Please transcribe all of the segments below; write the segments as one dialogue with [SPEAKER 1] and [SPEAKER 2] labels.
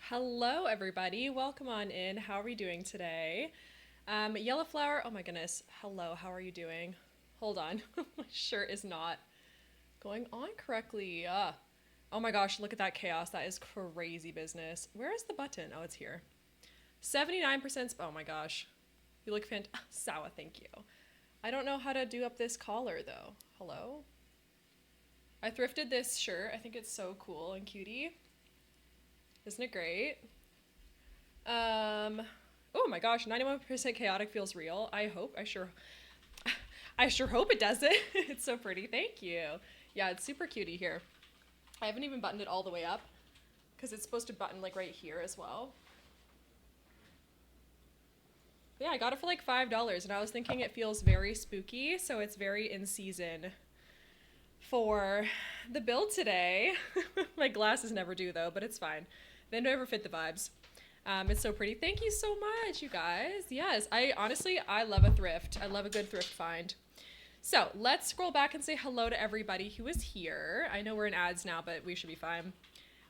[SPEAKER 1] Hello, everybody. Welcome on in. How are we doing today? Yellow flower. Oh my goodness. Hello. How are you doing? Hold on. My shirt is not going on correctly. Oh my gosh. Look at that chaos. That is crazy business. Where is the button? Oh, it's here. 79%. Oh my gosh. You look fantastic. Sawa, thank you. I don't know how to do up this collar though. Hello? I thrifted this shirt. I think it's so cool and cutie. Isn't it great? Oh my gosh, 91% chaotic feels real. I sure hope it does it. It's so pretty. Thank you. Yeah, it's super cutie here. I haven't even buttoned it all the way up because it's supposed to button like right here as well. But yeah, I got it for like $5 and I was thinking it feels very spooky, so it's very in season for the build today. My glasses never do though, but it's fine. They never fit the vibes. It's so pretty. Thank you so much, you guys. Yes, I love a thrift. I love a good thrift find. So let's scroll back and say hello to everybody who is here. I know we're in ads now, but we should be fine.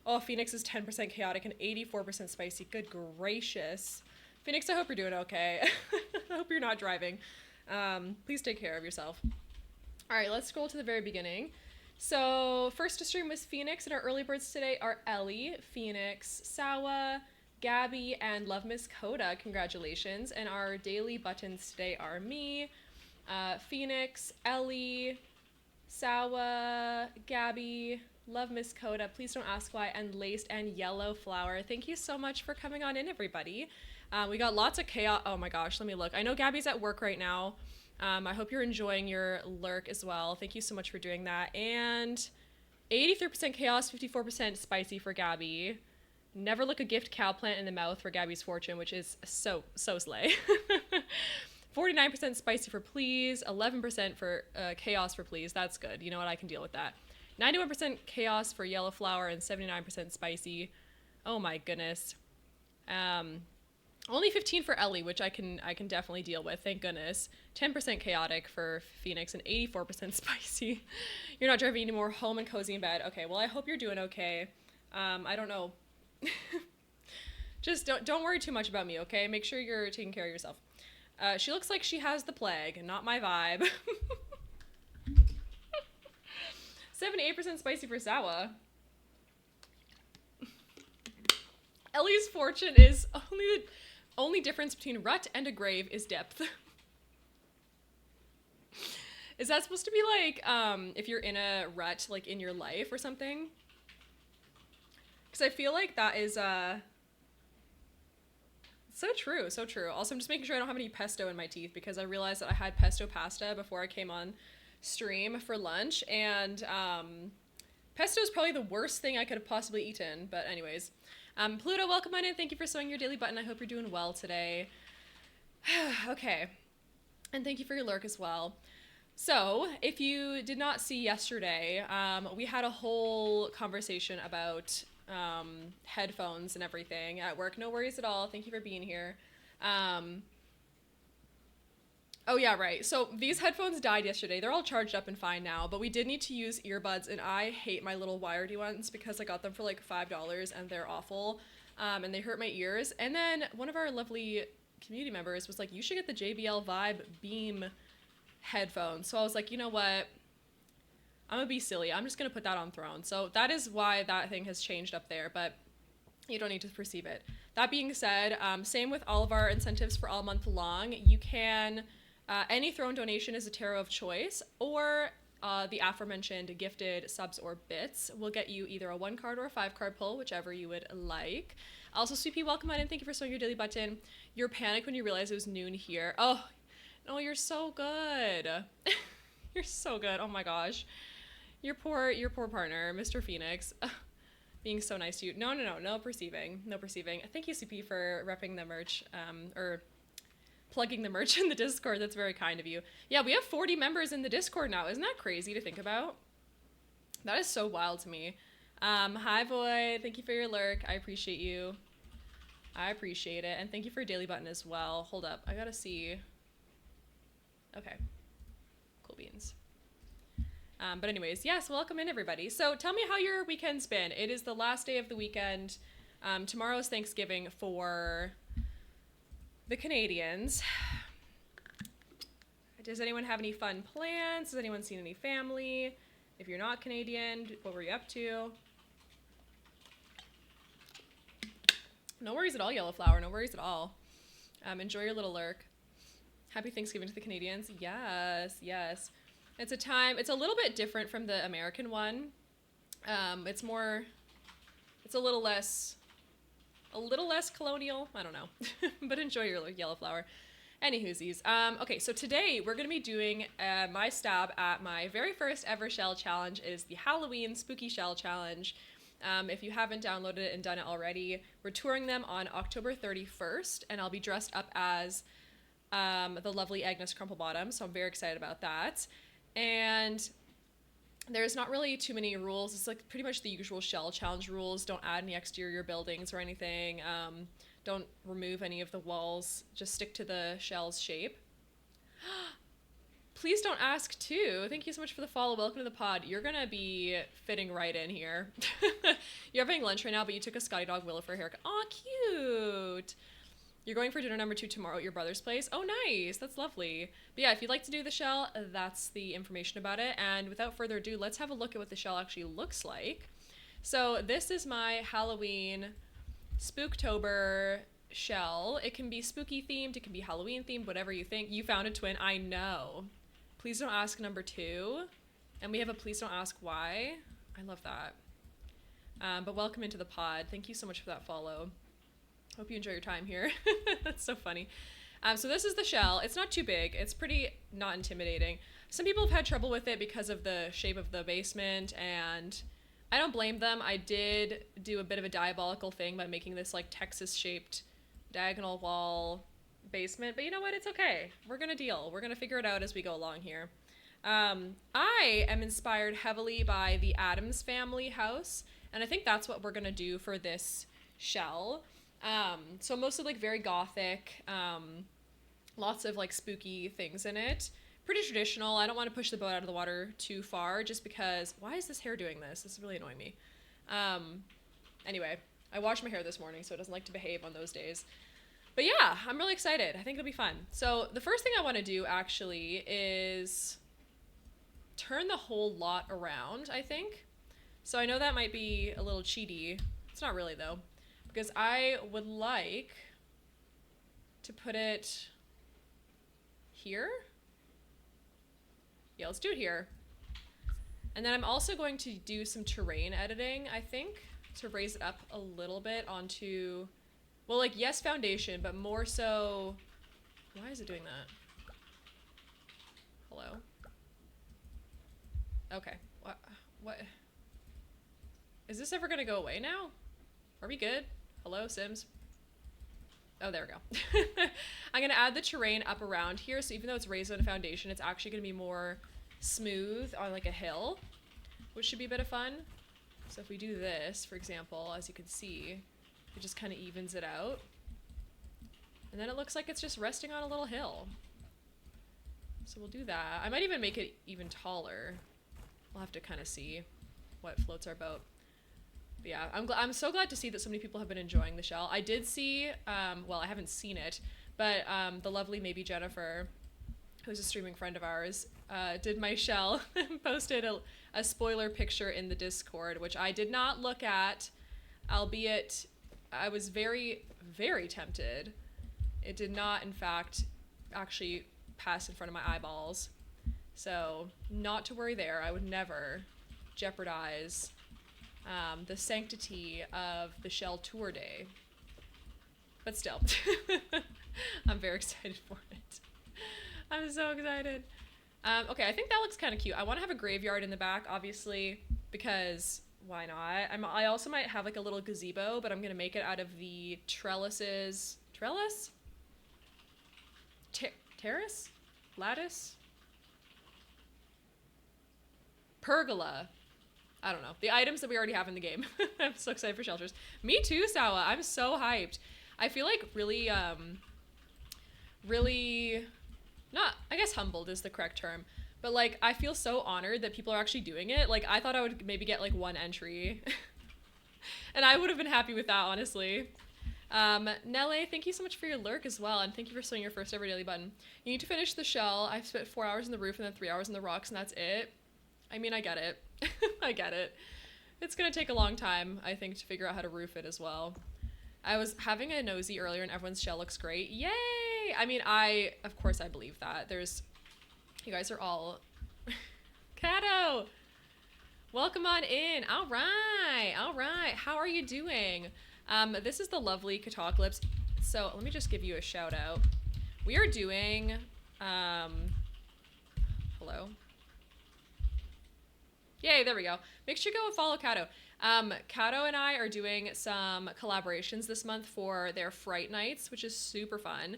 [SPEAKER 1] Oh, Phoenix is 10% chaotic and 84% spicy. Good gracious. Phoenix, I hope you're doing okay. I hope you're not driving. Please take care of yourself. All right, let's scroll to the very beginning. So first to stream was Phoenix, and our early birds today are Ellie, Phoenix, Sawa, Gabby, and Love Miss Coda. Congratulations. And our daily buttons today are me, Phoenix, Ellie, Sawa, Gabby, Love Miss Coda, Please Don't Ask Why, and Laced and Yellow Flower. Thank you so much for coming on in, everybody. We got lots of chaos. Oh my gosh, let me look. I know Gabby's at work right now. I hope you're enjoying your lurk as well. Thank you so much for doing that. And 83% chaos, 54% spicy for Gabby. Never look a gift cow plant in the mouth for Gabby's fortune, which is so slay. 49% spicy for please, 11% for chaos for please. That's good. You know what? I can deal with that. 91% chaos for yellow flower and 79% spicy. Oh my goodness. Only 15 for Ellie, which I can definitely deal with. Thank goodness. 10% chaotic for Phoenix and 84% spicy. You're not driving anymore. Home and cozy in bed. Okay. Well, I hope you're doing okay. I don't know. Just don't worry too much about me, okay? Make sure you're taking care of yourself. She looks like she has the plague, not my vibe. 78% spicy for Sawa. Ellie's fortune is only difference between rut and a grave is depth. Is that supposed to be like if you're in a rut like in your life or something? Because I feel like that is so true, so true. Also, I'm just making sure I don't have any pesto in my teeth because I realized that I had pesto pasta before I came on stream for lunch, and pesto is probably the worst thing I could have possibly eaten. But anyways, Pluto, welcome on in. Thank you for sewing your daily button. I hope you're doing well today. Okay, and thank you for your lurk as well. So, if you did not see yesterday, we had a whole conversation about headphones and everything at work. No worries at all. Thank you for being here. Oh yeah, right. So these headphones died yesterday. They're all charged up and fine now, but we did need to use earbuds, and I hate my little wiredy ones because I got them for like $5 and they're awful, and they hurt my ears. And then one of our lovely community members was like, you should get the JBL Vibe Beam headphones. So I was like, you know what? I'm gonna be silly. I'm just gonna put that on throne. So that is why that thing has changed up there, but you don't need to perceive it. That being said, same with all of our incentives for all month long. You can, any throne donation is a tarot of choice, or the aforementioned gifted subs or bits will get you either a 1 card or a 5 card pull, whichever you would like. Also, CP, welcome on in. Thank you for sewing your daily button. You're panicked when you realized it was noon here. Oh, no, you're so good. You're so good. Oh my gosh. Your poor partner, Mr. Phoenix, being so nice to you. No perceiving. Thank you, CP, for repping the merch, or plugging the merch in the Discord. That's very kind of you. Yeah, we have 40 members in the Discord now. Isn't that crazy to think about? That is so wild to me. Hi, Void. Thank you for your lurk. I appreciate you. I appreciate it. And thank you for your daily button as well. Hold up. I gotta see. Okay. Cool beans. But anyways, yes, welcome in everybody. So tell me how your weekend's been. It is the last day of the weekend. Tomorrow's Thanksgiving for the Canadians. Does anyone have any fun plans? Has anyone seen any family? If you're not Canadian, what were you up to? No worries at all, Yellow Flower. No worries at all. Enjoy your little lurk. Happy Thanksgiving to the Canadians. Yes, yes. It's a little bit different from the American one. It's a little less colonial. I don't know. But enjoy your Yellow Flower. Anywhoosies. Okay, so today we're going to be doing my stab at my very first ever shell challenge. It is the Halloween Spooky Shell Challenge. If you haven't downloaded it and done it already, we're touring them on October 31st, and I'll be dressed up as the lovely Agnes Crumplebottom, so I'm very excited about that. And there's not really too many rules. It's like pretty much the usual shell challenge rules. Don't add any exterior buildings or anything. Don't remove any of the walls. Just stick to the shell's shape. Please don't ask too. Thank you so much for the follow. Welcome to the pod. You're gonna be fitting right in here. You're having lunch right now, but you took a Scotty Dog Willow for a haircut. Aw, cute. You're going for dinner number 2 tomorrow at your brother's place. Oh, nice. That's lovely. But yeah, if you'd like to do the shell, that's the information about it. And without further ado, let's have a look at what the shell actually looks like. So this is my Halloween Spooktober shell. It can be spooky themed, it can be Halloween themed, whatever you think. You found a twin. I know. Please don't ask number 2. And we have a please don't ask why. I love that. But welcome into the pod. Thank you so much for that follow. Hope you enjoy your time here. That's so funny. So this is the shell. It's not too big. It's pretty not intimidating. Some people have had trouble with it because of the shape of the basement, and I don't blame them. I did do a bit of a diabolical thing by making this like Texas-shaped diagonal wall basement, but you know what? It's okay. We're gonna deal. We're gonna figure it out as we go along here. I am inspired heavily by the Addams family house, and I think that's what we're gonna do for this shell. So mostly like very gothic, lots of like spooky things in it. Pretty traditional. I don't want to push the boat out of the water too far just because, why is this hair doing this? This is really annoying me. Anyway, I washed my hair this morning, so it doesn't like to behave on those days. But yeah, I'm really excited. I think it'll be fun. So the first thing I want to do actually is turn the whole lot around, I think. So I know that might be a little cheaty. It's not really though, because I would like to put it here. Yeah, let's do it here. And then I'm also going to do some terrain editing, I think, to raise it up a little bit onto, well, like, yes, foundation, but more so, why is it doing that? Hello? Okay, what? Is this ever gonna go away now? Are we good? Hello, Sims? Oh, there we go. I'm gonna add the terrain up around here, so even though it's raised on a foundation, it's actually gonna be more smooth on like a hill, which should be a bit of fun. So if we do this, for example, as you can see, it just kind of evens it out. And then it looks like it's just resting on a little hill. So we'll do that. I might even make it even taller. We'll have to kind of see what floats our boat. But yeah, I'm so glad to see that so many people have been enjoying the shell. I did see, well, I haven't seen it, but the lovely Maybe Jennifer, who's a streaming friend of ours, did my shell and posted a spoiler picture in the Discord, which I did not look at, albeit I was very, very tempted. It did not, in fact, actually pass in front of my eyeballs. So, not to worry there. I would never jeopardize the sanctity of the shell tour day. But still, I'm very excited for it. I'm so excited. Okay, I think that looks kind of cute. I want to have a graveyard in the back, obviously, because why not? I also might have like a little gazebo, but I'm going to make it out of the trellises. Trellis? Terrace? Lattice? Pergola. I don't know. The items that we already have in the game. I'm so excited for shelters. Me too, Sawa. I'm so hyped. I feel like really, not, I guess humbled is the correct term, but like, I feel so honored that people are actually doing it. Like, I thought I would maybe get like 1 entry. And I would have been happy with that, honestly. Nelle, thank you so much for your lurk as well, and thank you for swinging your first ever daily button. You need to finish the shell. I've spent 4 hours in the roof and then 3 hours in the rocks, and that's it. I mean, I get it. I get it. It's gonna take a long time, I think, to figure out how to roof it as well. I was having a nosy earlier, and everyone's shell looks great. Yay! I mean, of course I believe that. You guys are all... Kato! Welcome on in. All right. How are you doing? This is the lovely Katacalypse. So let me just give you a shout out. We are doing, hello. Yay, there we go. Make sure you go and follow Kato. Kato and I are doing some collaborations this month for their Fright Nights, which is super fun.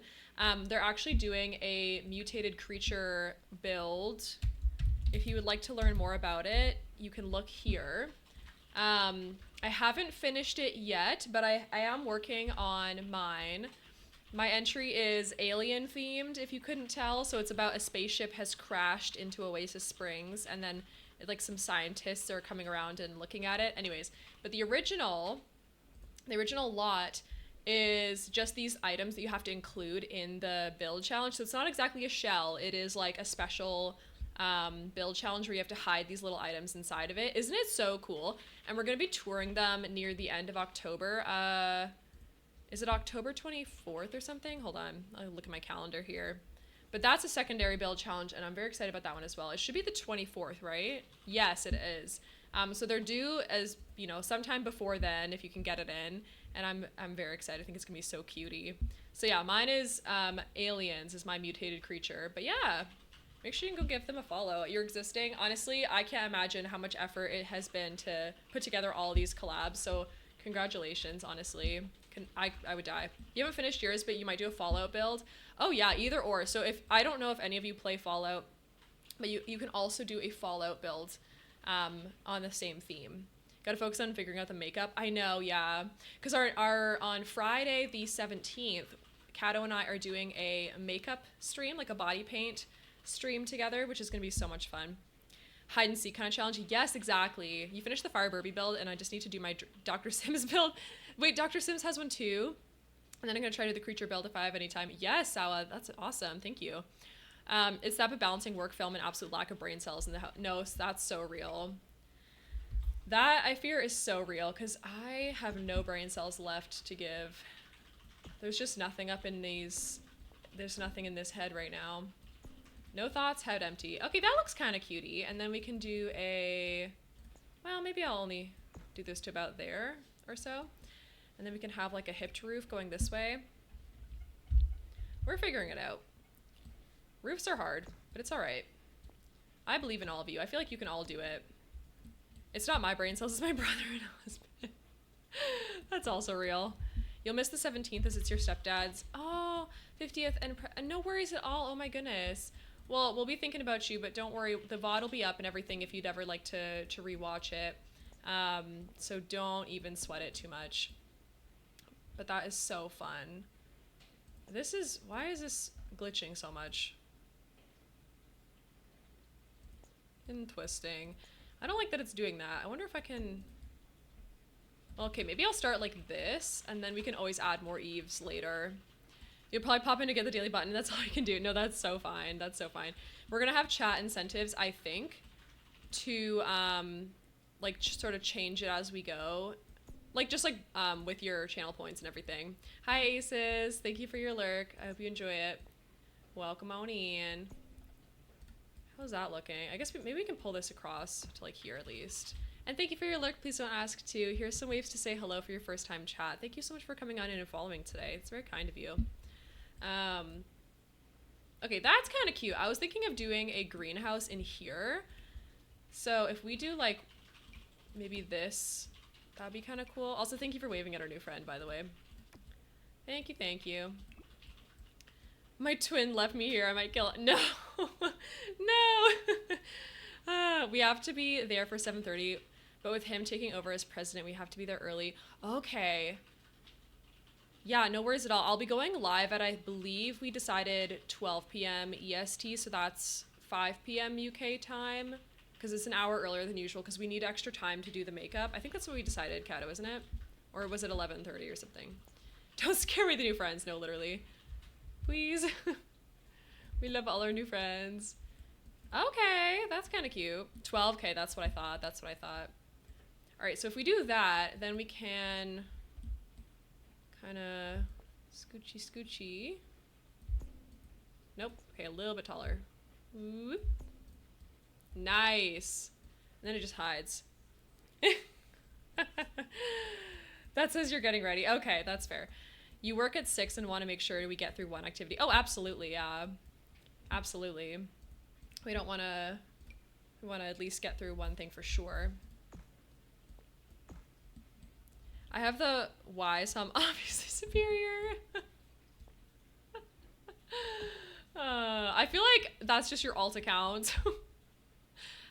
[SPEAKER 1] They're actually doing a mutated creature build. If you would like to learn more about it, you can look here. I haven't finished it yet, but I am working on mine. My entry is alien themed, if you couldn't tell. So it's about a spaceship has crashed into Oasis Springs, and then like some scientists are coming around and looking at it. Anyways, but the original lot is just these items that you have to include in the build challenge. So it's not exactly a shell. It is like a special build challenge where you have to hide these little items inside of it. Isn't it so cool? And we're going to be touring them near the end of October. Is it October 24th or something? Hold on. I'll look at my calendar here. But that's a secondary build challenge, and I'm very excited about that one as well. It should be the 24th, right? Yes, it is. So they're due as, you know, sometime before then if you can get it in. And I'm very excited. I think it's going to be so cutie. So yeah, mine is Aliens is my mutated creature. But yeah, make sure you can go give them a follow. You're existing. Honestly, I can't imagine how much effort it has been to put together all these collabs. So congratulations, honestly. I would die. You haven't finished yours, but you might do a Fallout build. Oh yeah, either or. So I don't know if any of you play Fallout, but you can also do a Fallout build on the same theme. Gotta focus on figuring out the makeup. I know, yeah. Because our on Friday the 17th, Kato and I are doing a makeup stream, like a body paint stream together, which is gonna be so much fun. Hide and seek kind of challenge. Yes, exactly. You finished the Fire Burby build, and I just need to do my Dr. Sims build. Wait, Dr. Sims has one too? And then I'm going to try to do the creature build if I have any time. Yes, Sawa, that's awesome. Thank you. It's that balancing work film and absolute lack of brain cells in the house. No, that's so real. That, I fear, is so real, because I have no brain cells left to give. There's just nothing up in these... There's nothing in this head right now. No thoughts, head empty. Okay, that looks kind of cutie. And then we can do a... Well, maybe I'll only do this to about there or so. And then we can have like a hipped roof going this way. We're figuring it out. Roofs are hard, but it's all right. I believe in all of you. I feel like you can all do it. It's not my brain cells, it's my brother and husband. That's also real. You'll miss the 17th as it's your stepdad's. Oh, 50th and no worries at all. Oh my goodness. Well, we'll be thinking about you, but don't worry. The VOD will be up and everything if you'd ever like to rewatch it. So don't even sweat it too much. But that is so fun. Why is this glitching so much? And twisting. I don't like that it's doing that. I wonder if I can... Okay, maybe I'll start like this, and then we can always add more eaves later. You'll probably pop in to get the daily button. That's all I can do. No, that's so fine. That's so fine. We're gonna have chat incentives, I think, to like just sort of change it as we go. Like just like with your channel points and everything. Hi Aces, thank you for your lurk. I hope you enjoy it. Welcome on in. How's that looking? I guess maybe we can pull this across to like here at least. And thank you for your lurk. Please don't ask too. Here's some waves to say hello for your first time chat. Thank you so much for coming on in and following today. It's very kind of you. Okay, that's kind of cute. I was thinking of doing a greenhouse in here. So if we do like maybe this, that'd be kind of cool. Also, thank you for waving at our new friend, by the way. Thank you, thank you. My twin left me here. I might kill it. No. No. We have to be there for 7:30, but with him taking over as president, we have to be there early. Okay. Yeah, no worries at all. I'll be going live at, I believe we decided 12 p.m. EST, so that's 5 p.m. UK time. because it's an hour earlier than usual because we need extra time to do the makeup. I think that's what we decided, Kato, isn't it? Or was it 11:30 or something? Don't scare me, the new friends. No, literally. Please. We love all our new friends. Okay, that's kind of cute. 12K, that's what I thought. That's what I thought. All right, so if we do that, then we can kind of scoochy scoochy. Nope. Okay, a little bit taller. Ooh. Nice. And then it just hides. That says you're getting ready. Okay, that's fair. You work at 6 and want to make sure we get through one activity. Oh, absolutely, yeah. Absolutely. We don't want to... We want to at least get through one thing for sure. I have the Y, so I'm obviously superior. I feel like that's just your alt account.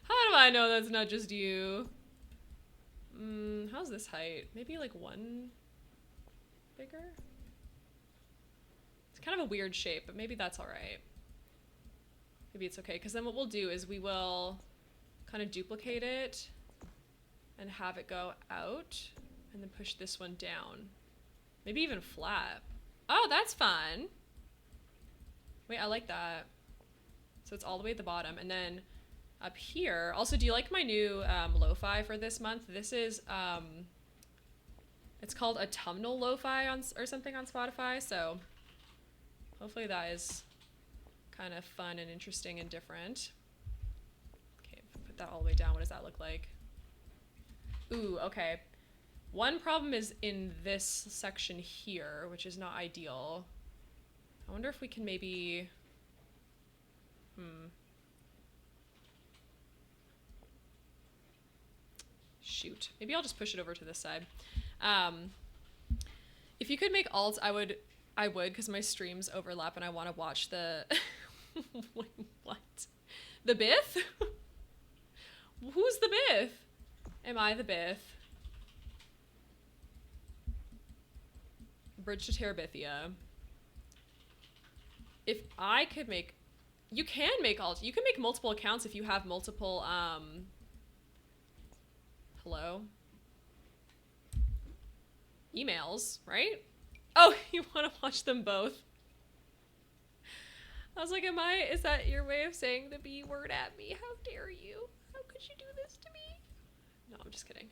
[SPEAKER 1] How do I know that's not just you? How's this height? Maybe like 1 bigger? It's kind of a weird shape, but maybe that's all right. Maybe it's okay, because then what we'll do is we will kind of duplicate it and have it go out and then push this one down. Maybe even flat. Oh, that's fun. Wait, I like that. So it's all the way at the bottom. And then up here, also, do you like my new lo-fi for this month? This is, it's called autumnal lo-fi or something on Spotify. So hopefully that is kind of fun and interesting and different. Okay, put that all the way down. What does that look like? Ooh, okay. One problem is in this section here, which is not ideal. I wonder if we can maybe... Shoot. Maybe I'll just push it over to this side. If you could make alts, I would, because my streams overlap and I want to watch the... What? The Bith? Who's the Bith? Am I the Bith? Bridge to Terabithia. If I could make... You can make alt. You can make multiple accounts if you have multiple, hello? Emails, right? Oh, you want to watch them both? I was like, is that your way of saying the B word at me? How dare you? How could you do this to me? No, I'm just kidding.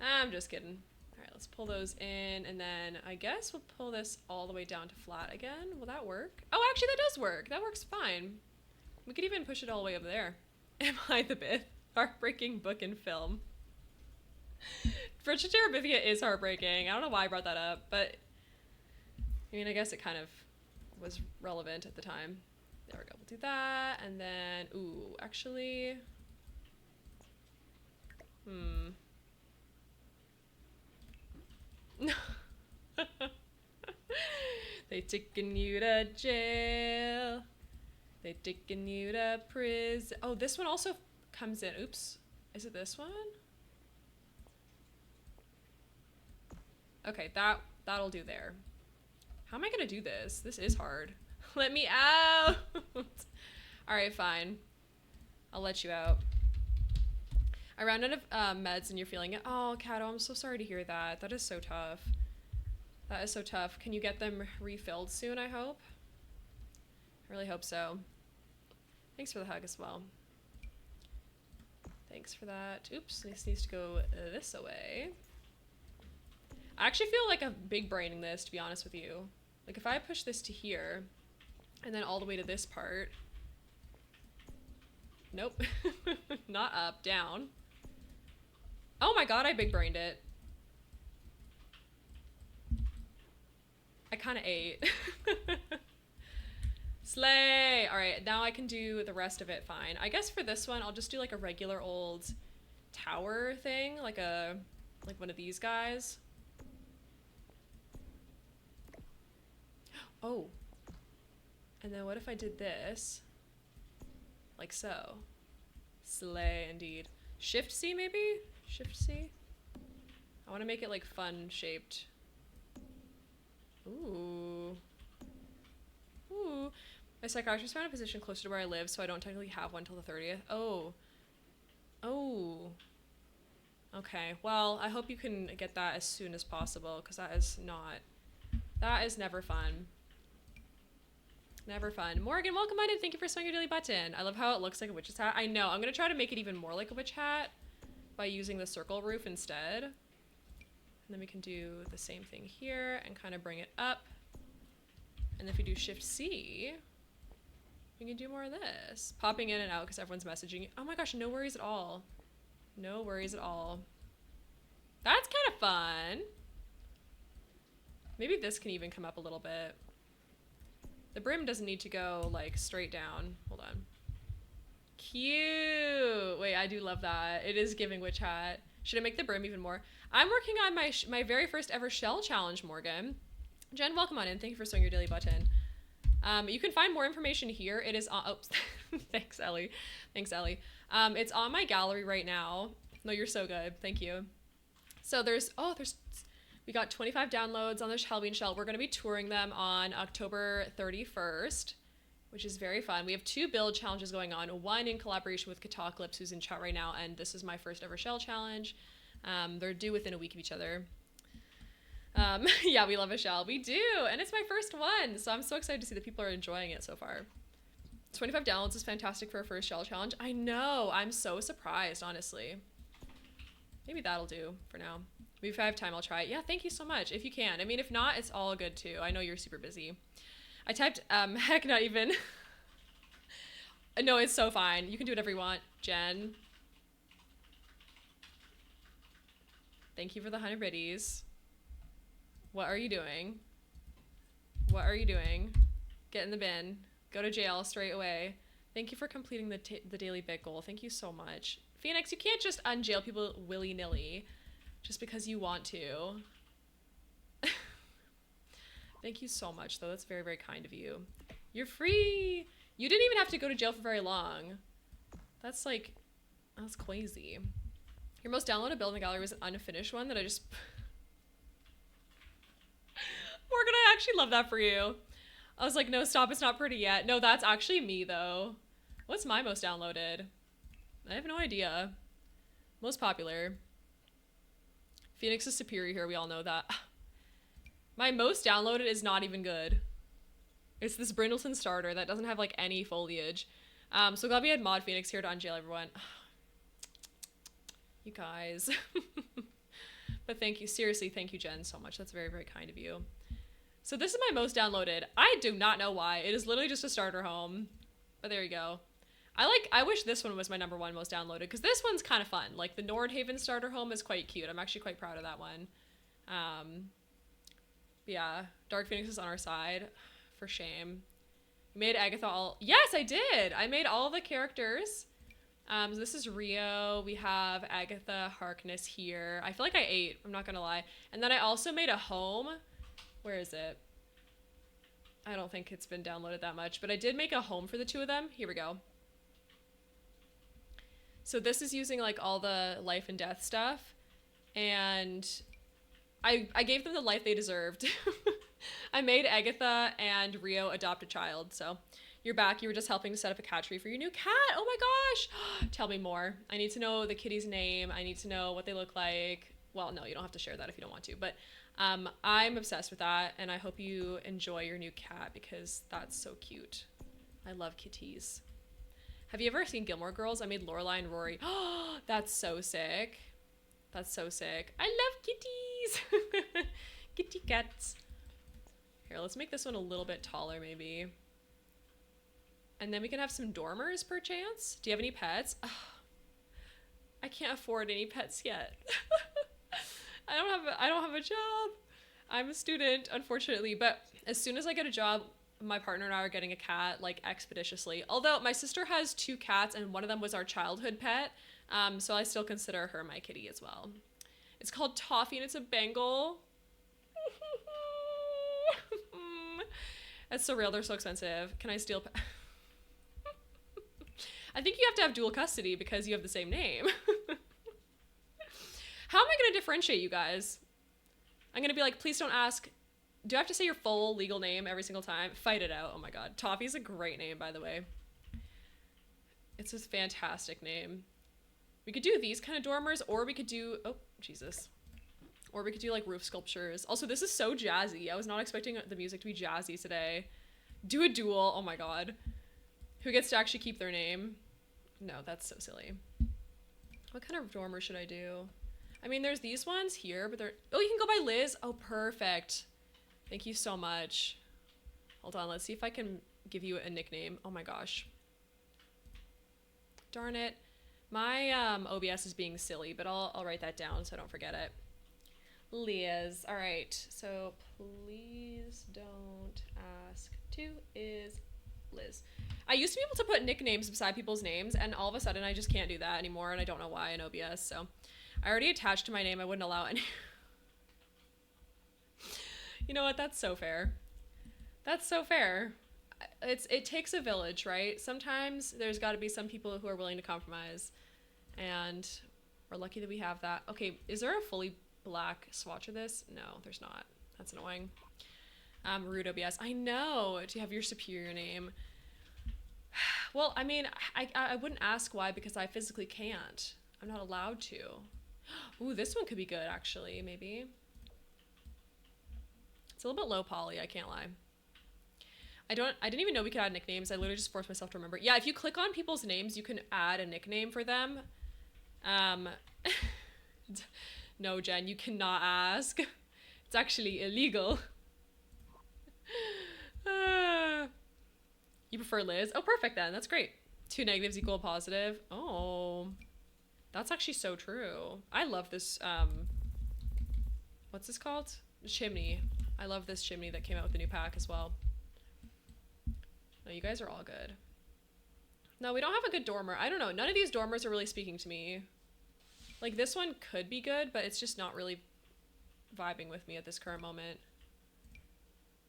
[SPEAKER 1] I'm just kidding. All right, let's pull those in, and then I guess we'll pull this all the way down to flat again. Will that work? Oh, actually, that does work. That works fine. We could even push it all the way over there. Am I the Bith? Heartbreaking book and film. Bridge to Terabithia is heartbreaking. I don't know why I brought that up, but I mean, I guess it kind of was relevant at the time. There we go. We'll do that, and then, ooh, actually, They taking you to jail. They taking you to prison. Oh, this one also comes in. Oops. Is it this one? Okay, that'll do there. How am I gonna do this? This is hard. Let me out. All right, fine. I'll let you out. I ran out of meds and you're feeling it. Oh, Kato, I'm so sorry to hear that. That is so tough. That is so tough. Can you get them refilled soon, I hope? I really hope so. Thanks for the hug as well. Thanks for that. Oops, this needs to go this way. I actually feel like I'm big braining this, to be honest with you. Like if I push this to here and then all the way to this part. Nope. Not up, down. Oh my god, I big brained it. I kind of ate. Slay! Alright, now I can do the rest of it fine. I guess for this one, I'll just do like a regular old tower thing, like one of these guys. Oh. And then what if I did this? Like so. Slay, indeed. Shift C, maybe? Shift C? I want to make it like fun shaped. Ooh. Ooh. My psychiatrist found a position closer to where I live, so I don't technically have one till the 30th. Oh. Oh. Okay. Well, I hope you can get that as soon as possible, because that is never fun. Never fun. Morgan, welcome on in. Thank you for sewing your daily button. I love how it looks like a witch's hat. I know. I'm going to try to make it even more like a witch hat by using the circle roof instead. And then we can do the same thing here and kind of bring it up. And if we do Shift C, we can do more of this. Popping in and out because everyone's messaging you. Oh my gosh, no worries at all. No worries at all. That's kind of fun. Maybe this can even come up a little bit. The brim doesn't need to go like straight down. Hold on. Cute. Wait, I do love that. It is giving witch hat. Should I make the brim even more? I'm working on my very first ever shell challenge, Morgan. Jen, welcome on in. Thank you for sewing your daily button. You can find more information here. It is on, oops. Thanks, Ellie. Thanks, Ellie. It's on my gallery right now. No, you're so good. Thank you. So we got 25 downloads on the Halloween shell. We're going to be touring them on October 31st, which is very fun. We have 2 build challenges going on, one in collaboration with Katacalypse, who's in chat right now, and this is my first ever shell challenge. They're due within a week of each other. Yeah, we love a shell. We do, and it's my first one, so I'm so excited to see that people are enjoying it so far. 25 downloads is fantastic for a first shell challenge. I know, I'm so surprised, honestly. Maybe that'll do for now. If I have time, I'll try it. Yeah, thank you so much, if you can. I mean, if not, it's all good too. I know you're super busy. I typed, heck, not even. No, it's so fine. You can do whatever you want, Jen. Thank you for the 100 biddies. What are you doing? What are you doing? Get in the bin. Go to jail straight away. Thank you for completing the daily bit goal. Thank you so much. Phoenix, you can't just unjail people willy-nilly just because you want to. Thank you so much, though. That's very, very kind of you. You're free. You didn't even have to go to jail for very long. That's crazy. Your most downloaded build in the gallery was an unfinished one that I just... Morgan, I actually love that for you. I was like, no, stop, it's not pretty yet. No, that's actually me, though. What's my most downloaded? I have no idea. Most popular. Phoenix is superior here, we all know that. My most downloaded is not even good. It's this Brindleton starter that doesn't have like any foliage. So glad we had Mod Phoenix here to unjail everyone. You guys. But thank you, seriously, thank you, Jen, so much. That's very, very kind of you. So this is my most downloaded. I do not know why. It is literally just a starter home. But there you go. I wish this one was my #1 most downloaded, because this one's kind of fun. Like the Nordhaven starter home is quite cute. I'm actually quite proud of that one. Yeah, Dark Phoenix is on our side. For shame. You made Agatha all... Yes, I did! I made all the characters. So this is Rio. We have Agatha Harkness here. I feel like I ate, I'm not gonna lie. And then I also made a home. Where is it? I don't think it's been downloaded that much, but I did make a home for the 2 of them. Here we go. So this is using like all the life and death stuff, and I gave them the life they deserved. I made Agatha and Rio adopt a child. So you're back. You were just helping to set up a cat tree for your new cat. Oh my gosh. Tell me more. I need to know the kitty's name. I need to know what they look like. Well, no, you don't have to share that if you don't want to, but I'm obsessed with that, and I hope you enjoy your new cat because that's so cute. I love kitties. Have you ever seen Gilmore Girls? I made Lorelai and Rory. Oh, that's so sick. That's so sick. I love kitties. Kitty cats. Here, let's make this one a little bit taller maybe. And then we can have some dormers per chance. Do you have any pets? Oh, I can't afford any pets yet. I don't have a job. I'm a student, unfortunately, but as soon as I get a job, my partner and I are getting a cat like expeditiously. Although my sister has 2 cats and one of them was our childhood pet. So I still consider her my kitty as well. It's called Toffee and it's a Bengal. That's so real. They're so expensive. Can I steal? I think you have to have dual custody because you have the same name. How am I going to differentiate you guys? I'm going to be like, please don't ask. Do I have to say your full legal name every single time? Fight it out. Oh my god. Toffee's a great name, by the way. It's a fantastic name. We could do these kind of dormers, or we could do, oh, Jesus. Or we could do like roof sculptures. Also, this is so jazzy. I was not expecting the music to be jazzy today. Do a duel. Oh my god. Who gets to actually keep their name? No, that's so silly. What kind of dormer should I do? I mean, there's these ones here, but they're... Oh, you can go by Liz. Oh, perfect. Thank you so much. Hold on, let's see if I can give you a nickname. Oh my gosh. Darn it. My OBS is being silly, but I'll write that down so I don't forget it. Liz. All right. So please don't ask to is Liz. I used to be able to put nicknames beside people's names, and all of a sudden I just can't do that anymore, and I don't know why in OBS. So I already attached to my name. I wouldn't allow any. You know what? That's so fair. That's so fair. It takes a village, right? Sometimes there's got to be some people who are willing to compromise, and we're lucky that we have that. Okay, is there a fully black swatch of this? No, there's not. That's annoying. Rude OBS. I know. Do you have your superior name? Well, I mean, I wouldn't ask why, because I physically can't. I'm not allowed to. Ooh, this one could be good, actually, maybe. It's a little bit low poly, I can't lie. I didn't even know we could add nicknames. I literally just forced myself to remember. Yeah, if you click on people's names, you can add a nickname for them. No, Jen, you cannot ask. It's actually illegal. You prefer Liz? Oh, perfect then. That's great. 2 negatives equal a positive. Oh, that's actually so true. I love this, what's this called? Chimney. I love this chimney that came out with the new pack as well. No, you guys are all good. No, we don't have a good dormer. I don't know. None of these dormers are really speaking to me. Like, this one could be good, but it's just not really vibing with me at this current moment.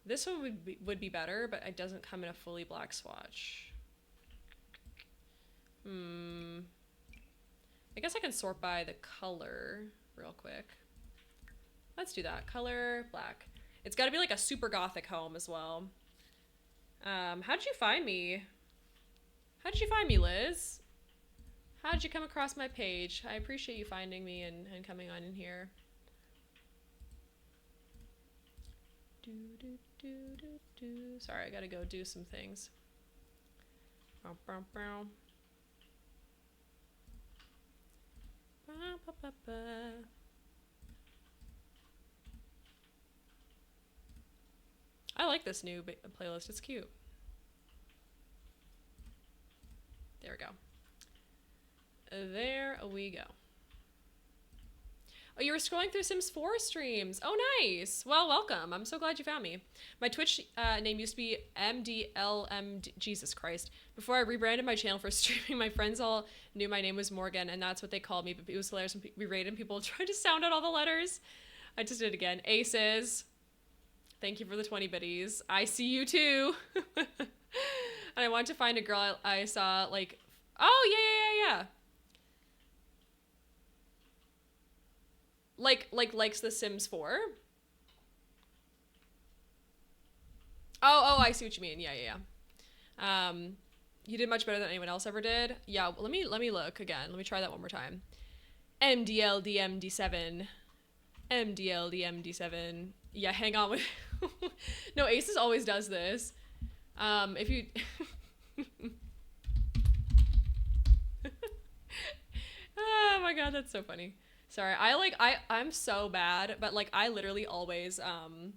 [SPEAKER 1] This one would be better, but it doesn't come in a fully black swatch. I guess I can sort by the color real quick. Let's do that. Color, black. It's got to be like a super gothic home as well. How did you find me? How did you find me, Liz? How did you come across my page? I appreciate you finding me and coming on in here. Sorry, I gotta go do some things. I like this new playlist. It's cute. There we go. There we go. Oh, you were scrolling through Sims 4 streams. Oh, nice. Well, welcome. I'm so glad you found me. My Twitch name used to be MDLM. Jesus Christ. Before I rebranded my channel for streaming, my friends all knew my name was Morgan, and that's what they called me. But it was hilarious when we rated and people tried to sound out all the letters. I just did it again. Aces. Thank you for the 20 biddies. I see you too. And I wanted to find a girl I saw like, oh, yeah. Likes The Sims 4. Oh, I see what you mean. Yeah. You did much better than anyone else ever did. Yeah, well, let me look again. Let me try that one more time. MDLDMD7. MDLDMD7. Yeah, hang on with... No, Aces always does this. If you... Oh my god, that's so funny. Sorry, I'm so bad, but like I literally always I'm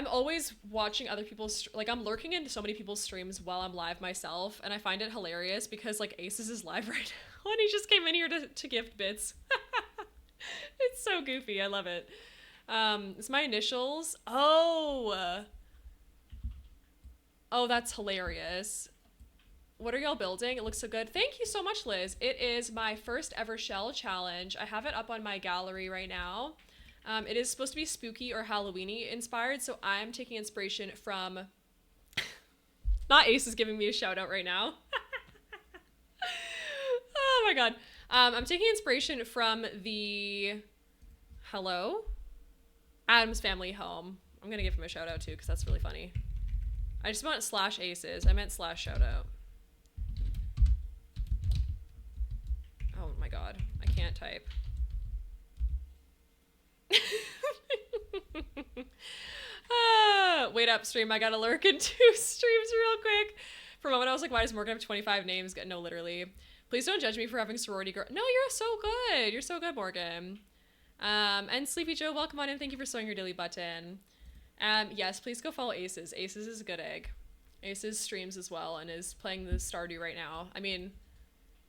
[SPEAKER 1] always watching other people's like I'm lurking into so many people's streams while I'm live myself, and I find it hilarious because like Aces is live right now and he just came in here to gift bits. It's so goofy. I love it. It's my initials. Oh, that's hilarious. What are y'all building? It looks so good. Thank you so much, Liz. It is my first ever shell challenge. I have it up on my gallery right now. It is supposed to be spooky or Halloween-y inspired, so I'm taking inspiration from... Not Ace is giving me a shout out right now. Oh my god. I'm taking inspiration from the... Hello? Addams family home. I'm gonna give him a shout out too, because that's really funny. I just want /aces. I meant /shout out. god, I can't type. Wait up, stream. I gotta lurk in 2 streams real quick. For a moment, I was like, why does Morgan have 25 names? No, literally. Please don't judge me for having sorority girl. No, you're so good. You're so good, Morgan. And Sleepy Joe, welcome on in. Thank you for sewing your daily button. Yes, please go follow Aces. Aces is a good egg. Aces streams as well and is playing the Stardew right now. I mean,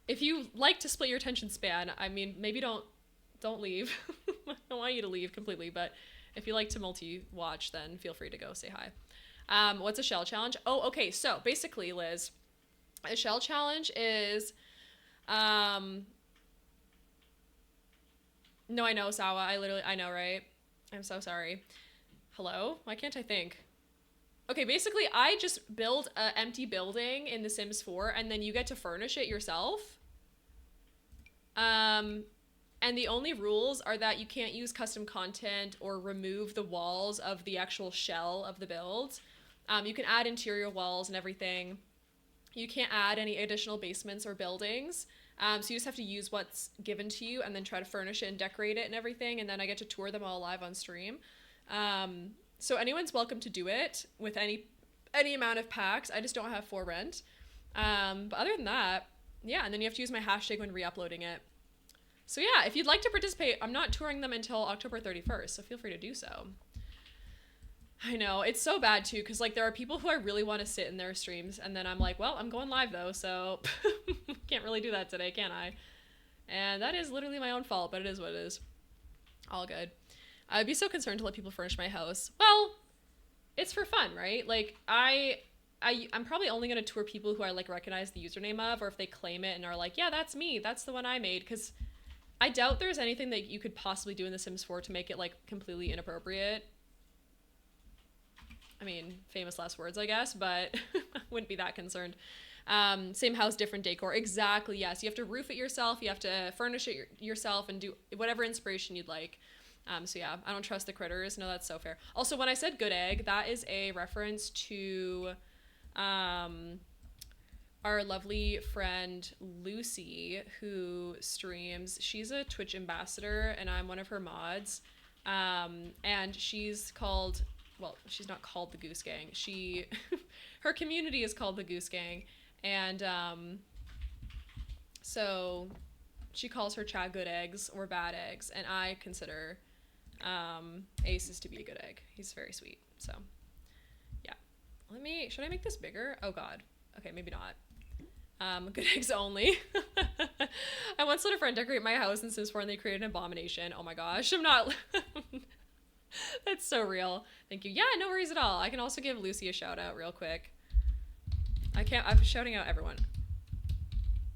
[SPEAKER 1] if you like to split your attention span, I mean, maybe don't leave. I don't want you to leave completely, but if you like to multi-watch, then feel free to go say hi. What's a shell challenge? Oh, okay. So basically, Liz, a shell challenge is, no, I know, Sawa. I know, right? I'm so sorry. Hello? Why can't I think? Okay, basically, I just build an empty building in The Sims 4, and then you get to furnish it yourself. And the only rules are that you can't use custom content or remove the walls of the actual shell of the build. You can add interior walls and everything. You can't add any additional basements or buildings. So you just have to use what's given to you and then try to furnish it and decorate it and everything. And then I get to tour them all live on stream. So anyone's welcome to do it with any amount of packs. I just don't have for rent. But other than that, yeah. And then you have to use my hashtag when re-uploading it. So yeah, if you'd like to participate, I'm not touring them until October 31st, so feel free to do so. I know, it's so bad too, because like there are people who I really want to sit in their streams, and then I'm like, well, I'm going live though, so can't really do that today, can I? And that is literally my own fault, but it is what it is. All good. I'd be so concerned to let people furnish my house. Well, it's for fun, right? Like I'm probably only going to tour people who I like recognize the username of, or if they claim it and are like, yeah, that's me, that's the one I made, because I doubt there's anything that you could possibly do in The Sims 4 to make it like completely inappropriate. I mean, famous last words, I guess, but I wouldn't be that concerned. Same house, different decor. Exactly, yes. You have to roof it yourself. You have to furnish it yourself and do whatever inspiration you'd like. So yeah, I don't trust the critters. No, that's so fair. Also, when I said good egg, that is a reference to our lovely friend Lucy, who streams. She's a Twitch ambassador and I'm one of her mods. And she's called, well, she's not called the Goose Gang. Her community is called the Goose Gang. And so she calls her chat good eggs or bad eggs. And I consider Aces to be a good egg. He's very sweet. So yeah. Should I make this bigger? Oh God. Okay, maybe not. Good eggs only. I once let a friend decorate my house in Sims 4 and they created an abomination. Oh my gosh, I'm not. That's so real. Thank you. Yeah, no worries at all. I can also give Lucy a shout out real quick. I'm shouting out everyone.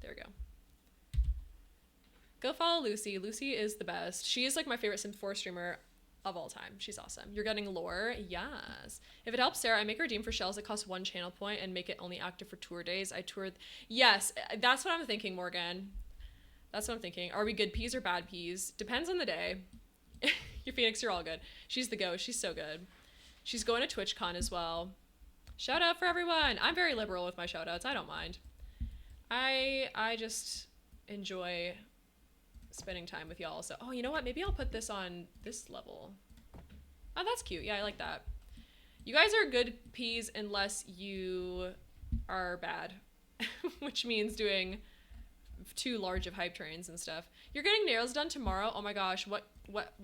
[SPEAKER 1] There we go. Go follow Lucy. Lucy is the best. She is like my favorite Sims 4 streamer of all time. She's awesome. You're getting lore? Yes. If it helps Sarah, I make her redeem for shells that cost 1 channel point and make it only active for tour days. I toured. Yes, that's what I'm thinking, Morgan. That's what I'm thinking. Are we good peas or bad peas? Depends on the day. Your Phoenix, you're all good. She's the ghost. She's so good. She's going to TwitchCon as well. Shout out for everyone. I'm very liberal with my shout outs. I don't mind. I just enjoy spending time with y'all. So, oh, you know what? Maybe I'll put this on this level. Oh, that's cute. Yeah, I like that. You guys are good peas unless you are bad, which means doing too large of hype trains and stuff. You're getting nails done tomorrow? Oh my gosh. What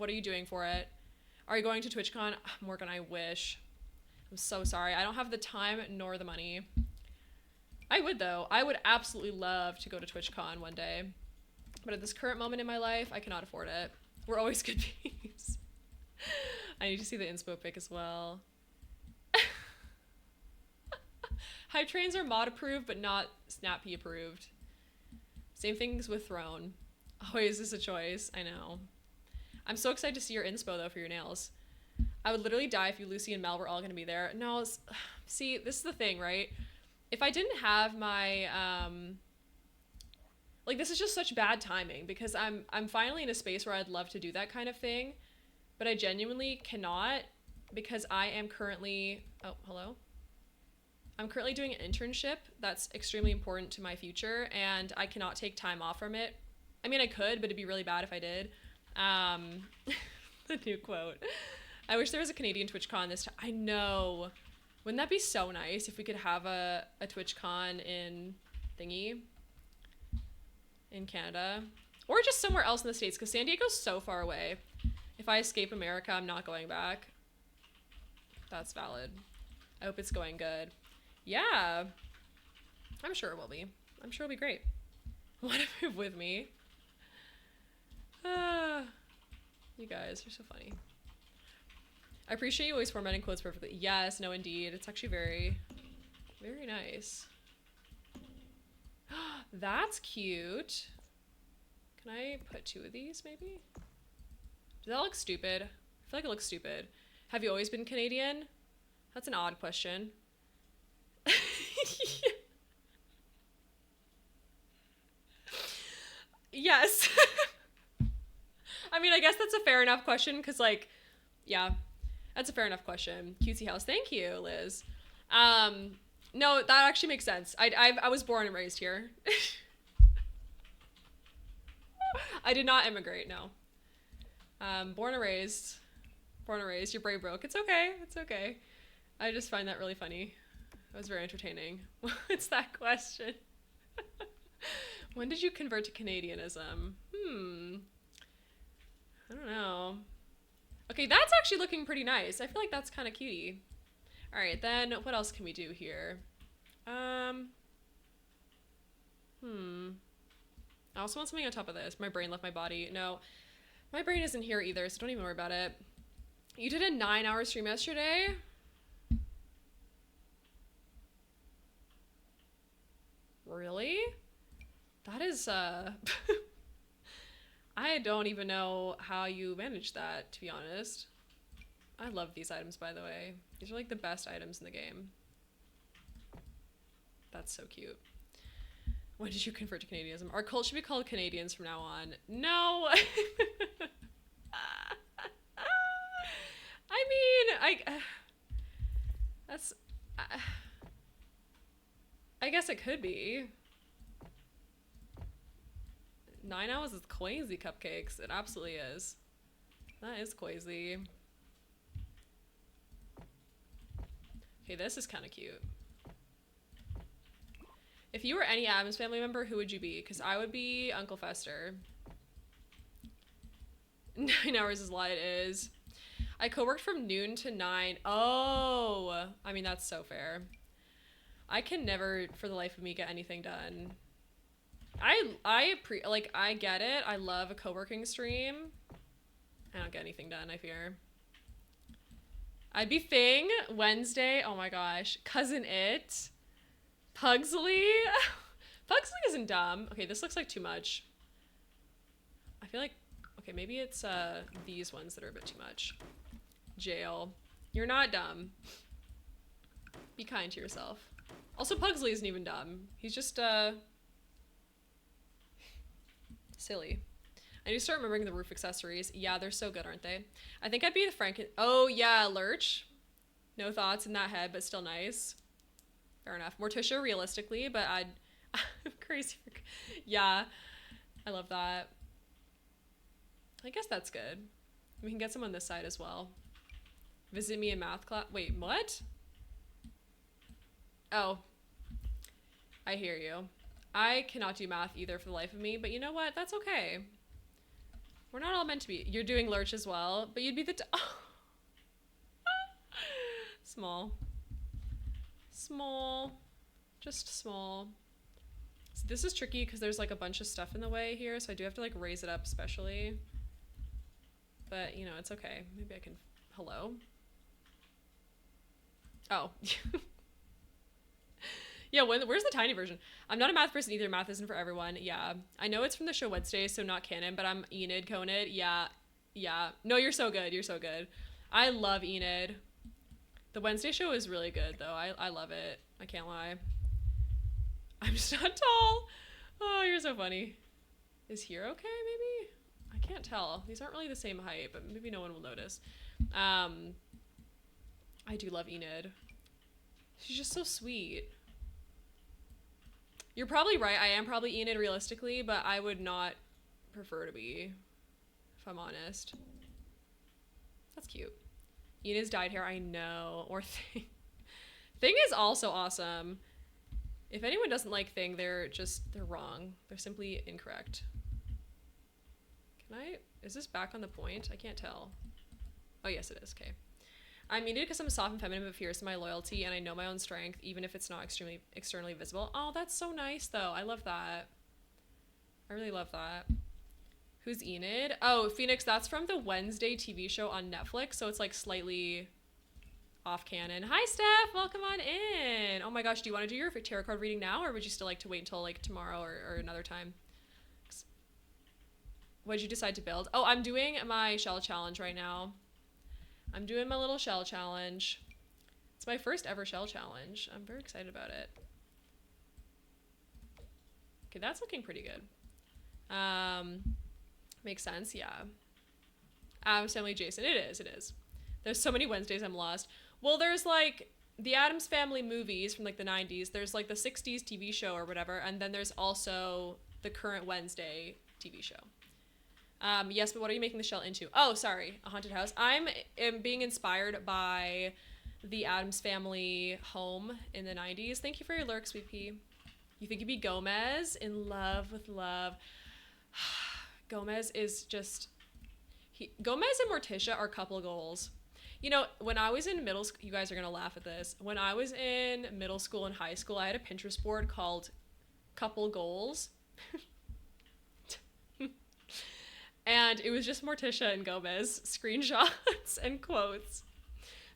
[SPEAKER 1] are you doing for it? Are you going to TwitchCon? Morgan, I wish. I'm so sorry. I don't have the time nor the money. I would though. I would absolutely love to go to TwitchCon one day. But at this current moment in my life, I cannot afford it. We're always good peas. I need to see the inspo pic as well. Hype trains are mod approved, but not Snappy approved. Same things with Throne. Always is a choice. I know. I'm so excited to see your inspo though for your nails. I would literally die if you, Lucy, and Mel were all gonna be there. No, see, this is the thing, right? If I didn't have my, like, this is just such bad timing because I'm finally in a space where I'd love to do that kind of thing, but I genuinely cannot because I am currently, oh, hello? I'm currently doing an internship that's extremely important to my future and I cannot take time off from it I mean, I could, but it'd be really bad if I did. The new quote. I wish there was a Canadian TwitchCon this time. I know. Wouldn't that be so nice if we could have a TwitchCon in thingy? In Canada. Or just somewhere else in the States, because San Diego's so far away. If I escape America, I'm not going back. That's valid. I hope it's going good. Yeah. I'm sure it will be. I'm sure it'll be great. Want to move with me? You guys are so funny. I appreciate you always formatting quotes perfectly. Yes, no, indeed. It's actually very, very nice. That's cute. Can I put 2 of these, maybe? Does that look stupid? I feel like it looks stupid. Have you always been Canadian? That's an odd question. Yes. I mean, I guess that's a fair enough question, because, like, yeah, that's a fair enough question. Cutesy house. Thank you, Liz. No, that actually makes sense. I was born and raised here. I did not immigrate, no. Born and raised. Your brain broke. It's okay. It's okay. I just find that really funny. That was very entertaining. What's that question? When did you convert to Canadianism? I don't know. Okay, that's actually looking pretty nice. I feel like that's kind of cutie. All right, then what else can we do here? I also want something on top of this. My brain left my body. No, my brain isn't here either, so don't even worry about it. You did a 9-hour stream yesterday? Really? That is, I don't even know how you managed that, to be honest. I love these items, by the way. These are like the best items in the game. That's so cute. When did you convert to Canadianism? Our cult should be called Canadians from now on. No! I mean, that's... I guess it could be. 9 hours is crazy, cupcakes. It absolutely is. That is crazy. Okay, this is kind of cute. If you were any Addams family member, who would you be? Because I would be Uncle Fester. 9 hours is a lot, it is. I co-worked from noon to 9. Oh, I mean, that's so fair. I can never, for the life of me, get anything done. I get it. I love a co-working stream. I don't get anything done, I fear. I'd be Fing, Wednesday. Oh my gosh. Cousin It. Pugsley. Pugsley isn't dumb. Okay, this looks like too much. I feel like, okay, maybe it's these ones that are a bit too much. Jail. You're not dumb. Be kind to yourself. Also, Pugsley isn't even dumb. He's just, silly. I need to start remembering the roof accessories. Yeah, they're so good, aren't they? I think I'd be the Oh, yeah, Lurch. No thoughts in that head, but still nice. Fair enough. Morticia, realistically, but I'm crazy for... Yeah, I love that. I guess that's good. We can get some on this side as well. Visit me in math class. Wait, what? Oh. I hear you. I cannot do math either for the life of me, but you know what? That's okay. We're not all meant to be. You're doing Lurch as well, but you'd be the... Oh. Small. Small. Just small. So this is tricky because there's like a bunch of stuff in the way here, so I do have to like raise it up especially. But, you know, it's okay. Maybe I can... Hello? Oh. Yeah, where's the tiny version? I'm not a math person either. Math isn't for everyone. Yeah. I know it's from the show Wednesday, so not canon, but I'm Enid Conid. Yeah. Yeah. No, you're so good. You're so good. I love Enid. The Wednesday show is really good, though. I love it. I can't lie. I'm just not tall. Oh, you're so funny. Is here okay, maybe? I can't tell. These aren't really the same height, but maybe no one will notice. I do love Enid. She's just so sweet. You're probably right. I am probably Enid realistically, but I would not prefer to be, if I'm honest. That's cute. Ina's dyed hair, I know. Or Thing. Thing is also awesome. If anyone doesn't like Thing, they're wrong. They're simply incorrect. Is this back on the point? I can't tell. Oh, yes, it is. Okay. I'm muted because I'm soft and feminine but fierce in my loyalty, and I know my own strength, even if it's not externally visible. Oh, that's so nice, though. I love that. I really love that. Who's Enid? Oh, Phoenix, that's from the Wednesday TV show on Netflix, so it's like slightly off canon. Hi, Steph. Welcome on in. Oh my gosh, do you want to do your tarot card reading now, or would you still like to wait until like tomorrow or another time? What did you decide to build? Oh, I'm doing my shell challenge right now. I'm doing my little shell challenge. It's my first ever shell challenge. I'm very excited about it. Okay, that's looking pretty good. Makes sense, yeah. Addams Family Jason. It is. There's so many Wednesdays I'm lost. Well, there's like the Addams Family movies from like the 90s. There's like the 60s TV show or whatever. And then there's also the current Wednesday TV show. Yes, but what are you making the shell into? Oh, sorry, a haunted house. I'm being inspired by the Addams Family home in the 90s. Thank you for your lurk, Sweet Pea. You think you'd be Gomez? In love with love. Gomez is just... Gomez and Morticia are couple goals. You know, when I was in middle school... You guys are going to laugh at this. When I was in middle school and high school, I had a Pinterest board called Couple Goals. And it was just Morticia and Gomez screenshots and quotes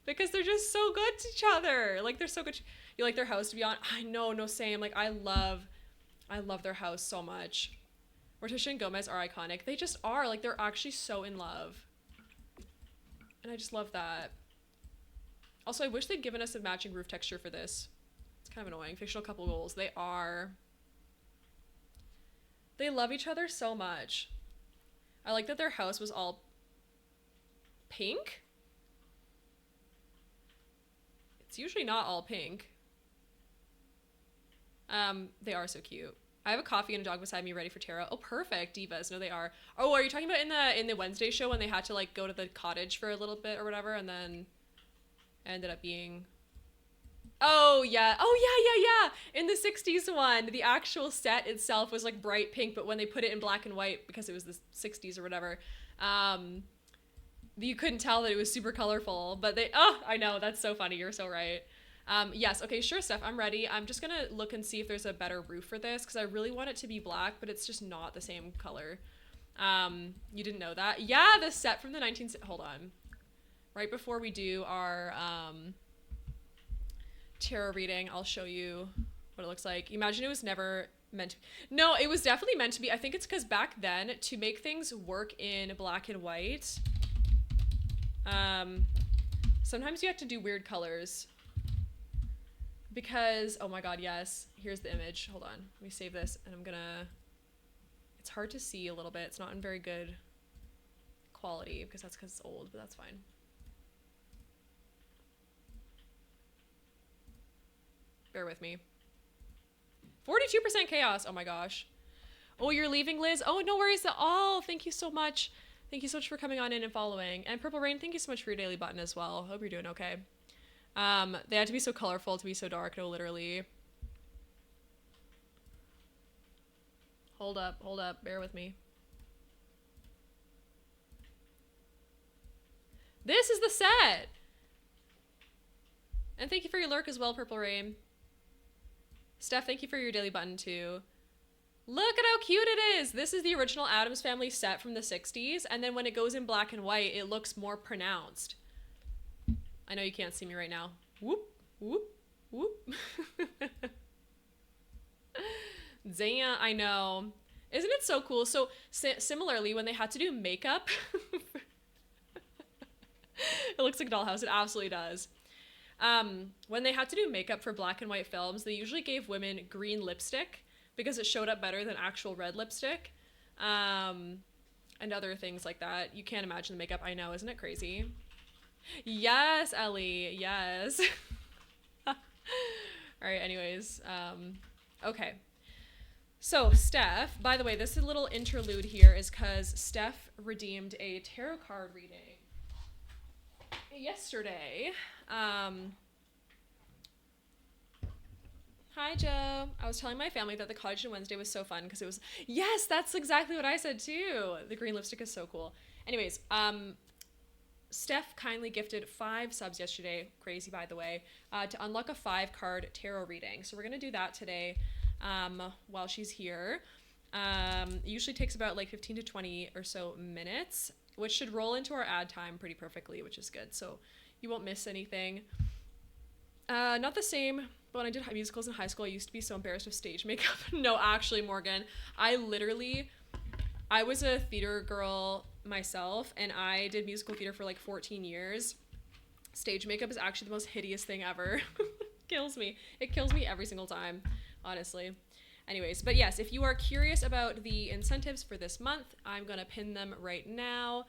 [SPEAKER 1] because they're just so good to each other. Like, they're so good. You like their house to be on? I know, no, same. Like, I love their house so much. Morticia and Gomez are iconic. They just are. Like, they're actually so in love. And I just love that. Also, I wish they'd given us a matching roof texture for this. It's kind of annoying. Fictional couple goals. They are. They love each other so much. I like that their house was all pink. It's usually not all pink. They are so cute. I have a coffee and a dog beside me ready for tarot. Oh, perfect. Divas. No, they are. Oh, are you talking about in the Wednesday show when they had to like go to the cottage for a little bit or whatever and then ended up being... Oh, yeah. In the 60s one, the actual set itself was like bright pink, but when they put it in black and white, because it was the 60s or whatever, you couldn't tell that it was super colorful, but I know, that's so funny. You're so right. Yes. Okay, sure, Steph. I'm ready. I'm just going to look and see if there's a better roof for this, because I really want it to be black, but it's just not the same color. You didn't know that? Yeah, the set from the hold on. Right before we do our, tarot reading, I'll show you what it looks like. Imagine it was never meant to be. No, it was definitely meant to be. I think it's because back then, to make things work in black and white, sometimes you have to do weird colors. Because, oh my god, yes. Here's the image. Hold on. Let me save this, and I'm gonna... It's hard to see a little bit. It's not in very good quality, because it's old, but that's fine. Bear with me. 42% chaos. Oh my gosh. Oh, you're leaving, Liz? Oh, no worries at all. Thank you so much. Thank you so much for coming on in and following. And Purple Rain, thank you so much for your daily button as well. Hope you're doing okay. They had to be so colorful to be so dark. No, literally. Hold up. Bear with me. This is the set. And thank you for your lurk as well, Purple Rain. Steph, thank you for your daily button too. Look at how cute it is. This is the original Addams Family set from the 60s. And then when it goes in black and white, it looks more pronounced. I know you can't see me right now. Whoop, whoop, whoop. Zaya, I know. Isn't it so cool? So similarly, when they had to do makeup, it looks like a dollhouse. It absolutely does. When they had to do makeup for black and white films, they usually gave women green lipstick because it showed up better than actual red lipstick, and other things like that. You can't imagine the makeup. I know, isn't it crazy? Yes, Ellie, yes. All right, anyways, okay. So, Steph, by the way, this little interlude here is because Steph redeemed a tarot card reading yesterday. Hi, Joe. I was telling my family that the Cottage on Wednesday was so fun because it was, yes, that's exactly what I said too. The green lipstick is so cool. Anyways, Steph kindly gifted 5 subs yesterday, crazy by the way, to unlock a 5-card tarot reading. So we're going to do that today while she's here. It usually takes about like 15 to 20 or so minutes, which should roll into our ad time pretty perfectly, which is good. So you won't miss anything. Not the same, but when I did musicals in high school, I used to be so embarrassed with stage makeup. No, actually, Morgan, I was a theater girl myself, and I did musical theater for like 14 years. Stage makeup is actually the most hideous thing ever. Kills me. It kills me every single time, honestly. Anyways, but yes, if you are curious about the incentives for this month, I'm going to pin them right now.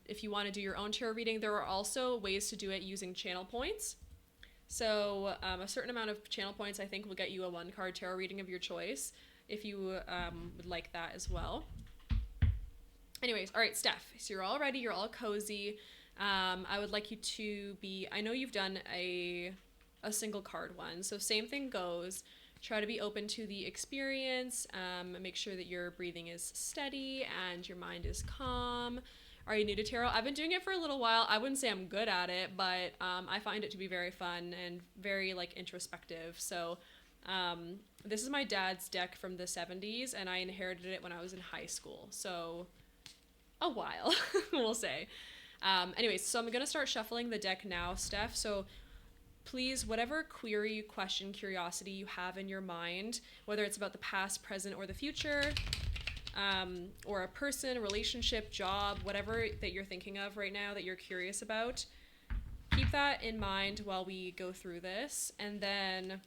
[SPEAKER 1] If you want to do your own tarot reading, there are also ways to do it using channel points. So a certain amount of channel points, I think, will get you a 1-card tarot reading of your choice, if you would like that as well. Anyways, all right, Steph, so you're all ready, you're all cozy. I would like you to be, I know you've done a single card one, so same thing goes. Try to be open to the experience, make sure that your breathing is steady and your mind is calm. Are you new to tarot? I've been doing it for a little while. I wouldn't say I'm good at it, but I find it to be very fun and very like introspective. So this is my dad's deck from the 70s, and I inherited it when I was in high school. So a while, we'll say. Anyways, so I'm going to start shuffling the deck now, Steph. So please, whatever query, question, curiosity you have in your mind, whether it's about the past, present, or the future, or a person, a relationship, job, whatever that you're thinking of right now that you're curious about, keep that in mind while we go through this. And then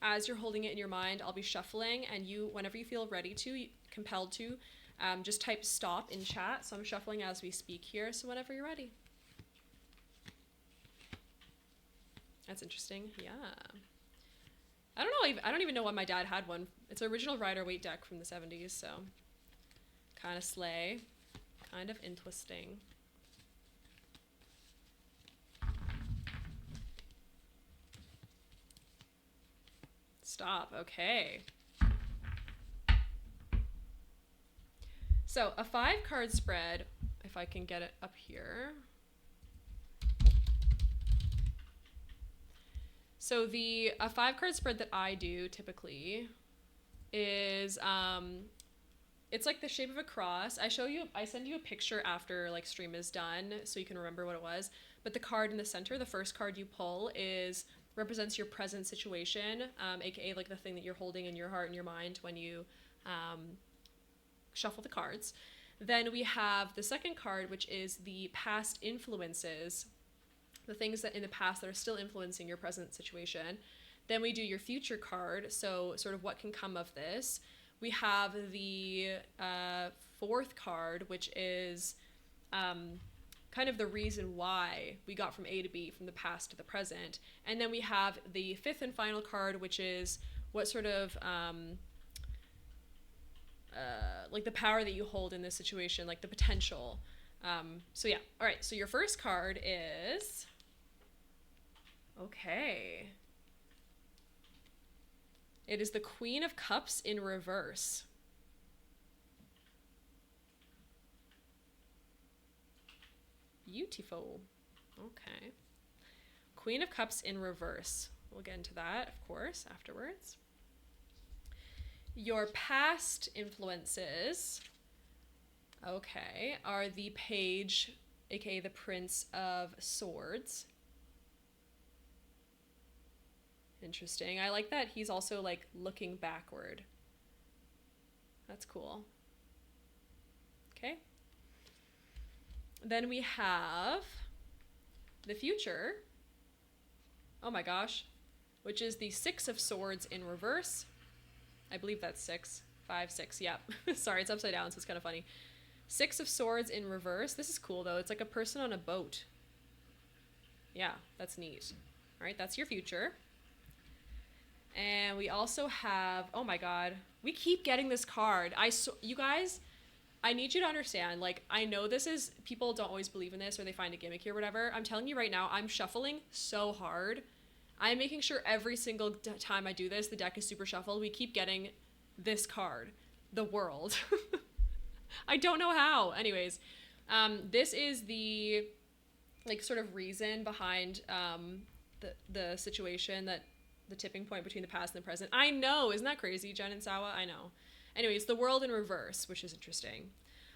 [SPEAKER 1] as you're holding it in your mind, I'll be shuffling, and you, whenever you feel ready to, compelled to, just type stop in chat. So I'm shuffling as we speak here, so whenever you're ready. That's interesting. Yeah. I don't even know why my dad had one. It's an original Rider-Waite deck from the 70s, so kind of slay, kind of interesting. Stop. Okay. So a 5-card spread, if I can get it up here. So a 5-card spread that I do typically is, it's like the shape of a cross. I send you a picture after like stream is done so you can remember what it was. But the card in the center, the first card you pull, represents your present situation, aka like the thing that you're holding in your heart and your mind when you shuffle the cards. Then we have the second card, which is the past influences, the things that in the past that are still influencing your present situation. Then we do your future card, so sort of what can come of this. We have the 4th card, which is kind of the reason why we got from A to B, from the past to the present. And then we have the 5th and final card, which is what sort of like the power that you hold in this situation, like the potential. So yeah, all right, so your first card is, okay. It is the Queen of Cups in reverse. Beautiful. Okay. Queen of Cups in reverse. We'll get into that, of course, afterwards. Your past influences, okay, are the Page, aka the Prince of Swords. Interesting. I like that he's also like looking backward. That's cool. Okay. Then we have the future. Oh my gosh. Which is the 6 of Swords in reverse. I believe that's 6. 5, 6, yeah. Sorry, it's upside down, so it's kind of funny. 6 of Swords in reverse. This is cool, though. It's like a person on a boat. Yeah, that's neat. All right, that's your future. And we also have, oh my god, we keep getting this card. You guys, I need you to understand, like, I know this is, people don't always believe in this or they find it gimmicky or whatever. I'm telling you right now, I'm shuffling so hard. I'm making sure every single time I do this, the deck is super shuffled. We keep getting this card, the world. I don't know how. Anyways, this is the, like, sort of reason behind the situation, that the tipping point between the past and the present. I know, isn't that crazy, Jen and Sawa? I know. Anyways, the world in reverse, which is interesting.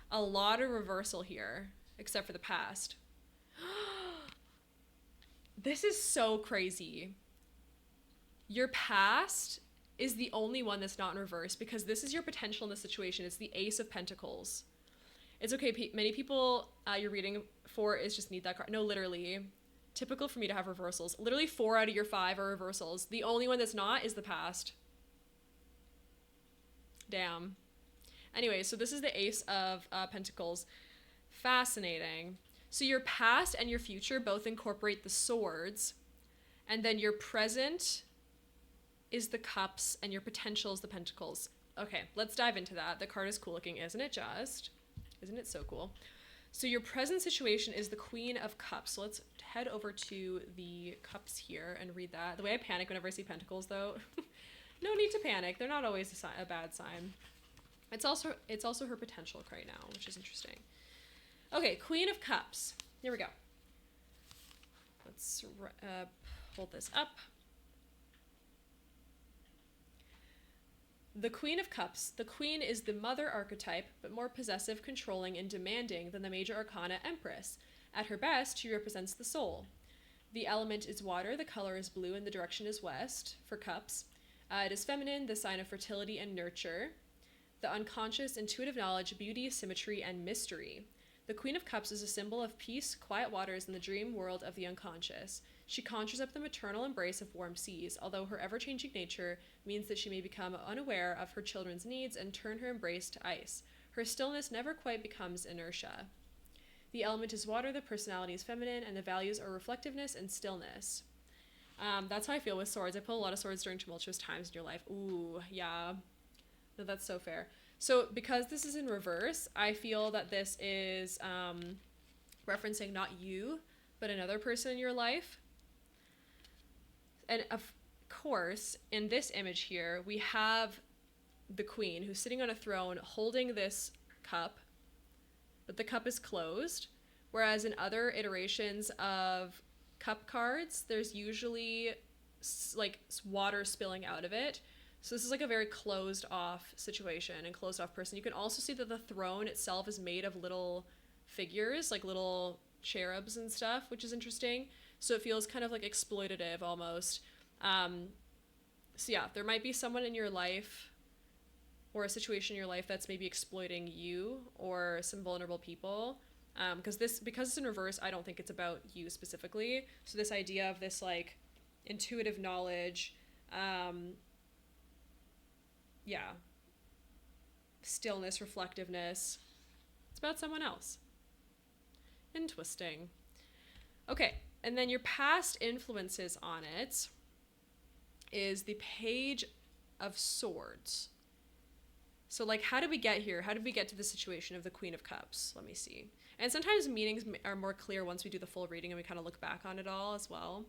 [SPEAKER 1] A lot of reversal here, except for the past. This is so crazy. Your past is the only one that's not in reverse, because this is your potential in the situation. It's the Ace of Pentacles. It's okay. Many people you're reading for is just need that card. No, literally. Typical for me to have reversals. Literally 4 out of your 5 are reversals. The only one that's not is the past. Damn. Anyway, so this is the Ace of Pentacles. Fascinating. So your past and your future both incorporate the swords, and then your present is the cups, and your potential is the pentacles. Okay, let's dive into that. The card is cool looking, isn't it just? Isn't it so cool? So your present situation is the Queen of Cups. So let's head over to the cups here and read that. The way I panic whenever I see pentacles, though, no need to panic. They're not always a bad sign. It's also her potential right now, which is interesting. Okay, Queen of Cups. Here we go. Let's hold this up. The Queen of Cups. The Queen is the mother archetype, but more possessive, controlling, and demanding than the major arcana Empress. At her best, she represents the soul. The element is water, the color is blue, and the direction is west for Cups. It is feminine, the sign of fertility and nurture. The unconscious, intuitive knowledge, beauty, symmetry, and mystery. The Queen of Cups is a symbol of peace, quiet waters, and the dream world of the unconscious. She conjures up the maternal embrace of warm seas, although her ever-changing nature means that she may become unaware of her children's needs and turn her embrace to ice. Her stillness never quite becomes inertia. The element is water, the personality is feminine, and the values are reflectiveness and stillness. That's how I feel with swords. I pull a lot of swords during tumultuous times in your life. Ooh, yeah. No, that's so fair. So because this is in reverse, I feel that this is referencing not you, but another person in your life. And of course, in this image here, we have the queen who's sitting on a throne holding this cup, but the cup is closed. Whereas in other iterations of cup cards, there's usually like water spilling out of it. So this is like a very closed off situation and closed off person. You can also see that the throne itself is made of little figures, like little cherubs and stuff, which is interesting. So it feels kind of like exploitative almost. So yeah, there might be someone in your life or a situation in your life that's maybe exploiting you or some vulnerable people. Because it's in reverse, I don't think it's about you specifically. So this idea of this like intuitive knowledge, stillness, reflectiveness, it's about someone else. Interesting. Okay, and then your past influences on it is the Page of Swords. So like, how did we get here? How did we get to the situation of the Queen of Cups? Let me see. And sometimes meanings are more clear once we do the full reading and we kind of look back on it all as well.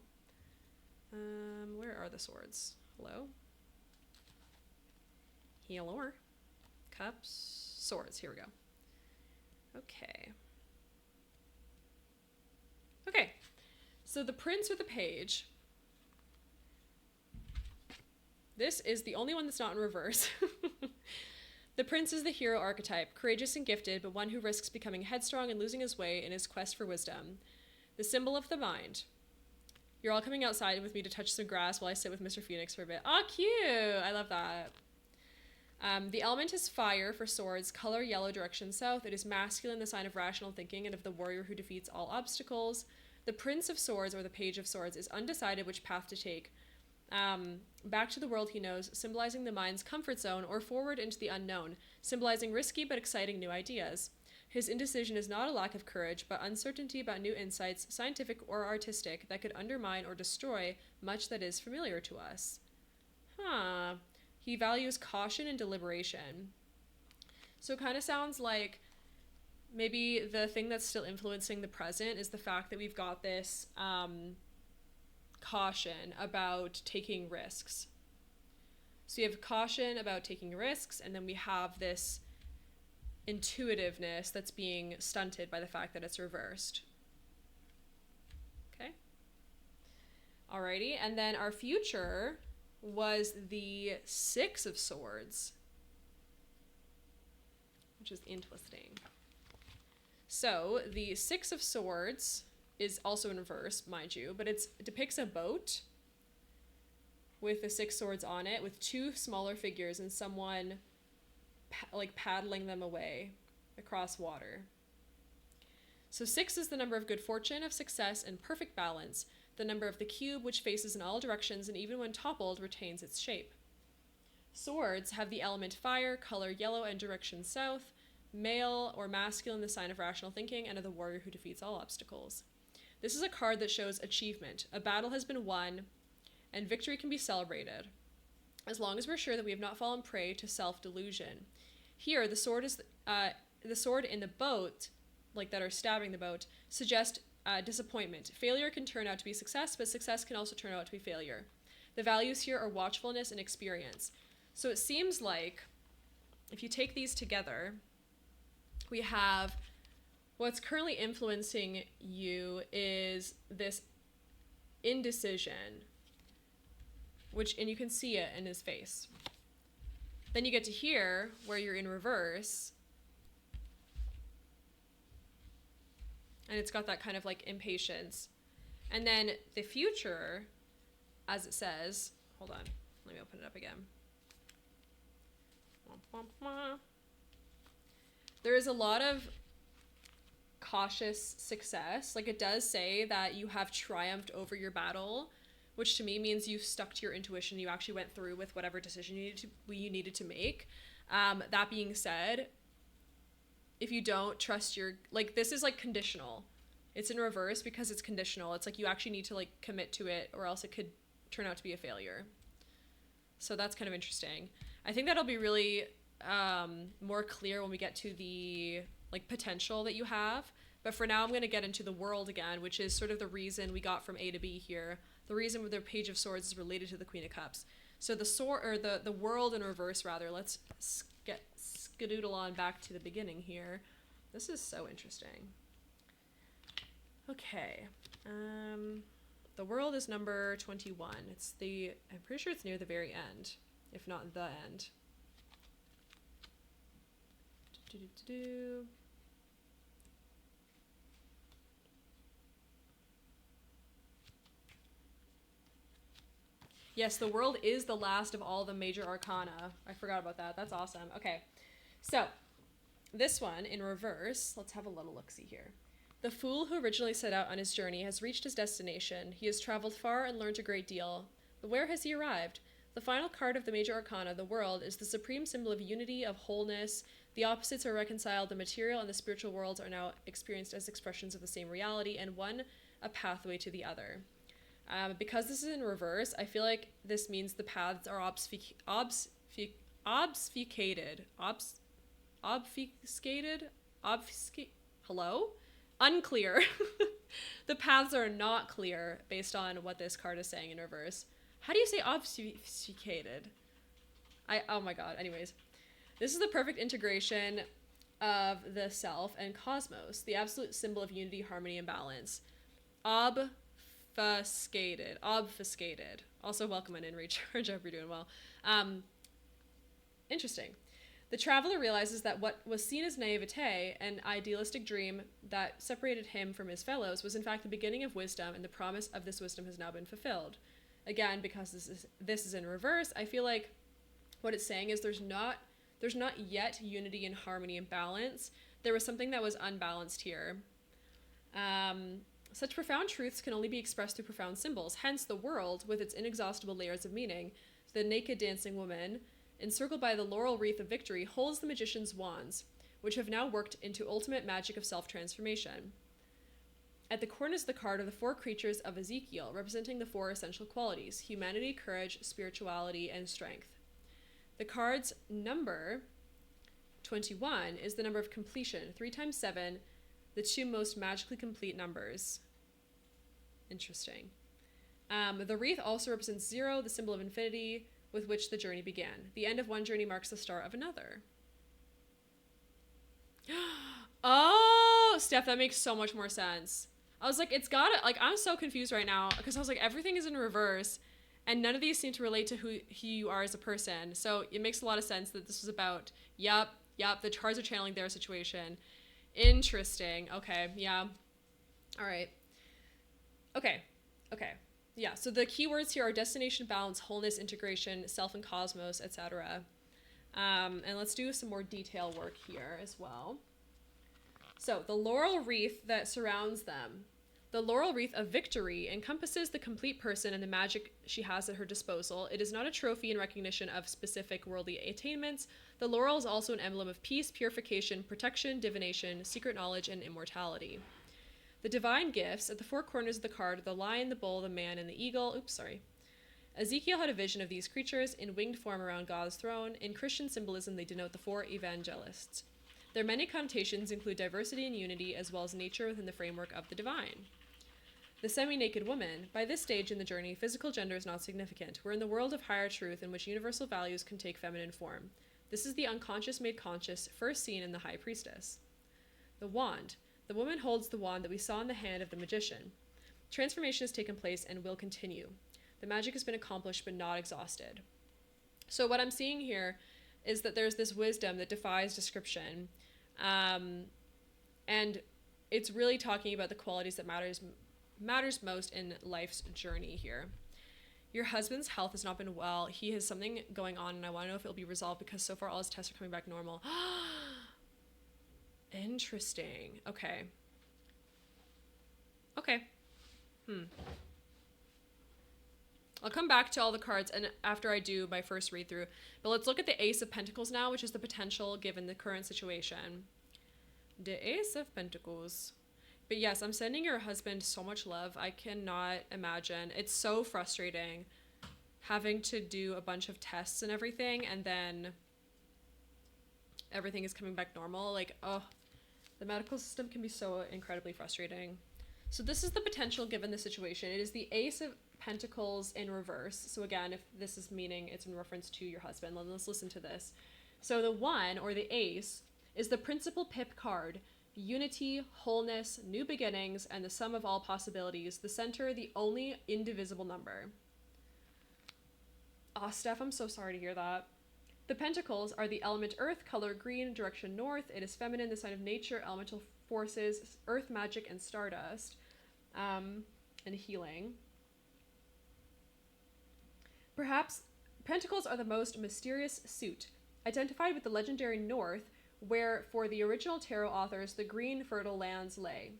[SPEAKER 1] Where are the swords? Hello? Healer. Cups. Swords. Here we go. Okay. Okay. So the Prince or the Page. This is the only one that's not in reverse. The Prince is the hero archetype, courageous and gifted, but one who risks becoming headstrong and losing his way in his quest for wisdom. The symbol of the mind. You're all coming outside with me to touch some grass while I sit with Mr. Phoenix for a bit. Aw, cute! I love that. The element is fire for swords, color yellow, direction south. It is masculine, the sign of rational thinking and of the warrior who defeats all obstacles. The Prince of Swords, or the Page of Swords, is undecided which path to take. Back to the world he knows, symbolizing the mind's comfort zone, or forward into the unknown, symbolizing risky but exciting new ideas. His indecision is not a lack of courage, but uncertainty about new insights, scientific or artistic, that could undermine or destroy much that is familiar to us. Huh. He values caution and deliberation. So it kind of sounds like maybe the thing that's still influencing the present is the fact that we've got this caution about taking risks. So you have caution about taking risks, and then we have this intuitiveness that's being stunted by the fact that it's reversed. Okay. Alrighty, and then our future was the Six of Swords, which is interesting. So the Six of Swords is also in reverse, mind you, but it depicts a boat with the six swords on it, with two smaller figures and someone like paddling them away across water. So 6 is the number of good fortune, of success, and perfect balance, the number of the cube, which faces in all directions and even when toppled retains its shape. Swords have the element fire, color yellow, and direction south, male or masculine, the sign of rational thinking, and of the warrior who defeats all obstacles. This is a card that shows achievement. A battle has been won, and victory can be celebrated, as long as we're sure that we have not fallen prey to self-delusion. Here, the sword is the sword in the boat, like that are stabbing the boat, suggest disappointment. Failure can turn out to be success, but success can also turn out to be failure. The values here are watchfulness and experience. So it seems like if you take these together, we have what's currently influencing you is this indecision, and you can see it in his face. Then you get to here, where you're in reverse, and it's got that kind of like impatience. And then the future, as it says, hold on, let me open it up again. There is a lot of cautious success. Like, it does say that you have triumphed over your battle, which to me means you stuck to your intuition. You actually went through with whatever decision you needed to make. That being said, if you don't trust this is like conditional. It's in reverse because it's conditional. It's like you actually need to like commit to it, or else it could turn out to be a failure. So that's kind of interesting. I think that'll be really more clear when we get to the like potential that you have. But for now, I'm going to get into the world again, which is sort of the reason we got from A to B here. The reason with the Page of Swords is related to the Queen of Cups. So the sword, or the world in reverse rather. Let's get skedoodle on back to the beginning here. This is so interesting. Okay. The world is number 21. I'm pretty sure it's near the very end, if not the end. Yes, the world is the last of all the major arcana. I forgot about that. That's awesome. Okay, so this one in reverse, let's have a little look-see here. The fool who originally set out on his journey has reached his destination. He has traveled far and learned a great deal. But where has he arrived? The final card of the major arcana, the world, is the supreme symbol of unity, of wholeness. The opposites are reconciled. The material and the spiritual worlds are now experienced as expressions of the same reality, and one a pathway to the other. Because this is in reverse, I feel like this means the paths are unclear. The paths are not clear based on what this card is saying in reverse. How do you say obfuscated? Oh my god. Anyways, this is the perfect integration of the self and cosmos, the absolute symbol of unity, harmony, and balance. Obfuscated. Also, welcome in recharge. I hope you're doing well. Interesting. The traveler realizes that what was seen as naivete, an idealistic dream that separated him from his fellows, was in fact the beginning of wisdom, and the promise of this wisdom has now been fulfilled. Again, because this is in reverse, I feel like what it's saying is there's not yet unity and harmony and balance. There was something that was unbalanced here. Such profound truths can only be expressed through profound symbols. Hence, the world, with its inexhaustible layers of meaning, the naked dancing woman, encircled by the laurel wreath of victory, holds the magician's wands, which have now worked into ultimate magic of self-transformation. At the corners of the card are the 4 creatures of Ezekiel, representing the 4 essential qualities: humanity, courage, spirituality, and strength. The card's number, 21, is the number of completion. 3 times 7, the 2 most magically complete numbers. Interesting. The wreath also represents 0, the symbol of infinity with which the journey began. The end of one journey marks the start of another. Oh, Steph, that makes so much more sense. I was like, it's gotta, like, I'm so confused right now because I was like, everything is in reverse and none of these seem to relate to who you are as a person. So it makes a lot of sense that this was about, yep, the cards are channeling their situation. Interesting. Okay, yeah. All right. Okay. Yeah, so the keywords here are destination, balance, wholeness, integration, self and cosmos, etc. And let's do some more detail work here as well. So the laurel wreath that surrounds them. The laurel wreath of victory encompasses the complete person and the magic she has at her disposal. It is not a trophy in recognition of specific worldly attainments. The laurel is also an emblem of peace, purification, protection, divination, secret knowledge, and immortality. The divine gifts at the 4 corners of the card are the lion, the bull, the man, and the eagle. Ezekiel had a vision of these creatures in winged form around God's throne. In Christian symbolism, they denote the 4 evangelists. Their many connotations include diversity and unity, as well as nature within the framework of the divine. The semi-naked woman. By this stage in the journey, physical gender is not significant. We're in the world of higher truth in which universal values can take feminine form. This is the unconscious made conscious, first seen in the High Priestess. The wand. The woman holds the wand that we saw in the hand of the magician. Transformation has taken place and will continue. The magic has been accomplished but not exhausted. So what I'm seeing here is that there's this wisdom that defies description. And it's really talking about the qualities that matters most in life's journey here. Your husband's health has not been well. He has something going on, and I want to know if it'll be resolved because so far all his tests are coming back normal. Interesting. Okay. I'll come back to all the cards and after I do my first read through. But let's look at the Ace of Pentacles now, which is the potential given the current situation. The Ace of Pentacles. But yes, I'm sending your husband so much love. I cannot imagine. It's so frustrating having to do a bunch of tests and everything, and then everything is coming back normal. Like, oh, the medical system can be so incredibly frustrating. So this is the potential given the situation. It is the Ace of Pentacles in reverse. So again, if this is meaning it's in reference to your husband, let's listen to this. So the 1, or the Ace, is the principal pip card. Unity, wholeness, new beginnings, and the sum of all possibilities. The center, the only indivisible number. Oh, Steph, I'm so sorry to hear that. The Pentacles are the element earth, color green, direction north. It is feminine, the sign of nature, elemental forces, earth magic, and stardust, and healing. Perhaps Pentacles are the most mysterious suit, identified with the legendary north, where for the original tarot authors, the green fertile lands lay.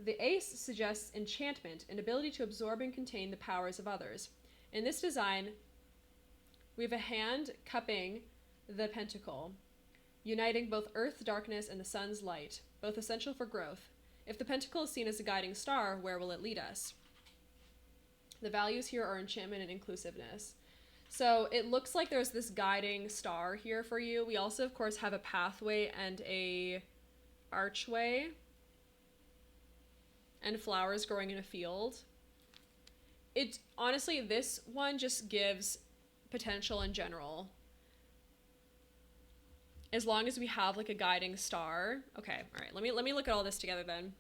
[SPEAKER 1] The Ace suggests enchantment, an ability to absorb and contain the powers of others. In this design, we have a hand cupping the pentacle, uniting both earth's darkness and the sun's light, both essential for growth. If the pentacle is seen as a guiding star, where will it lead us? The values here are enchantment and inclusiveness. So it looks like there's this guiding star here for you. We also, of course, have a pathway and a archway and flowers growing in a field. It honestly, this one just gives potential in general. As long as we have like a guiding star. Okay, all right. Let me look at all this together then.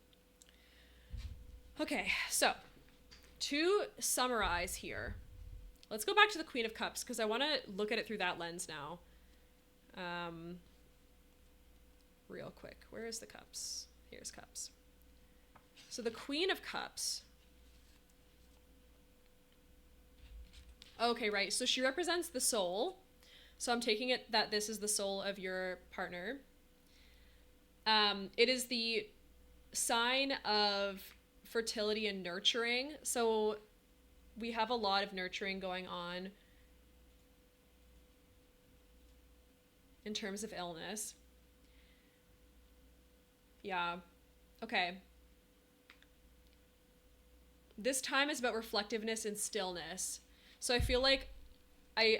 [SPEAKER 1] Okay, so to summarize here, let's go back to the Queen of Cups because I want to look at it through that lens now. Real quick, where is the cups? Here's cups. So the Queen of Cups. Okay, right. So she represents the soul. So I'm taking it that this is the soul of your partner. It is the sign of fertility and nurturing. So we have a lot of nurturing going on in terms of illness. Yeah. Okay. this time is about reflectiveness and stillness. So I feel like I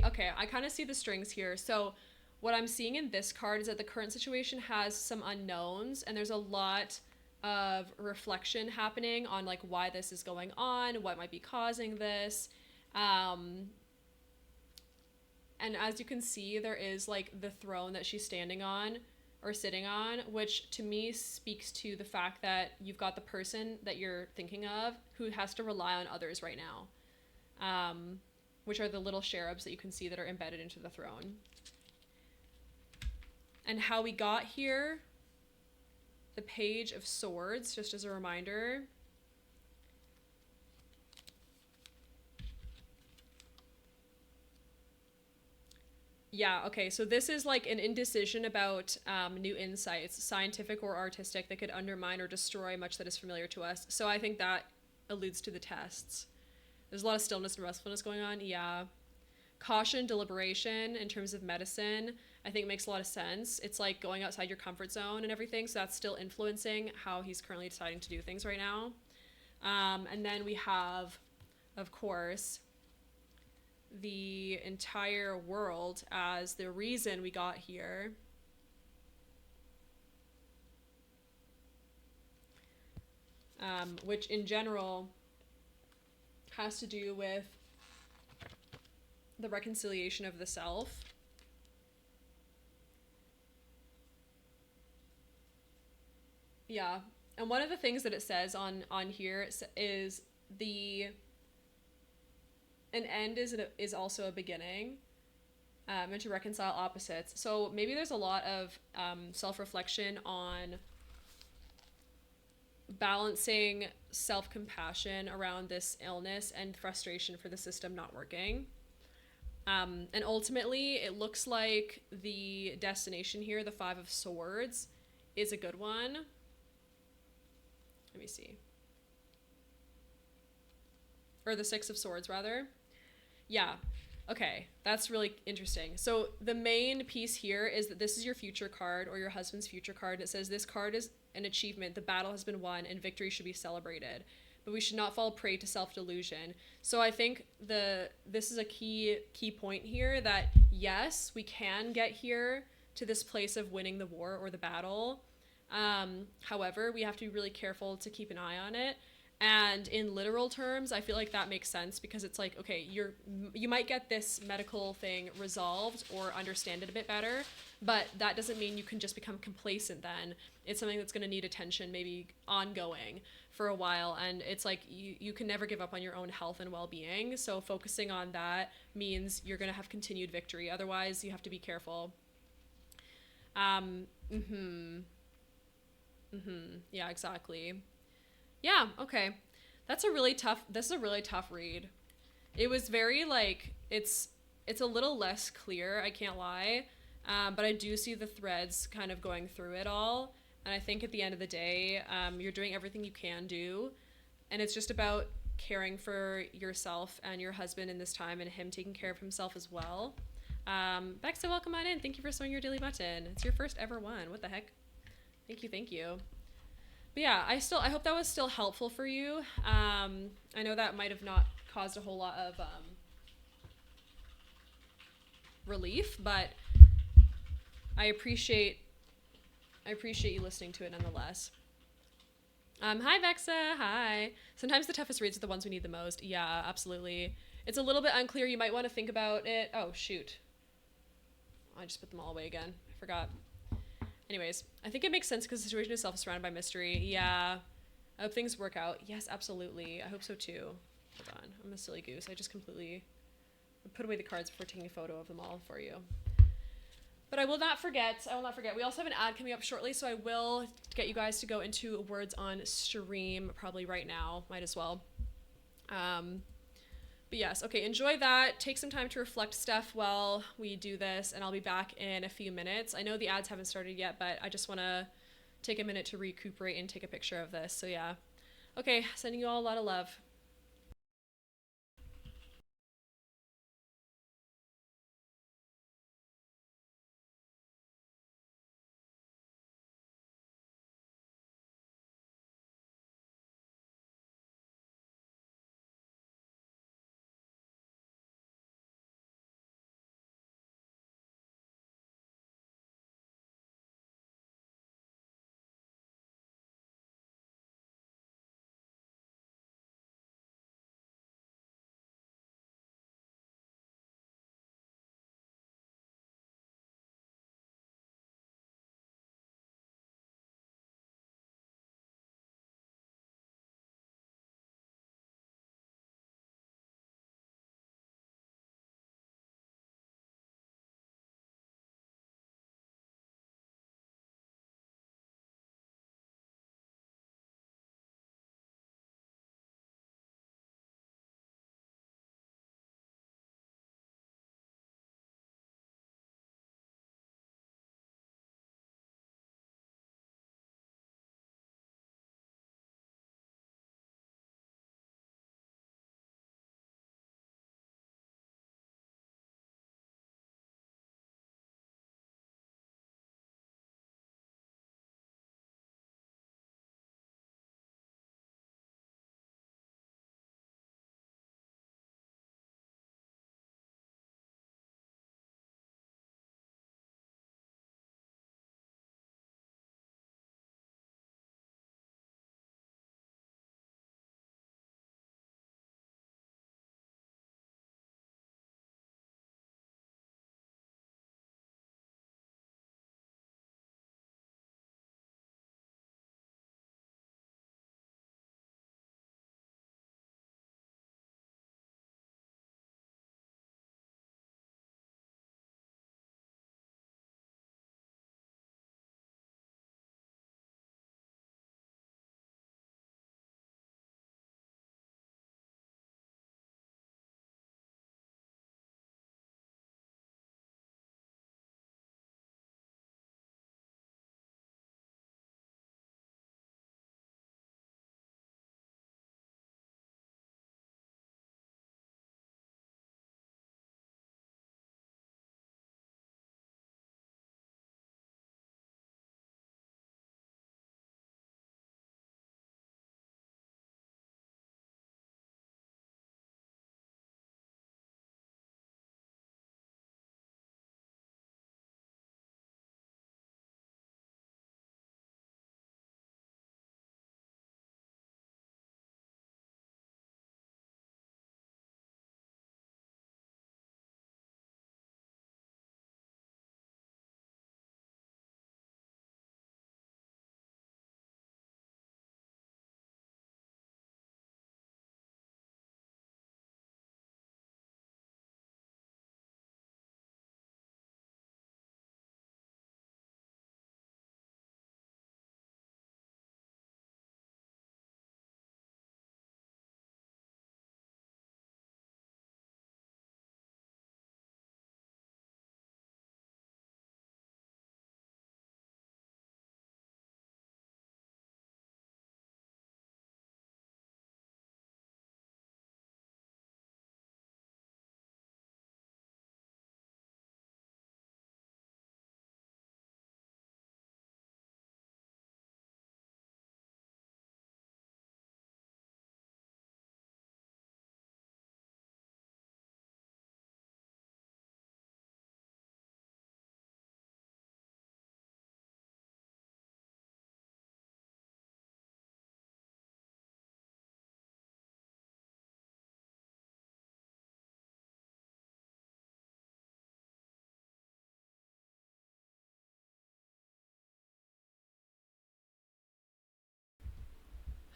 [SPEAKER 1] kind of see the strings here. So what I'm seeing in this card is that the current situation has some unknowns, and there's a lot of reflection happening on like why this is going on, what might be causing this. And as you can see, there is like the throne that she's standing on or sitting on, which to me speaks to the fact that you've got the person that you're thinking of who has to rely on others right now, which are the little cherubs that you can see that are embedded into the throne. And how we got here, the Page of Swords, just as a reminder. Yeah, okay, so this is like an indecision about new insights, scientific or artistic, that could undermine or destroy much that is familiar to us. So I think that alludes to the tests. There's a lot of stillness and restfulness going on, yeah. Caution, deliberation in terms of medicine, I think makes a lot of sense. It's like going outside your comfort zone and everything, so that's still influencing how he's currently deciding to do things right now. And then we have, of course, the entire world as the reason we got here. Which in general has to do with the reconciliation of the self. Yeah, and one of the things that it says on here is an end is also a beginning, and to reconcile opposites. So maybe there's a lot of self-reflection on balancing self-compassion around this illness and frustration for the system not working. And ultimately, it looks like the destination here, the Five of Swords, is a good one. Let me see. Or the Six of Swords, rather. Yeah. Okay, that's really interesting. So the main piece here is that this is your future card, or your husband's future card. And it says this card is an achievement. The battle has been won and victory should be celebrated. But we should not fall prey to self-delusion. So I think this is a key point here, that yes, we can get here to this place of winning the war or the battle. However, we have to be really careful to keep an eye on it. And in literal terms, I feel like that makes sense, because it's like, okay, you might get this medical thing resolved or understand it a bit better, but that doesn't mean you can just become complacent then. It's something that's going to need attention, maybe ongoing for a while. And it's like, you can never give up on your own health and well-being. So focusing on that means you're going to have continued victory. Otherwise, you have to be careful. Yeah, exactly. Yeah, okay. This is a really tough read. It was very like, it's a little less clear, I can't lie. But I do see the threads kind of going through it all. And I think at the end of the day, you're doing everything you can do. And it's just about caring for yourself and your husband in this time, and him taking care of himself as well. Bexa, welcome on in. Thank you for sewing your daily button. It's your first ever one. What the heck? Thank you. But yeah, I hope that was still helpful for you. I know that might have not caused a whole lot of relief, but I appreciate you listening to it nonetheless. Hi Vexa, hi. Sometimes the toughest reads are the ones we need the most. Yeah, absolutely. It's a little bit unclear. You might want to think about it. Oh shoot. I just put them all away again. I forgot. Anyways, I think it makes sense because the situation itself is surrounded by mystery. Yeah. I hope things work out. Yes, absolutely. I hope so too. Hold on. I'm a silly goose. I just completely put away the cards before taking a photo of them all for you. But I will not forget. We also have an ad coming up shortly, so I will get you guys to go into Words on Stream probably right now. Might as well. But yes, okay, enjoy that. Take some time to reflect stuff while we do this, and I'll be back in a few minutes. I know the ads haven't started yet, but I just want to take a minute to recuperate and take a picture of this. So yeah. Okay, sending you all a lot of love.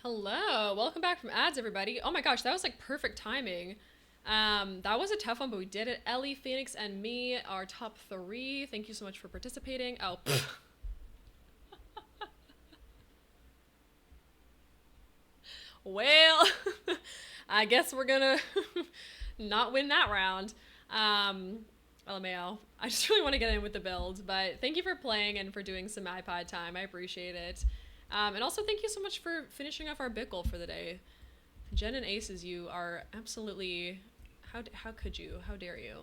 [SPEAKER 1] Hello, welcome back from ads, everybody. Oh my gosh, that was like perfect timing. That was a tough one, but we did it. Ellie, Phoenix, and me are top 3. Thank you so much for participating. Oh, well, I guess we're gonna not win that round. LMAO. I just really want to get in with the build, but thank you for playing and for doing some iPod time. I appreciate it. And also thank you so much for finishing off our Bickle for the day. Jen and Aces, you are absolutely... How could you? How dare you?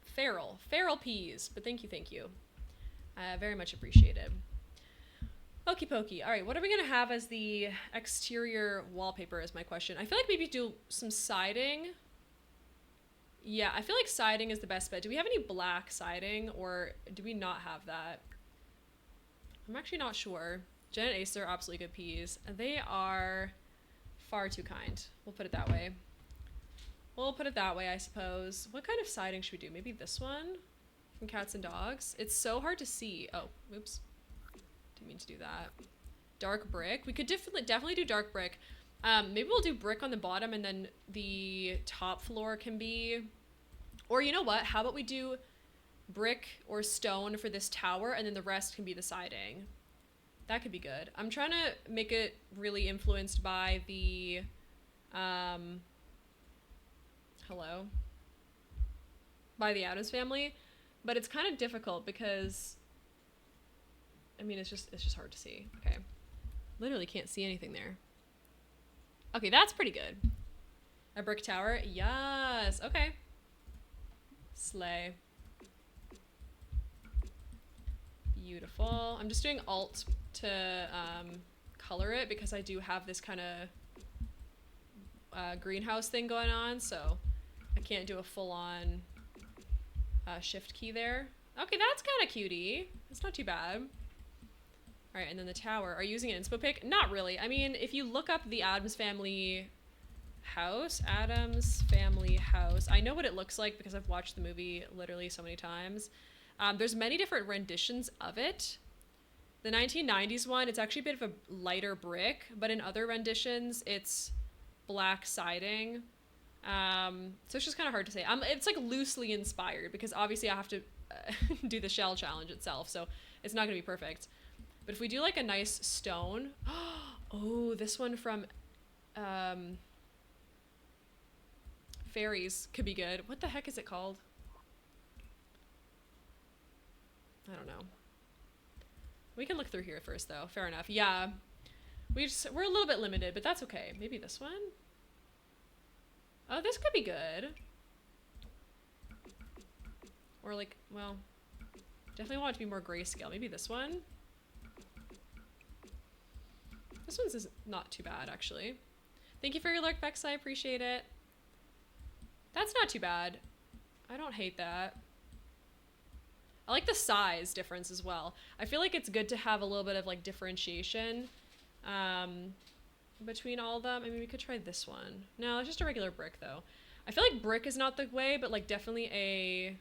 [SPEAKER 1] Feral peas, but thank you. Very much appreciated. Okie pokey. All right, what are we gonna have as the exterior wallpaper is my question. I feel like maybe do some siding. Yeah, I feel like siding is the best bet. Do we have any black siding, or do we not have that? I'm actually not sure. Jen and Ace are absolutely good peas. They are far too kind. We'll put it that way. I suppose. What kind of siding should we do? Maybe this one from Cats and Dogs? It's so hard to see. Oh, oops. Didn't mean to do that. Dark brick. We could definitely do dark brick. Maybe we'll do brick on the bottom and then the top floor can be... Or you know what? How about we do brick or stone for this tower and then the rest can be the siding. That could be good. I'm trying to make it really influenced by the... Hello? By the Addams family. But it's kind of difficult because... I mean, it's just hard to see. Okay. Literally can't see anything there. Okay, that's pretty good. A brick tower? Yes. Okay. Slay. Beautiful. I'm just doing alt to color it because I do have this kind of greenhouse thing going on, so I can't do a full-on shift key there. Okay, that's kind of cutie. That's not too bad. All right, and then the tower. Are you using an inspo pick? Not really. I mean, if you look up the Addams family house, I know what it looks like because I've watched the movie literally so many times. There's many different renditions of it. The 1990s one, it's actually a bit of a lighter brick, but in other renditions, it's black siding. So it's just kind of hard to say. It's like loosely inspired because obviously I have to do the shell challenge itself, so it's not gonna be perfect. But if we do like a nice stone, oh, this one from Fairies could be good. What the heck is it called? I don't know. We can look through here first though. Fair enough. Yeah. We're a little bit limited, but that's okay. Maybe this one? Oh, this could be good. Or like, well, definitely want it to be more grayscale. Maybe this one? This one's is not too bad, actually. Thank you for your lurk, Bex. I appreciate it. That's not too bad. I don't hate that. I like the size difference as well. I feel like it's good to have a little bit of like differentiation between all of them. I mean, we could try this one. No, it's just a regular brick though. I feel like brick is not the way, but like definitely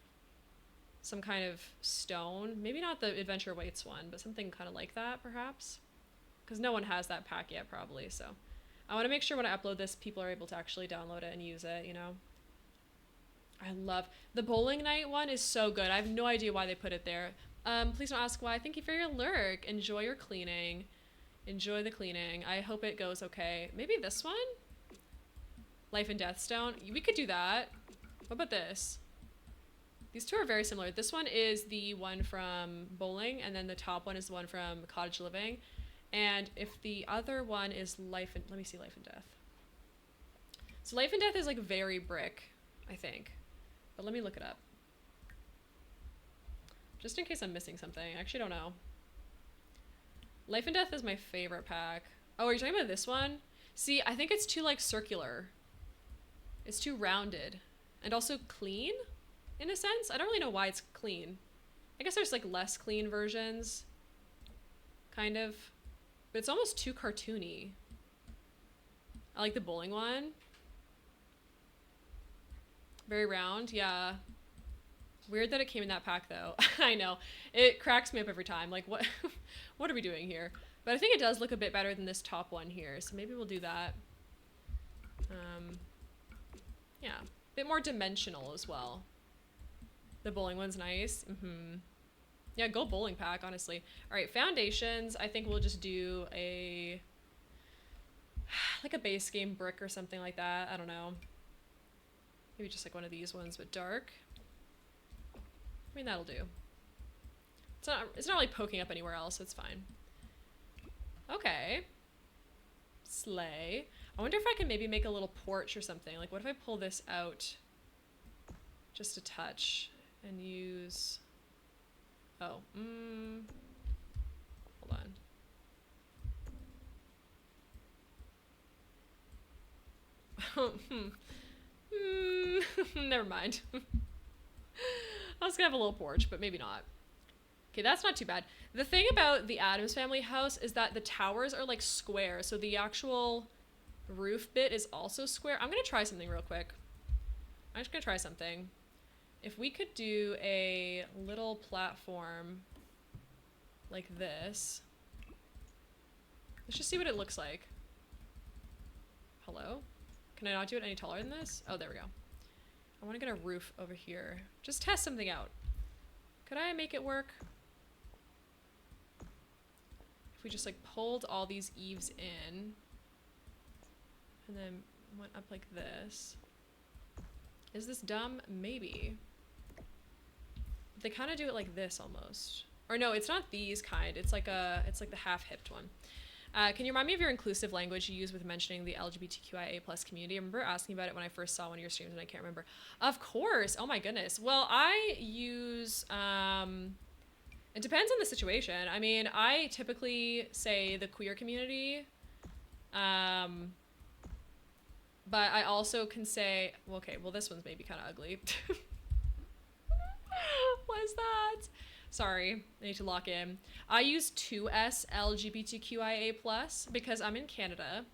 [SPEAKER 1] some kind of stone. Maybe not the Adventure Weights one, but something kind of like that perhaps. Because no one has that pack yet probably, so. I want to make sure when I upload this, people are able to actually download it and use it, you know? I love the bowling night one is so good. I have no idea why they put it there. Please don't ask why. Thank you for your lurk. Enjoy your cleaning. Enjoy the cleaning. I hope it goes okay. Maybe this one? Life and Death Stone. We could do that. What about this? These two are very similar. This one is the one from bowling, and then the top one is the one from Cottage Living. And if the other one is Life and... Let me see Life and Death. So Life and Death is like very brick, I think. But let me look it up. Just in case I'm missing something. I actually don't know. Life and Death is my favorite pack. Oh, are you talking about this one? See, I think it's too like circular. It's too rounded. And also clean, in a sense. I don't really know why it's clean. I guess there's like less clean versions. Kind of. But it's almost too cartoony. I like the bowling one. Very round, yeah. Weird that it came in that pack though. I know. It cracks me up every time. Like what what are we doing here? But I think it does look a bit better than this top one here. So maybe we'll do that. Yeah. A bit more dimensional as well. The bowling one's nice. Yeah, go bowling pack, honestly. All right, foundations. I think we'll just do a like a base game brick or something like that. I don't know. Maybe just like one of these ones, but dark. I mean, that'll do. It's not really poking up anywhere else, so it's fine. Okay. Slay. I wonder if I can maybe make a little porch or something. Like, what if I pull this out just a touch and use... Oh, hold on. Never mind. I was gonna have a little porch, but maybe not. Okay, that's not too bad. The thing about the Addams family house is that the towers are like square, so the actual roof bit is also square. I'm gonna try something real quick. I'm just gonna try something. If we could do a little platform like this. Let's just see what it looks like. Hello? Can I not do it any taller than this? Oh, there we go. I want to get a roof over here. Just test something out. Could I make it work? If we just like pulled all these eaves in and then went up like this. Is this dumb? Maybe. They kind of do it like this almost. Or no, it's not these kind. It's like the half-hipped one. Can you remind me of your inclusive language you use with mentioning the LGBTQIA+ community? I remember asking about it when I first saw one of your streams and I can't remember. Of course. Oh my goodness. Well, I use, it depends on the situation. I mean, I typically say the queer community, but I also can say, well, okay, well, this one's maybe kind of ugly. What is that? Sorry, I need to lock in. I use 2S LGBTQIA+ because I'm in Canada.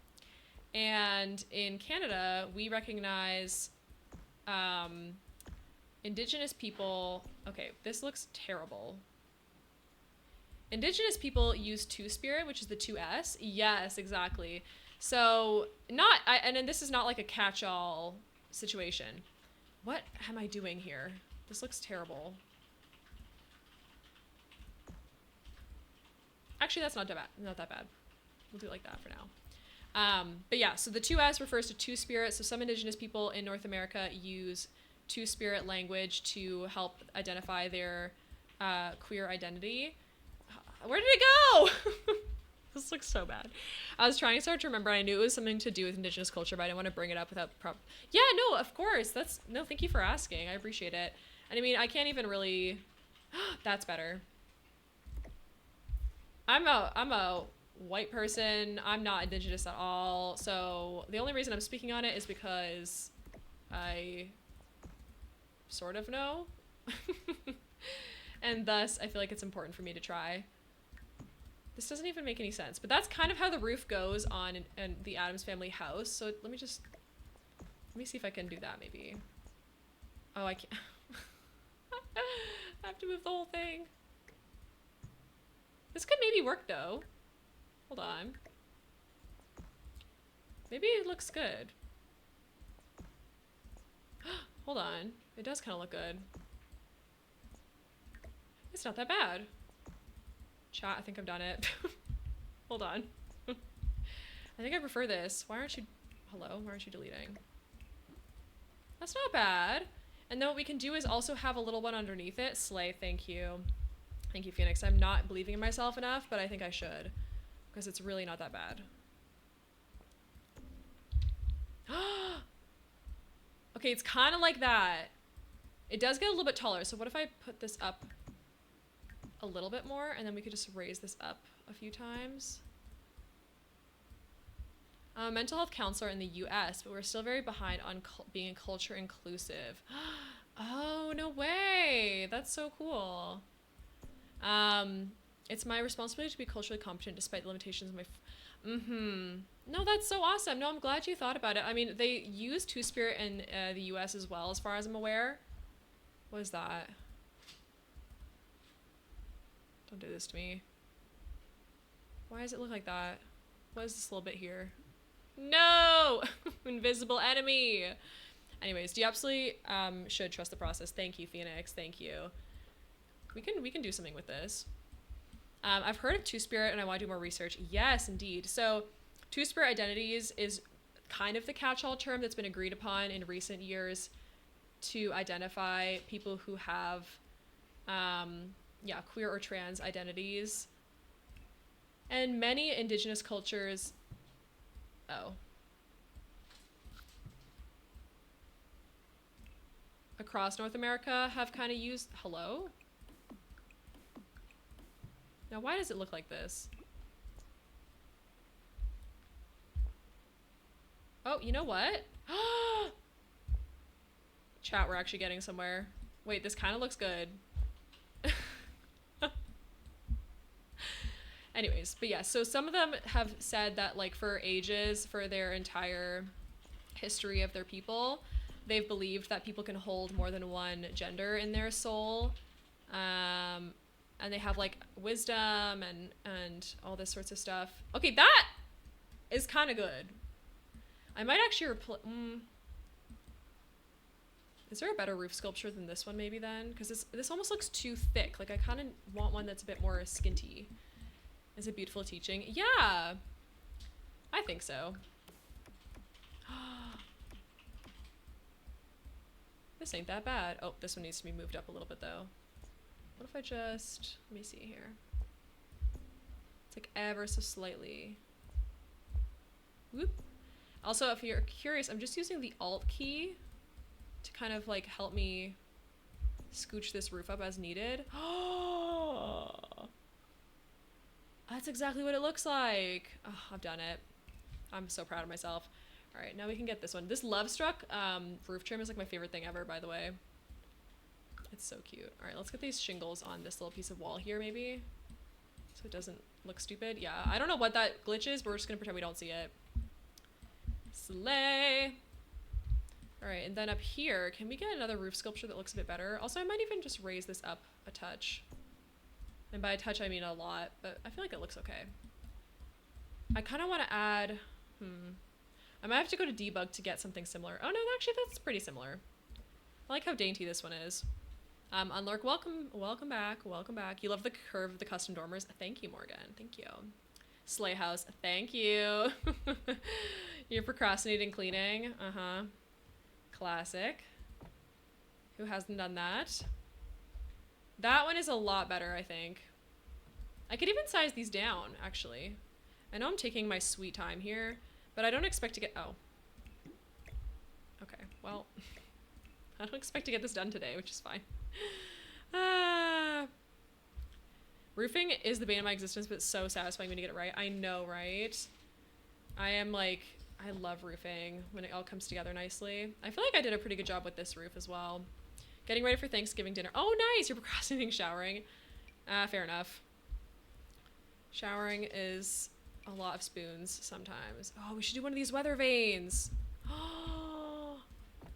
[SPEAKER 1] And in Canada, we recognize Indigenous people. Okay, this looks terrible. Indigenous people use Two-Spirit, which is the 2S. Yes, exactly. So, and then this is not like a catch-all situation. What am I doing here? This looks terrible. Actually, that's not that bad. We'll do it like that for now. But yeah, so the 2S refers to Two-Spirit. So some Indigenous people in North America use Two-Spirit language to help identify their queer identity. Where did it go? This looks so bad. I was trying to start to remember. I knew it was something to do with Indigenous culture, but I didn't want to bring it up without Yeah, no, of course. No, thank you for asking. I appreciate it. And I mean, I can't even really... That's better. I'm a white person. I'm not Indigenous at all. So the only reason I'm speaking on it is because I sort of know. And thus, I feel like it's important for me to try. This doesn't even make any sense. But that's kind of how the roof goes on in the Addams family house. So let me see if I can do that maybe. Oh, I can't. I have to move the whole thing. This could maybe work though. Hold on. Maybe it looks good. Hold on. It does kind of look good. It's not that bad. Chat, I think I've done it. Hold on. I think I prefer this. Why aren't you... Hello? Why aren't you deleting? That's not bad. And then what we can do is also have a little one underneath it. Slay, thank you. Thank you, Phoenix. I'm not believing in myself enough, but I think I should. Because it's really not that bad. Okay, it's kind of like that. It does get a little bit taller. So what if I put this up a little bit more, and then we could just raise this up a few times? I'm a mental health counselor in the US, but we're still very behind on being culture inclusive. Oh, no way. That's so cool. It's my responsibility to be culturally competent despite the limitations of my... No, that's so awesome. No, I'm glad you thought about it. I mean, they use Two-Spirit in the US as well, as far as I'm aware. What is that? Don't do this to me. Why does it look like that? What is this little bit here? No! Invisible enemy! Anyways, you absolutely should trust the process. Thank you, Phoenix. Thank you. We can do something with this. I've heard of Two-Spirit and I want to do more research. Yes, indeed. So Two-Spirit identities is kind of the catch-all term that's been agreed upon in recent years to identify people who have queer or trans identities. And many indigenous cultures across North America have kind of used hello. Now why does it look like this? Oh, you know what? Chat, we're actually getting somewhere. Wait, this kind of looks good. Anyways, but yeah, so some of them have said that like for ages, for their entire history of their people, they've believed that people can hold more than one gender in their soul. And they have like wisdom and all this sorts of stuff. Okay, that is kind of good. I might actually is there a better roof sculpture than this one maybe then? Because this almost looks too thick. Like I kind of want one that's a bit more skinty. Is it beautiful teaching? Yeah, I think so. This ain't that bad. Oh, this one needs to be moved up a little bit though. What if I just, let me see here. It's like ever so slightly. Whoop. Also, if you're curious, I'm just using the Alt key to kind of like help me scooch this roof up as needed. Oh, that's exactly what it looks like. Oh, I've done it. I'm so proud of myself. All right, now we can get this one. This Love Struck roof trim is like my favorite thing ever, by the way. It's so cute. All right, let's get these shingles on this little piece of wall here maybe, so it doesn't look stupid. Yeah, I don't know what that glitch is, but we're just gonna pretend we don't see it. Slay. All right, and then up here, can we get another roof sculpture that looks a bit better? Also, I might even just raise this up a touch. And by a touch, I mean a lot, but I feel like it looks okay. I kind of want to add, I might have to go to debug to get something similar. Oh no, actually that's pretty similar. I like how dainty this one is. Unlurk, welcome back. You love the curve of the custom dormers. Thank you, Morgan. Thank you. Slay House, thank you. You're procrastinating cleaning. Classic. Who hasn't done that? That one is a lot better, I think. I could even size these down, actually. I know I'm taking my sweet time here, but I don't expect to get, oh. Okay, well, I don't expect to get this done today, which is fine. Roofing is the bane of my existence, but it's so satisfying when you get it right. I know, right? I am like, I love roofing when it all comes together nicely. I feel like I did a pretty good job with this roof as well. Getting ready for Thanksgiving dinner. Oh, nice! You're procrastinating showering. Fair enough. Showering is a lot of spoons sometimes. Oh, we should do one of these weather vanes. Oh,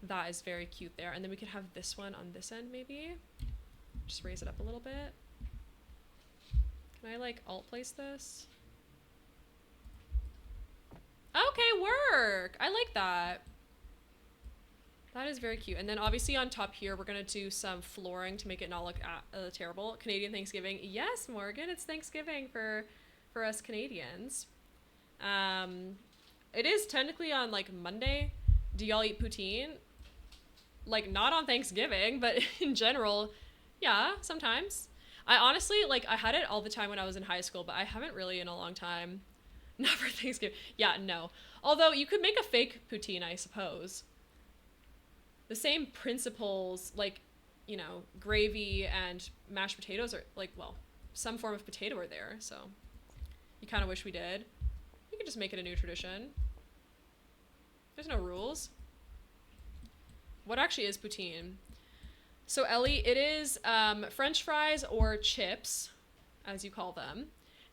[SPEAKER 1] that is very cute there. And then we could have this one on this end maybe. Just raise it up a little bit. Can I like alt place this? Okay, work! I like that. That is very cute. And then obviously on top here, we're going to do some flooring to make it not look terrible. Canadian Thanksgiving. Yes, Morgan, it's Thanksgiving for us Canadians. It is technically on like Monday. Do y'all eat poutine? Like not on Thanksgiving, but in general, yeah, sometimes. I honestly, like I had it all the time when I was in high school, but I haven't really in a long time. Not for Thanksgiving. Yeah, no. Although you could make a fake poutine, I suppose. The same principles, like, you know, gravy and mashed potatoes are like, well, some form of potato are there, so you kind of wish we did. We could just make it a new tradition. There's no rules. What actually is poutine? So Ellie, it is French fries or chips, as you call them,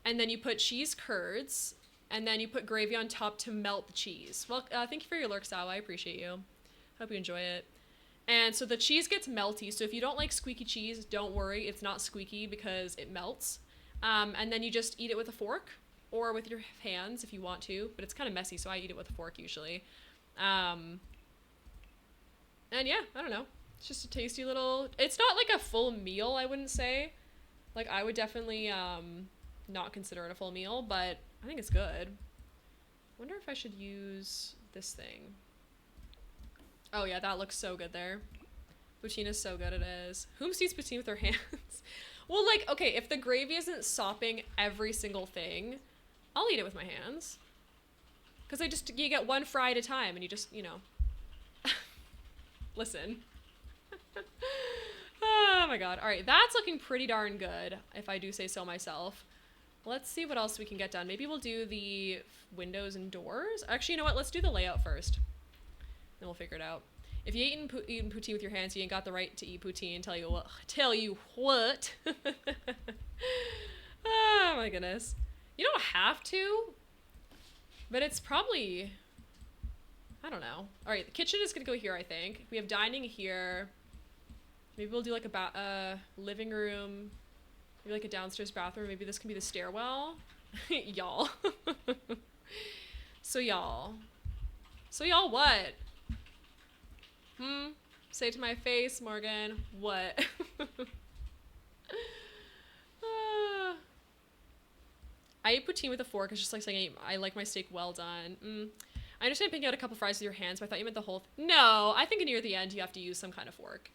[SPEAKER 1] and then you put cheese curds, and then you put gravy on top to melt the cheese. Well, thank you for your lurk, Sal. I appreciate you. Hope you enjoy it. And so the cheese gets melty. So if you don't like squeaky cheese, don't worry. It's not squeaky because it melts. And then you just eat it with a fork or with your hands if you want to, but it's kind of messy, so I eat it with a fork usually. And yeah, I don't know. It's just a tasty little, it's not like a full meal, I wouldn't say. Like, I would definitely not consider it a full meal, but I think it's good. Wonder if I should use this thing. Oh yeah, that looks so good there. Poutine is so good, it is. Whom eats poutine with their hands? Well, like, okay, if the gravy isn't sopping every single thing, I'll eat it with my hands. Because you get one fry at a time, and you just, you know. Listen. Oh my god. All right, that's looking pretty darn good, if I do say so myself. Let's see what else we can get done. Maybe we'll do the windows and doors. Actually, you know what? Let's do the layout first. Then we'll figure it out. If you eating poutine with your hands, you ain't got the right to eat poutine. Tell you what. Oh my goodness. You don't have to, but it's probably, I don't know. All right, the kitchen is gonna go here, I think. We have dining here. Maybe we'll do like a living room, maybe like a downstairs bathroom. Maybe this can be the stairwell. Y'all. So y'all what? Say to my face, Morgan, what? I eat poutine with a fork. It's just like saying I like my steak well done. I understand picking out a couple fries with your hands, but I thought you meant the whole no, I think near the end you have to use some kind of fork.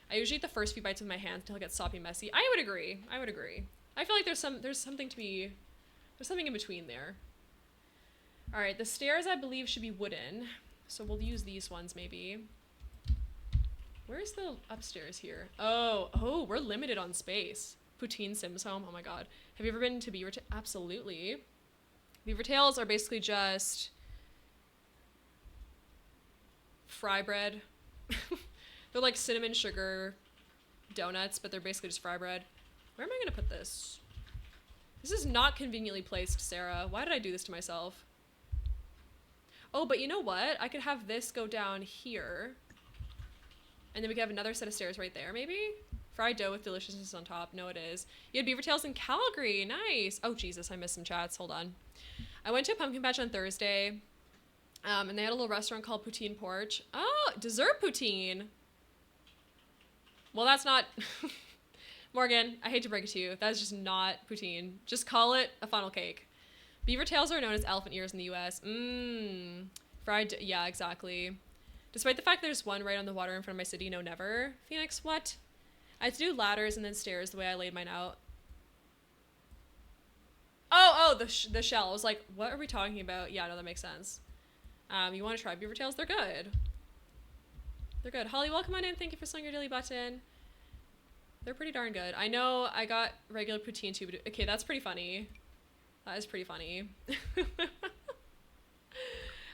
[SPEAKER 1] I usually eat the first few bites with my hands until it gets soppy and messy. I would agree. I feel like there's something in between there. All right, the stairs I believe should be wooden, so we'll use these ones maybe. Where's the upstairs here? Oh, we're limited on space. Poutine Sims home. Oh my god. Have you ever been to Beaver Tails? Absolutely. Beaver Tails are basically just fry bread. They're like cinnamon sugar donuts, but they're basically just fry bread. Where am I gonna put this? This is not conveniently placed, Sarah. Why did I do this to myself? Oh, but you know what? I could have this go down here. And then we could have another set of stairs right there, maybe? Fried dough with deliciousness on top. No, it is. You had Beaver Tails in Calgary. Nice. Oh, Jesus. I missed some chats. Hold on. I went to a pumpkin patch on Thursday. And they had a little restaurant called Poutine Porch. Oh, dessert poutine. Well, that's not... Morgan, I hate to break it to you. That is just not poutine. Just call it a funnel cake. Beaver tails are known as elephant ears in the US. Fried... Yeah, exactly. Despite the fact there's one right on the water in front of my city, no, never. Phoenix, what? I had to do ladders and then stairs the way I laid mine out. Oh, the shell. I was like, what are we talking about? Yeah, no, that makes sense. You want to try beaver tails? They're good. They're good. Holly, welcome on in. Thank you for selling your daily button. They're pretty darn good. I know I got regular poutine too, but okay, that's pretty funny. That is pretty funny.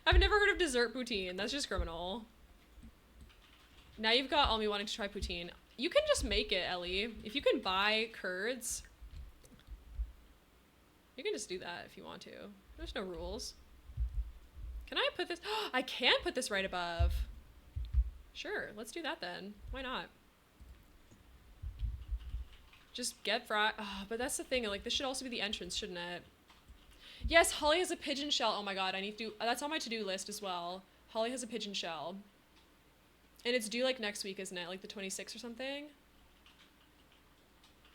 [SPEAKER 1] I've never heard of dessert poutine. That's just criminal. Now you've got all me wanting to try poutine. You can just make it, Ellie. If you can buy curds, you can just do that if you want to. There's no rules. Can I put this? I can put this right above. Sure, let's do that then. Why not? Just get fried. Oh, but that's the thing. Like, this should also be the entrance, shouldn't it? Yes, Holly has a pigeon shell. Oh my god, I need to do... That's on my to-do list as well. Holly has a pigeon shell. And it's due, like, next week, isn't it? Like, the 26th or something?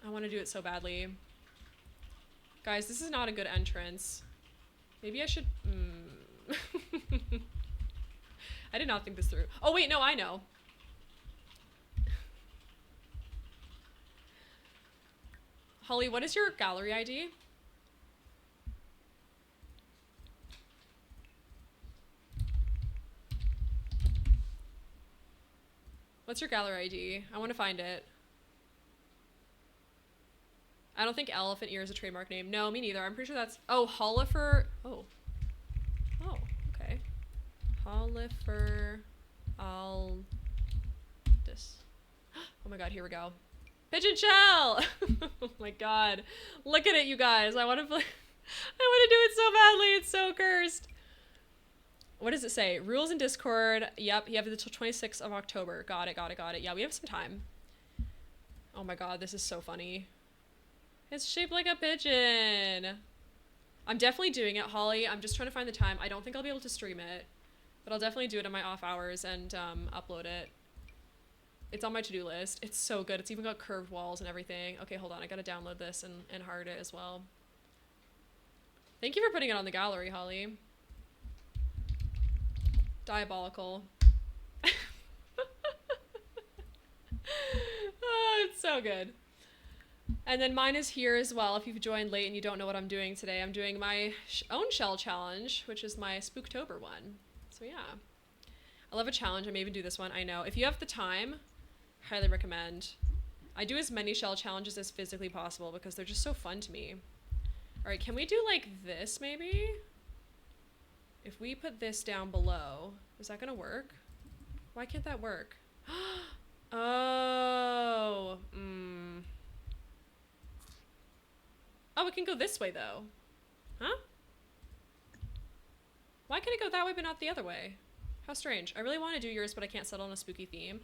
[SPEAKER 1] I want to do it so badly. Guys, this is not a good entrance. Maybe I should... I did not think this through. Oh, wait, no, I know. Holly, what is your gallery ID? What's your gallery ID? I want to find it. I don't think elephant ear is a trademark name. No, me neither. I'm pretty sure that's... Oh, Hollifer... Oh. Oh, okay. Hollifer... Aldis. Oh my god, here we go. Pigeon shell! Oh my god. Look at it, you guys. I want to play... I want to do it so badly. It's so cursed. What does it say? Rules in Discord. Yep, you have until 26th of October. Got it. Yeah, we have some time. Oh my god, this is so funny. It's shaped like a pigeon. I'm definitely doing it, Holly. I'm just trying to find the time. I don't think I'll be able to stream it, but I'll definitely do it in my off hours and upload it. It's on my to-do list. It's so good. It's even got curved walls and everything. Okay, hold on. I gotta download this and heart it as well. Thank you for putting it on the gallery, Holly. Diabolical. Oh, it's so good. And then mine is here as well. If you've joined late and you don't know what I'm doing today, I'm doing my own shell challenge, which is my Spooktober one. So yeah, I love a challenge. I may even do this one. I know. If you have the time, highly recommend. I do as many shell challenges as physically possible because they're just so fun to me. All right, can we do like this maybe? If we put this down below, is that gonna work? Why can't that work? Oh, Oh, it can go this way though. Huh? Why can it go that way but not the other way? How strange. I really want to do yours, but I can't settle on a spooky theme.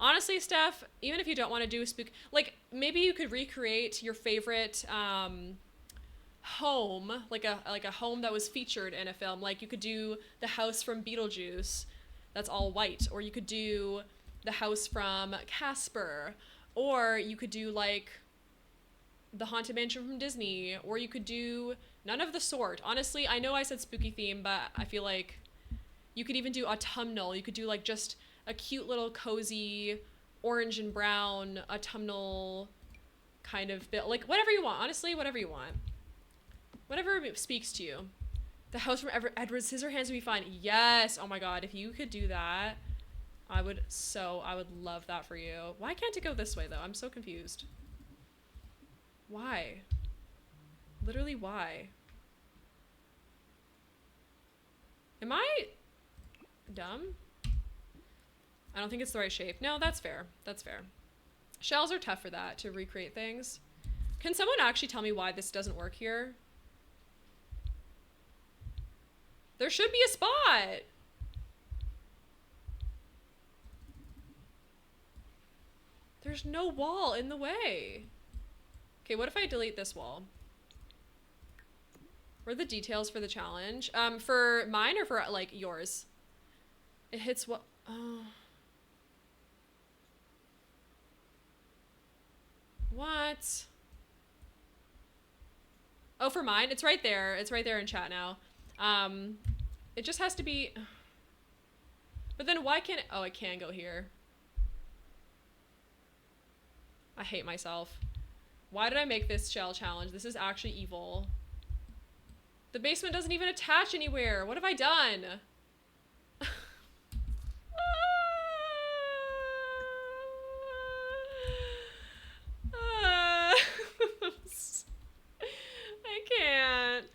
[SPEAKER 1] Honestly, Steph, even if you don't want to do a spook, like maybe you could recreate your favorite home, like a home that was featured in a film. Like you could do the house from Beetlejuice that's all white, or you could do the house from Casper, or you could do like the Haunted Mansion from Disney, or you could do none of the sort. Honestly, I know I said spooky theme, but I feel like you could even do autumnal. You could do like just a cute little cozy orange and brown autumnal kind of bit, like whatever you want. Honestly, whatever you want, whatever speaks to you. The house from Edward Scissorhands would be fun. Yes. Oh my god, if you could do that, I would love that for you. Why can't it go this way though? I'm so confused. Why? Literally, why? Am I dumb? I don't think it's the right shape. No, that's fair. That's fair. Shells are tough for that, to recreate things. Can someone actually tell me why this doesn't work here? There should be a spot. There's no wall in the way. Okay, what if I delete this wall? What are the details for the challenge? For mine or for like yours? It hits what? Oh. What? Oh, for mine? It's right there. It's right there in chat now. It just has to be... But then why can't it... Oh, it can go here. I hate myself. Why did I make this shell challenge? This is actually evil. The basement doesn't even attach anywhere. What have I done? I can't.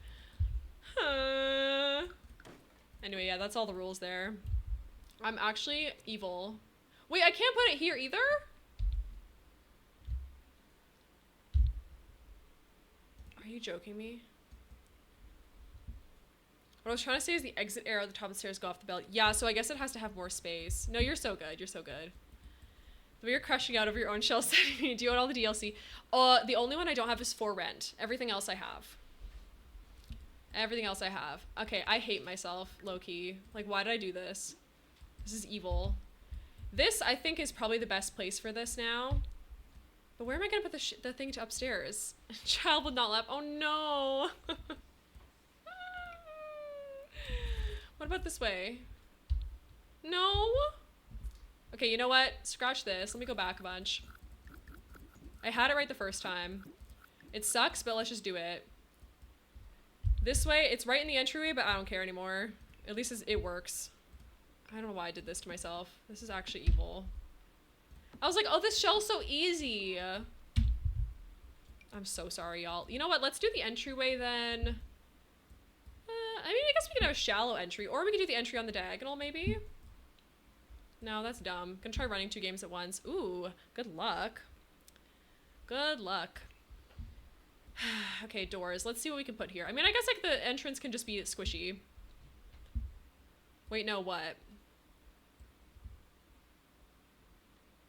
[SPEAKER 1] Anyway, yeah, that's all the rules there. I'm actually evil. Wait, I can't put it here either? Are you joking me? What I was trying to say is the exit arrow at the top of the stairs go off the belt. Yeah, so I guess it has to have more space. No, you're so good. You're so good. The way you're crushing out over your own shell setting. Do you want all the DLC? The only one I don't have is For Rent. Everything else I have. Everything else I have. Okay, I hate myself, low-key. Like, why did I do this? This is evil. This, I think, is probably the best place for this now. But where am I gonna put the thing to upstairs? Child will not laugh. Oh no! What about this way? No? Okay, you know what? Scratch this. Let me go back a bunch. I had it right the first time. It sucks, but let's just do it. This way, it's right in the entryway, but I don't care anymore. At least it works. I don't know why I did this to myself. This is actually evil. I was like, oh, this shell's so easy. I'm so sorry, y'all. You know what? Let's do the entryway then. I mean, I guess we can have a shallow entry, or we could do the entry on the diagonal, maybe. No, that's dumb. Gonna try running 2 games at once. Ooh, good luck. Good luck. Okay, doors. Let's see what we can put here. I mean, I guess like the entrance can just be squishy. Wait, no, what?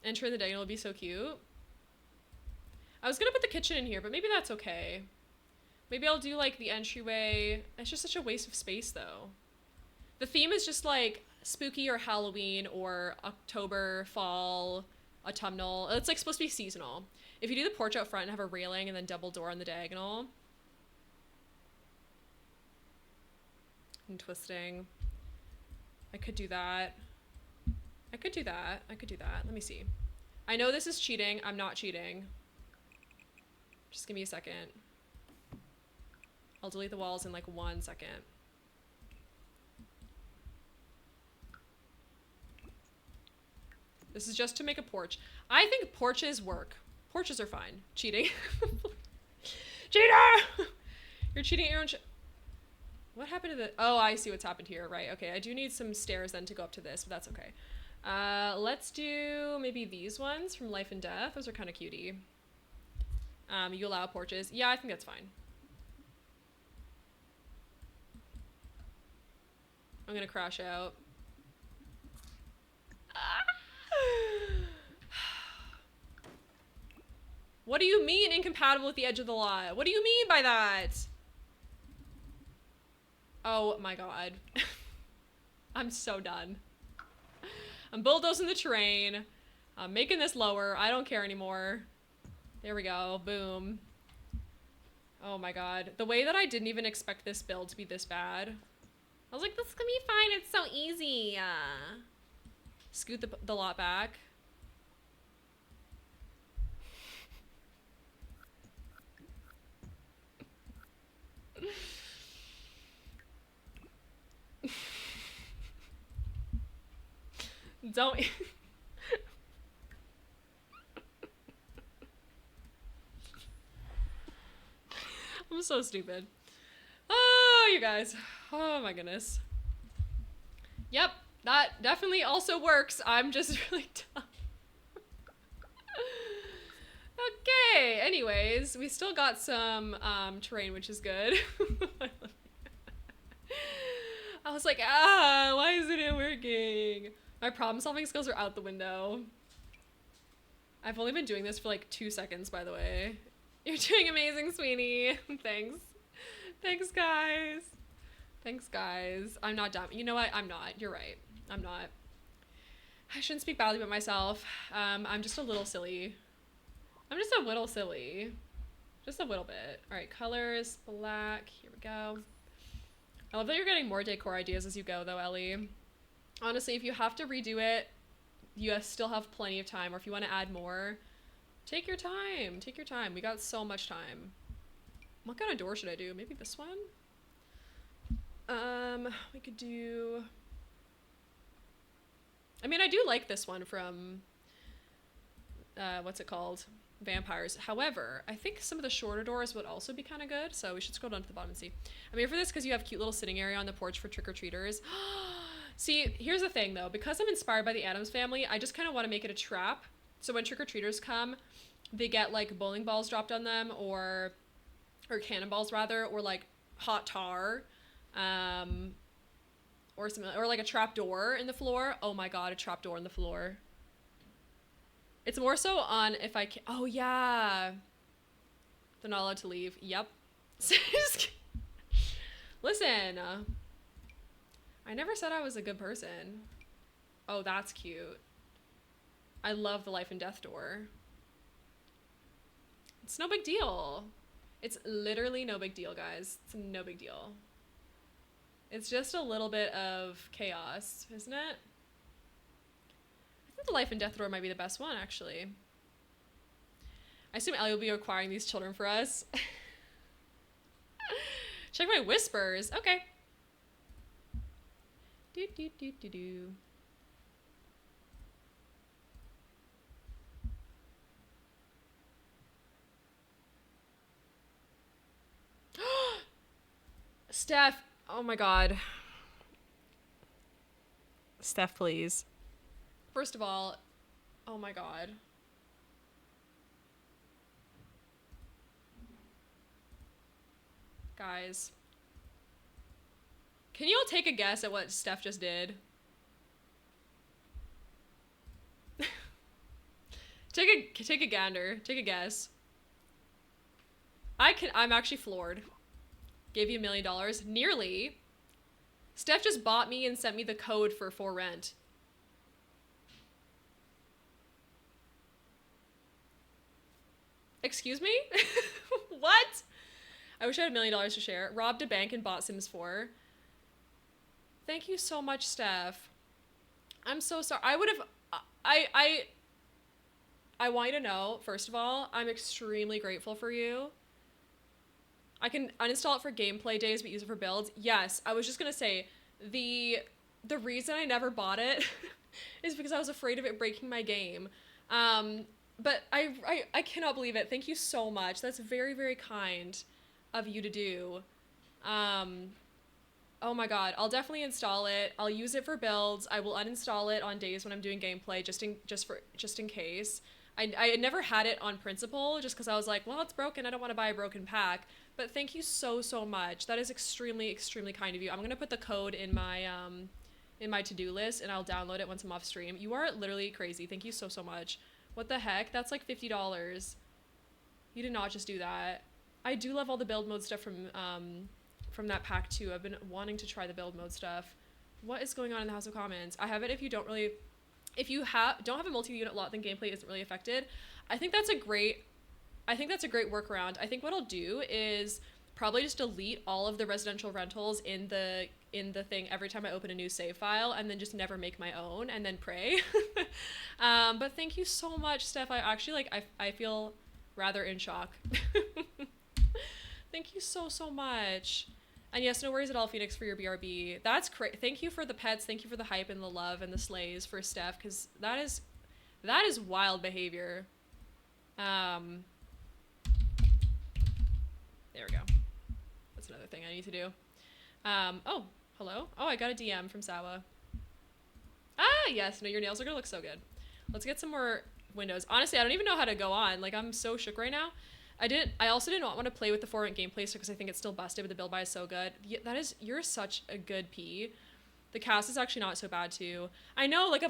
[SPEAKER 1] Enter in the diagonal would be so cute. I was gonna put the kitchen in here, but maybe that's okay. Maybe I'll do like the entryway. It's just such a waste of space though. The theme is just like spooky or Halloween or October, fall, autumnal. It's like supposed to be seasonal. If you do the porch out front and have a railing and then double door on the diagonal. And twisting. I could do that. I could do that. I could do that. Let me see. I know this is cheating. I'm not cheating. Just give me a second. I'll delete the walls in like 1 second. This is just to make a porch. I think porches work. Porches are fine. Cheating. Cheater! You're cheating at your own What happened to the... Oh, I see what's happened here. Right, okay. I do need some stairs then to go up to this, but that's okay. Let's do maybe these ones from Life and Death. Those are kind of cutie. You allow porches. Yeah, I think that's fine. I'm gonna crash out. What do you mean incompatible with the edge of the lot? What do you mean by that? Oh my god. I'm so done. I'm bulldozing the terrain. I'm making this lower. I don't care anymore. There we go. Boom. Oh my god. The way that I didn't even expect this build to be this bad. I was like, this is gonna be fine. It's so easy. Scoot the lot back. Don't. I'm so stupid. Oh, you guys. Oh my goodness. Yep, that definitely also works. I'm just really dumb. Okay, anyways, we still got some terrain, which is good. I was like, why isn't it working? My problem solving skills are out the window. I've only been doing this for like 2 seconds, by the way. You're doing amazing, Sweeney. Thanks. Thanks, guys. Thanks, guys. I'm not dumb. You know what? I'm not. You're right. I'm not. I shouldn't speak badly about myself. I'm just a little silly. I'm just a little silly. Just a little bit. All right, colors, black. Here we go. I love that you're getting more decor ideas as you go, though, Ellie. Honestly, if you have to redo it, you still have plenty of time. Or if you want to add more, take your time. Take your time. We got so much time. What kind of door should I do? Maybe this one? We could do... I mean, I do like this one from... what's it called? Vampires. However, I think some of the shorter doors would also be kind of good, so we should scroll down to the bottom and see. I'm here for this because you have cute little sitting area on the porch for trick-or-treaters. See, here's the thing though, because I'm inspired by the Addams family, I just kind of want to make it a trap. So when trick-or-treaters come, they get like bowling balls dropped on them, or cannonballs rather, or like hot tar, or something, or like a trap door in the floor. Oh my god, a trap door in the floor. It's more so on if I can. Oh yeah, they're not allowed to leave. Yep. Listen, I never said I was a good person. Oh, that's cute. I love the life and death door. It's no big deal. It's literally no big deal, guys. It's no big deal. It's just a little bit of chaos, isn't it? I think the life and death door might be the best one, actually. I assume Ellie will be acquiring these children for us. Check my whispers. Okay. Do do do do do. Steph. Oh my god. Steph, please. First of all, oh my god. Guys. Can you all take a guess at what Steph just did? Take a gander. Take a guess. I'm actually floored. Gave you $1 million. Nearly. Steph just bought me and sent me the code for rent. Excuse me? What? I wish I had $1 million to share. Robbed a bank and bought Sims 4. Thank you so much, Steph. I'm so sorry. I would have... I want you to know, first of all, I'm extremely grateful for you. I can uninstall it for gameplay days, but use it for builds. Yes, I was just gonna say, the reason I never bought it is because I was afraid of it breaking my game. But I cannot believe it. Thank you so much. That's very, very kind of you to do. Oh my god, I'll definitely install it. I'll use it for builds. I will uninstall it on days when I'm doing gameplay, just in case. I had never had it on principle, just because I was like, well, it's broken. I don't want to buy a broken pack. But thank you so much. That is extremely, extremely kind of you. I'm gonna put the code in my to-do list, and I'll download it once I'm off stream. You are literally crazy. Thank you so much. What the heck? That's like $50. You did not just do that. I do love all the build mode stuff from that pack too. I've been wanting to try the build mode stuff. What is going on in the House of Commons? I have it if you don't have a multi-unit lot, then gameplay isn't really affected. I think that's a great workaround. I think what I'll do is probably just delete all of the residential rentals in the thing every time I open a new save file, and then just never make my own, and then pray. But thank you so much, Steph. I actually I feel rather in shock. Thank you so much. And yes, no worries at all, Phoenix, for your BRB. That's great. Thank you for the pets. Thank you for the hype and the love and the slays for Steph, because that is wild behavior. There we go. That's another thing I need to do. Oh, hello. Oh, I got a DM from Sawa. Ah, yes. No, your nails are gonna look so good. Let's get some more windows. Honestly, I don't even know how to go on. Like, I'm so shook right now. I also did not want to play with the for rent gameplay because I think it's still busted, but the build buy is so good. Yeah, you're such a good P. The cast is actually not so bad too. I know, like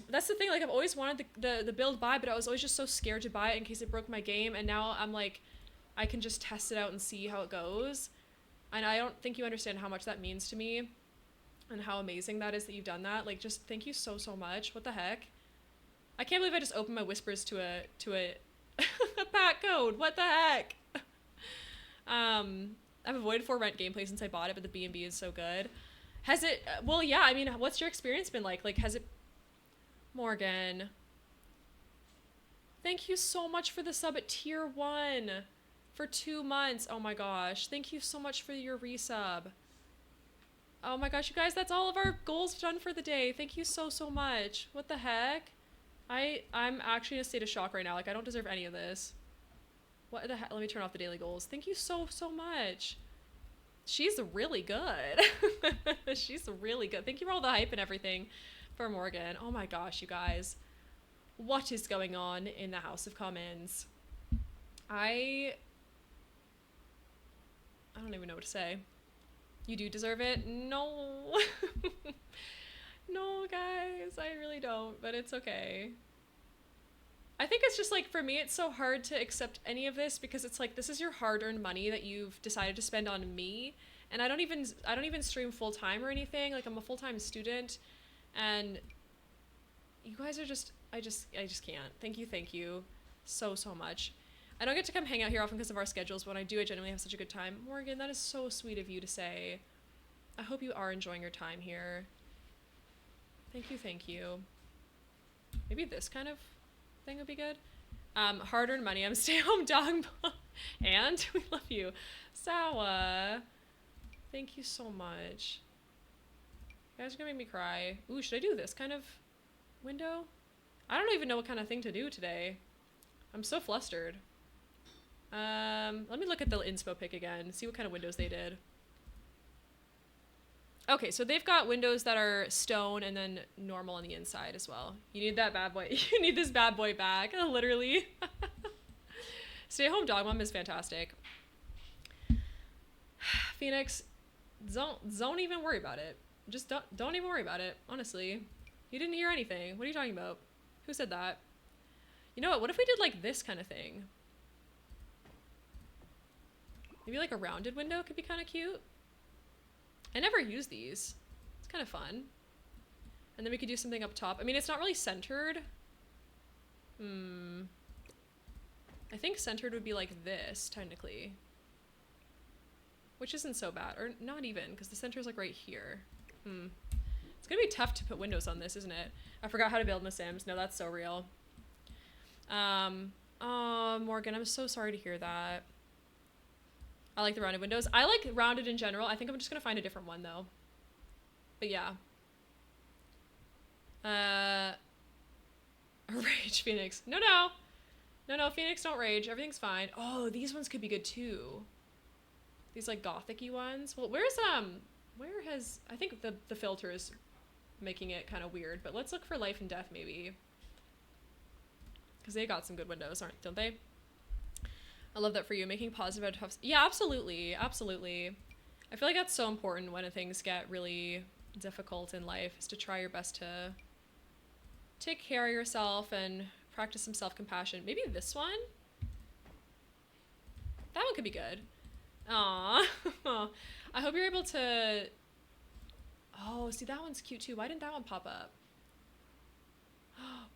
[SPEAKER 1] that's the thing, like I've always wanted the build buy, but I was always just so scared to buy it in case it broke my game, and now I'm like, I can just test it out and see how it goes. And I don't think you understand how much that means to me and how amazing that is that you've done that. Like, just thank you so much. What the heck? I can't believe I just opened my whispers to a a pack code. What the heck? I've avoided for rent gameplay since I bought it, but the B&B is so good. Has it, well, yeah, I mean, what's your experience been like? Like, has it, Morgan, thank you so much for the sub at tier 1 for 2 months. Oh my gosh. Thank you so much for your resub. Oh my gosh, you guys, that's all of our goals done for the day. Thank you so much. What the heck? I'm actually in a state of shock right now. Like, I don't deserve any of this. What the heck? Let me turn off the daily goals. Thank you so much. She's really good. She's really good. Thank you for all the hype and everything for Morgan. Oh my gosh, you guys. What is going on in the House of Commons? I don't even know what to say. You do deserve it? No. No, guys, I really don't, but it's okay. I think it's just like, for me, it's so hard to accept any of this because it's like, this is your hard-earned money that you've decided to spend on me, and I don't even stream full-time or anything. Like, I'm a full-time student, and you guys are just, I just can't. Thank you so much. I don't get to come hang out here often because of our schedules, but when I do, I genuinely have such a good time. Morgan, that is so sweet of you to say. I hope you are enjoying your time here. Thank you. Maybe this kind of thing would be good. Hard-earned money. I'm a stay-at-home dog mom. And we love you. Sawa. Thank you so much. You guys are gonna make me cry. Ooh, should I do this kind of window? I don't even know what kind of thing to do today. I'm so flustered. Let me look at the inspo pic again, see what kind of windows they did. Okay, so they've got windows that are stone and then normal on the inside as well. You need that bad boy. You need this bad boy back, literally. Stay-at-home dog mom is fantastic. Phoenix, don't even worry about it. Just don't even worry about it, honestly. You didn't hear anything. What are you talking about? Who said that? You know what if we did like this kind of thing? Maybe like a rounded window could be kind of cute. I never use these. It's kind of fun. And then we could do something up top. I mean, it's not really centered. I think centered would be like this, technically. Which isn't so bad. Or not even, because the center is like right here. It's gonna be tough to put windows on this, isn't it? I forgot how to build in The Sims. No, that's so real. Oh, Morgan, I'm so sorry to hear that. I like the rounded windows. I like rounded in general. I think I'm just gonna find a different one though. But yeah. Rage, Phoenix. No, Phoenix, don't rage. Everything's fine. Oh, these ones could be good too. These like gothic-y ones. Well, where has, I think the filter is making it kind of weird, but let's look for life and death maybe. Because they got some good windows, don't they? I love that for you. Making positive out of tough. Yeah, absolutely. Absolutely. I feel like that's so important when things get really difficult in life, is to try your best to take care of yourself and practice some self-compassion. Maybe this one? That one could be good. Aww. I hope you're able to... Oh, see, that one's cute too. Why didn't that one pop up?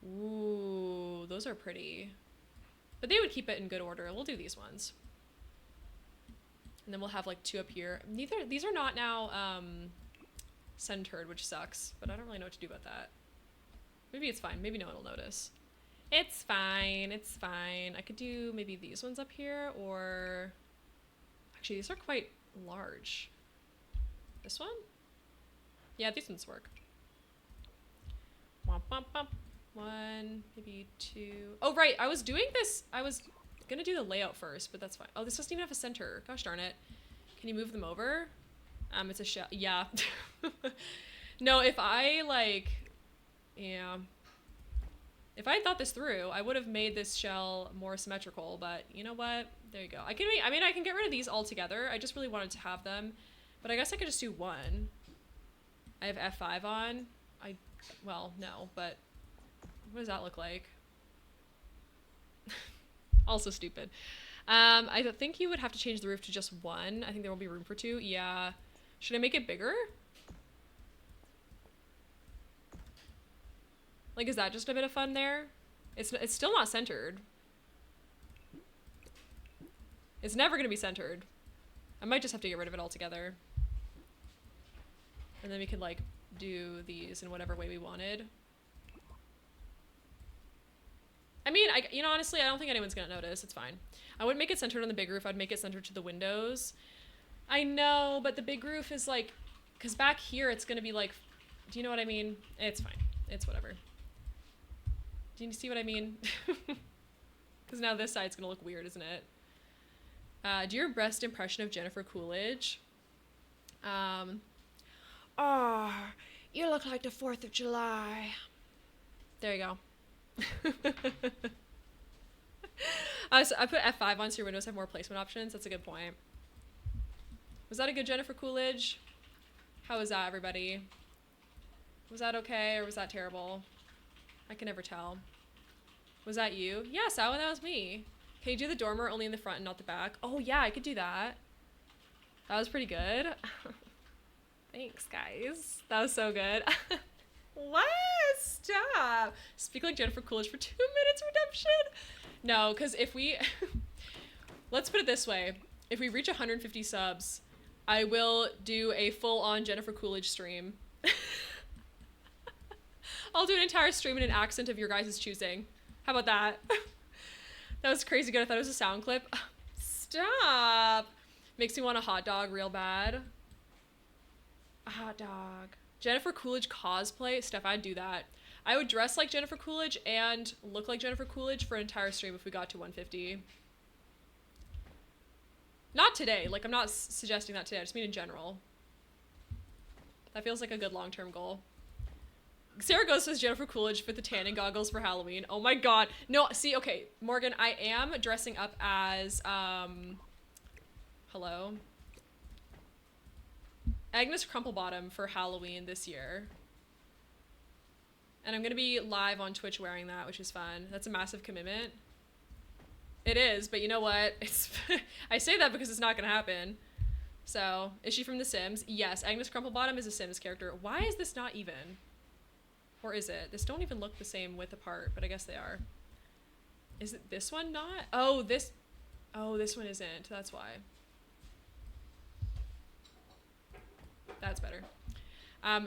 [SPEAKER 1] Ooh, those are pretty. But they would keep it in good order. We'll do these ones. And then we'll have like two up here. These are not now centered, which sucks. But I don't really know what to do about that. Maybe it's fine. Maybe no one will notice. It's fine. It's fine. I could do maybe these ones up here, or... Actually, these are quite large. This one? Yeah, these ones work. Womp, womp, womp. One, maybe two. Oh, right. I was doing this. I was gonna do the layout first, but that's fine. Oh, this doesn't even have a center. Gosh darn it. Can you move them over? It's a shell. Yeah. No, if I like... Yeah. If I had thought this through, I would have made this shell more symmetrical, but you know what? There you go. I can get rid of these altogether. I just really wanted to have them, but I guess I could just do one. I have F5 on. Well, no, but what does that look like? Also stupid. I think you would have to change the roof to just one. I think there will be room for two. Yeah. Should I make it bigger? Like, is that just a bit of fun there? It's still not centered. It's never gonna be centered. I might just have to get rid of it altogether. And then we could like do these in whatever way we wanted. I mean, honestly, I don't think anyone's gonna notice. It's fine. I wouldn't make it centered on the big roof. I'd make it centered to the windows. I know, but the big roof is like, because back here it's gonna be like, do you know what I mean? It's fine. It's whatever. Do you see what I mean? Because now this side's gonna look weird, isn't it? Do your best impression of Jennifer Coolidge? Oh, you look like the 4th of July. There you go. I put F5 on so your windows have more placement options. That's a good point. Was that a good Jennifer Coolidge? How was that, everybody? Was that okay or was that terrible? I can never tell. Was that you? Yeah, Sawa, that was me. Can you do the dormer only in the front and not the back? Oh yeah, I could do that. That was pretty good. Thanks, guys. That was so good. What? Stop. Speak like Jennifer Coolidge for 2 minutes redemption? No, because if we... Let's put it this way. If we reach 150 subs, I will do a full-on Jennifer Coolidge stream. I'll do an entire stream in an accent of your guys' choosing. How about that? That was crazy good. I thought it was a sound clip. Stop. Makes me want a hot dog real bad. A hot dog. Jennifer Coolidge cosplay? Steph, I'd do that. I would dress like Jennifer Coolidge and look like Jennifer Coolidge for an entire stream if we got to 150. Not today. Like, I'm not suggesting that today. I just mean in general. That feels like a good long-term goal. Sarah goes as Jennifer Coolidge with the tanning goggles for Halloween. Oh my god. No, see, okay, Morgan, I am dressing up as, hello? Agnes Crumplebottom for Halloween this year. And I'm gonna be live on Twitch wearing that, which is fun. That's a massive commitment. It is, but you know what? It's I say that because it's not gonna happen. So, is she from The Sims? Yes, Agnes Crumplebottom is a Sims character. Why is this not even? Or is it? This don't even look the same width apart, but I guess they are. Is it this one not? Oh, this one isn't. That's why. That's better.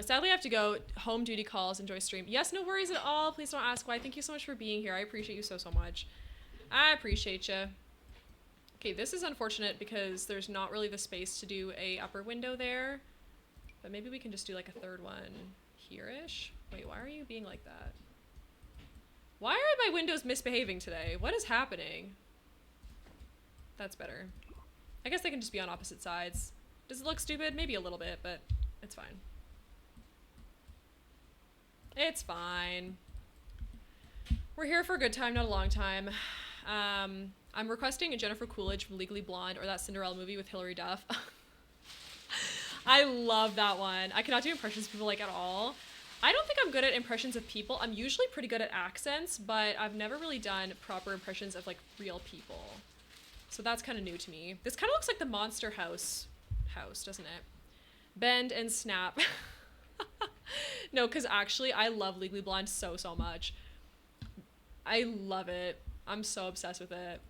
[SPEAKER 1] Sadly, I have to go. Home duty calls. Enjoy stream. Yes, no worries at all. Please don't ask why. Thank you so much for being here. I appreciate you so much. I appreciate you. Okay, this is unfortunate because there's not really the space to do a upper window there. But maybe we can just do like a third one here-ish. Wait, why are you being like that? Why are my windows misbehaving today? What is happening? That's better. I guess they can just be on opposite sides. Does it look stupid? Maybe a little bit, but it's fine. It's fine. We're here for a good time, not a long time. I'm requesting a Jennifer Coolidge from Legally Blonde or that Cinderella movie with Hilary Duff. I love that one. I cannot do impressions of people like at all. I don't think I'm good at impressions of people. I'm usually pretty good at accents, but I've never really done proper impressions of like real people. So that's kind of new to me. This kind of looks like the Monster House, doesn't it? Bend and snap. No, because actually I love Legally Blonde so much. I love it. I'm so obsessed with it.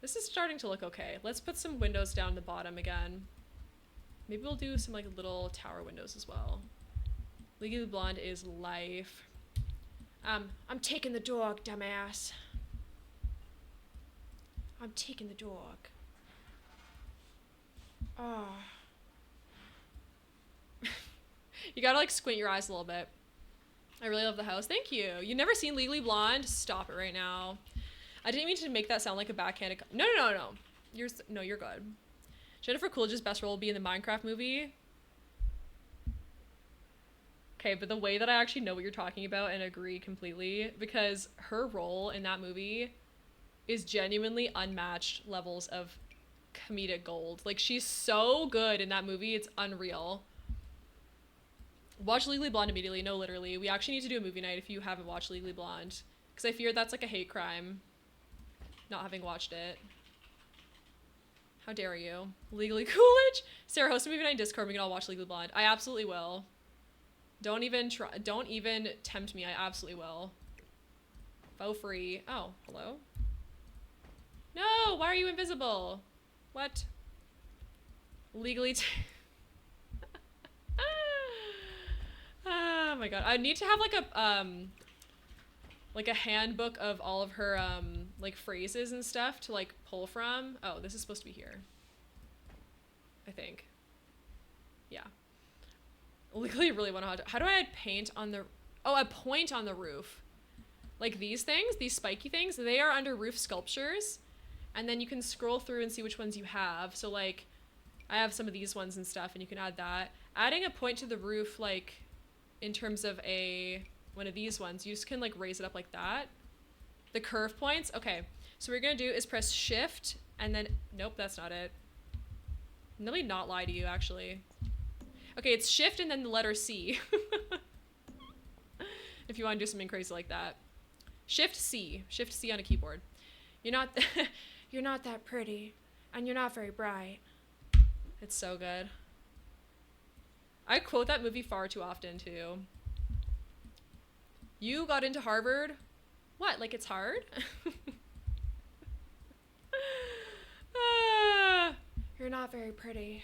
[SPEAKER 1] This is starting to look okay. Let's put some windows down the bottom again. Maybe we'll do some like little tower windows as well. Legally Blonde is life. I'm taking the dog, dumbass. I'm taking the dog. Oh. You gotta like squint your eyes a little bit. I really love the house. Thank you. You've never seen Legally Blonde? Stop it right now. I didn't mean to make that sound like a backhanded. No. You're good. Jennifer Coolidge's best role will be in the Minecraft movie. Okay, but the way that I actually know what you're talking about and agree completely, because her role in that movie is genuinely unmatched levels of comedic gold. Like, she's so good in that movie, it's unreal. Watch Legally Blonde immediately. No, literally. We actually need to do a movie night if you haven't watched Legally Blonde. Because I fear that's like a hate crime, not having watched it. How dare you? Legally Coolidge? Sarah, host a movie night in Discord. We can all watch Legally Blonde. I absolutely will. Don't even try. Don't even tempt me. I absolutely will. Faux free. Oh, hello? No, why are you invisible? What? Legally oh my god. I need to have like a handbook of all of her like phrases and stuff to like pull from. Oh, this is supposed to be here. I think. Yeah. Legally really want to how do I add paint on the a point on the roof. Like these things, these spiky things, they are under roof sculptures. And then you can scroll through and see which ones you have. So like I have some of these ones and stuff and you can add that. Adding a point to the roof like in terms of one of these ones, you just can like raise it up like that. The curve points. Okay. So what we're going to do is press shift and then, nope, that's not it. Let me not lie to you actually. Okay, it's shift and then the letter C. If you want to do something crazy like that. Shift C on a keyboard. You're not that pretty and you're not very bright. It's so good. I quote that movie far too often too. You got into Harvard? What, like it's hard? You're not very pretty.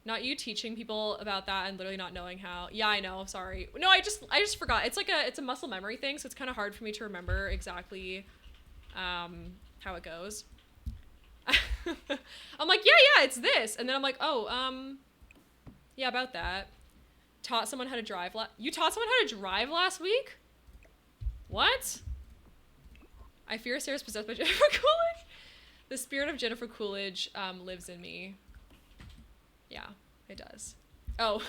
[SPEAKER 1] Not you teaching people about that and literally not knowing how. Yeah, I know, sorry. No, I just forgot. It's a muscle memory thing, so it's kind of hard for me to remember exactly how it goes. I'm like, yeah, it's this. And then I'm like, yeah, about that. Taught someone how to drive. You taught someone how to drive last week? What? I fear Sarah's possessed by Jennifer Coolidge. The spirit of Jennifer Coolidge lives in me. Yeah, it does. Oh.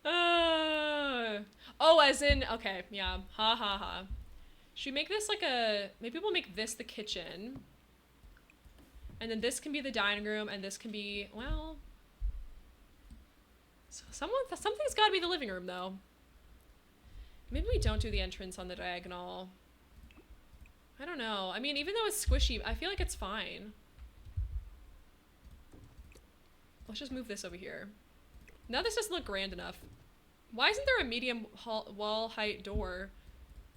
[SPEAKER 1] Oh, as in, okay, yeah. Ha ha ha. Should we make this like maybe we'll make this the kitchen. And then this can be the dining room, and this can be, well, something's got to be the living room, though. Maybe we don't do the entrance on the diagonal. I don't know. I mean, even though it's squishy, I feel like it's fine. Let's just move this over here. Now this doesn't look grand enough. Why isn't there a medium wall height door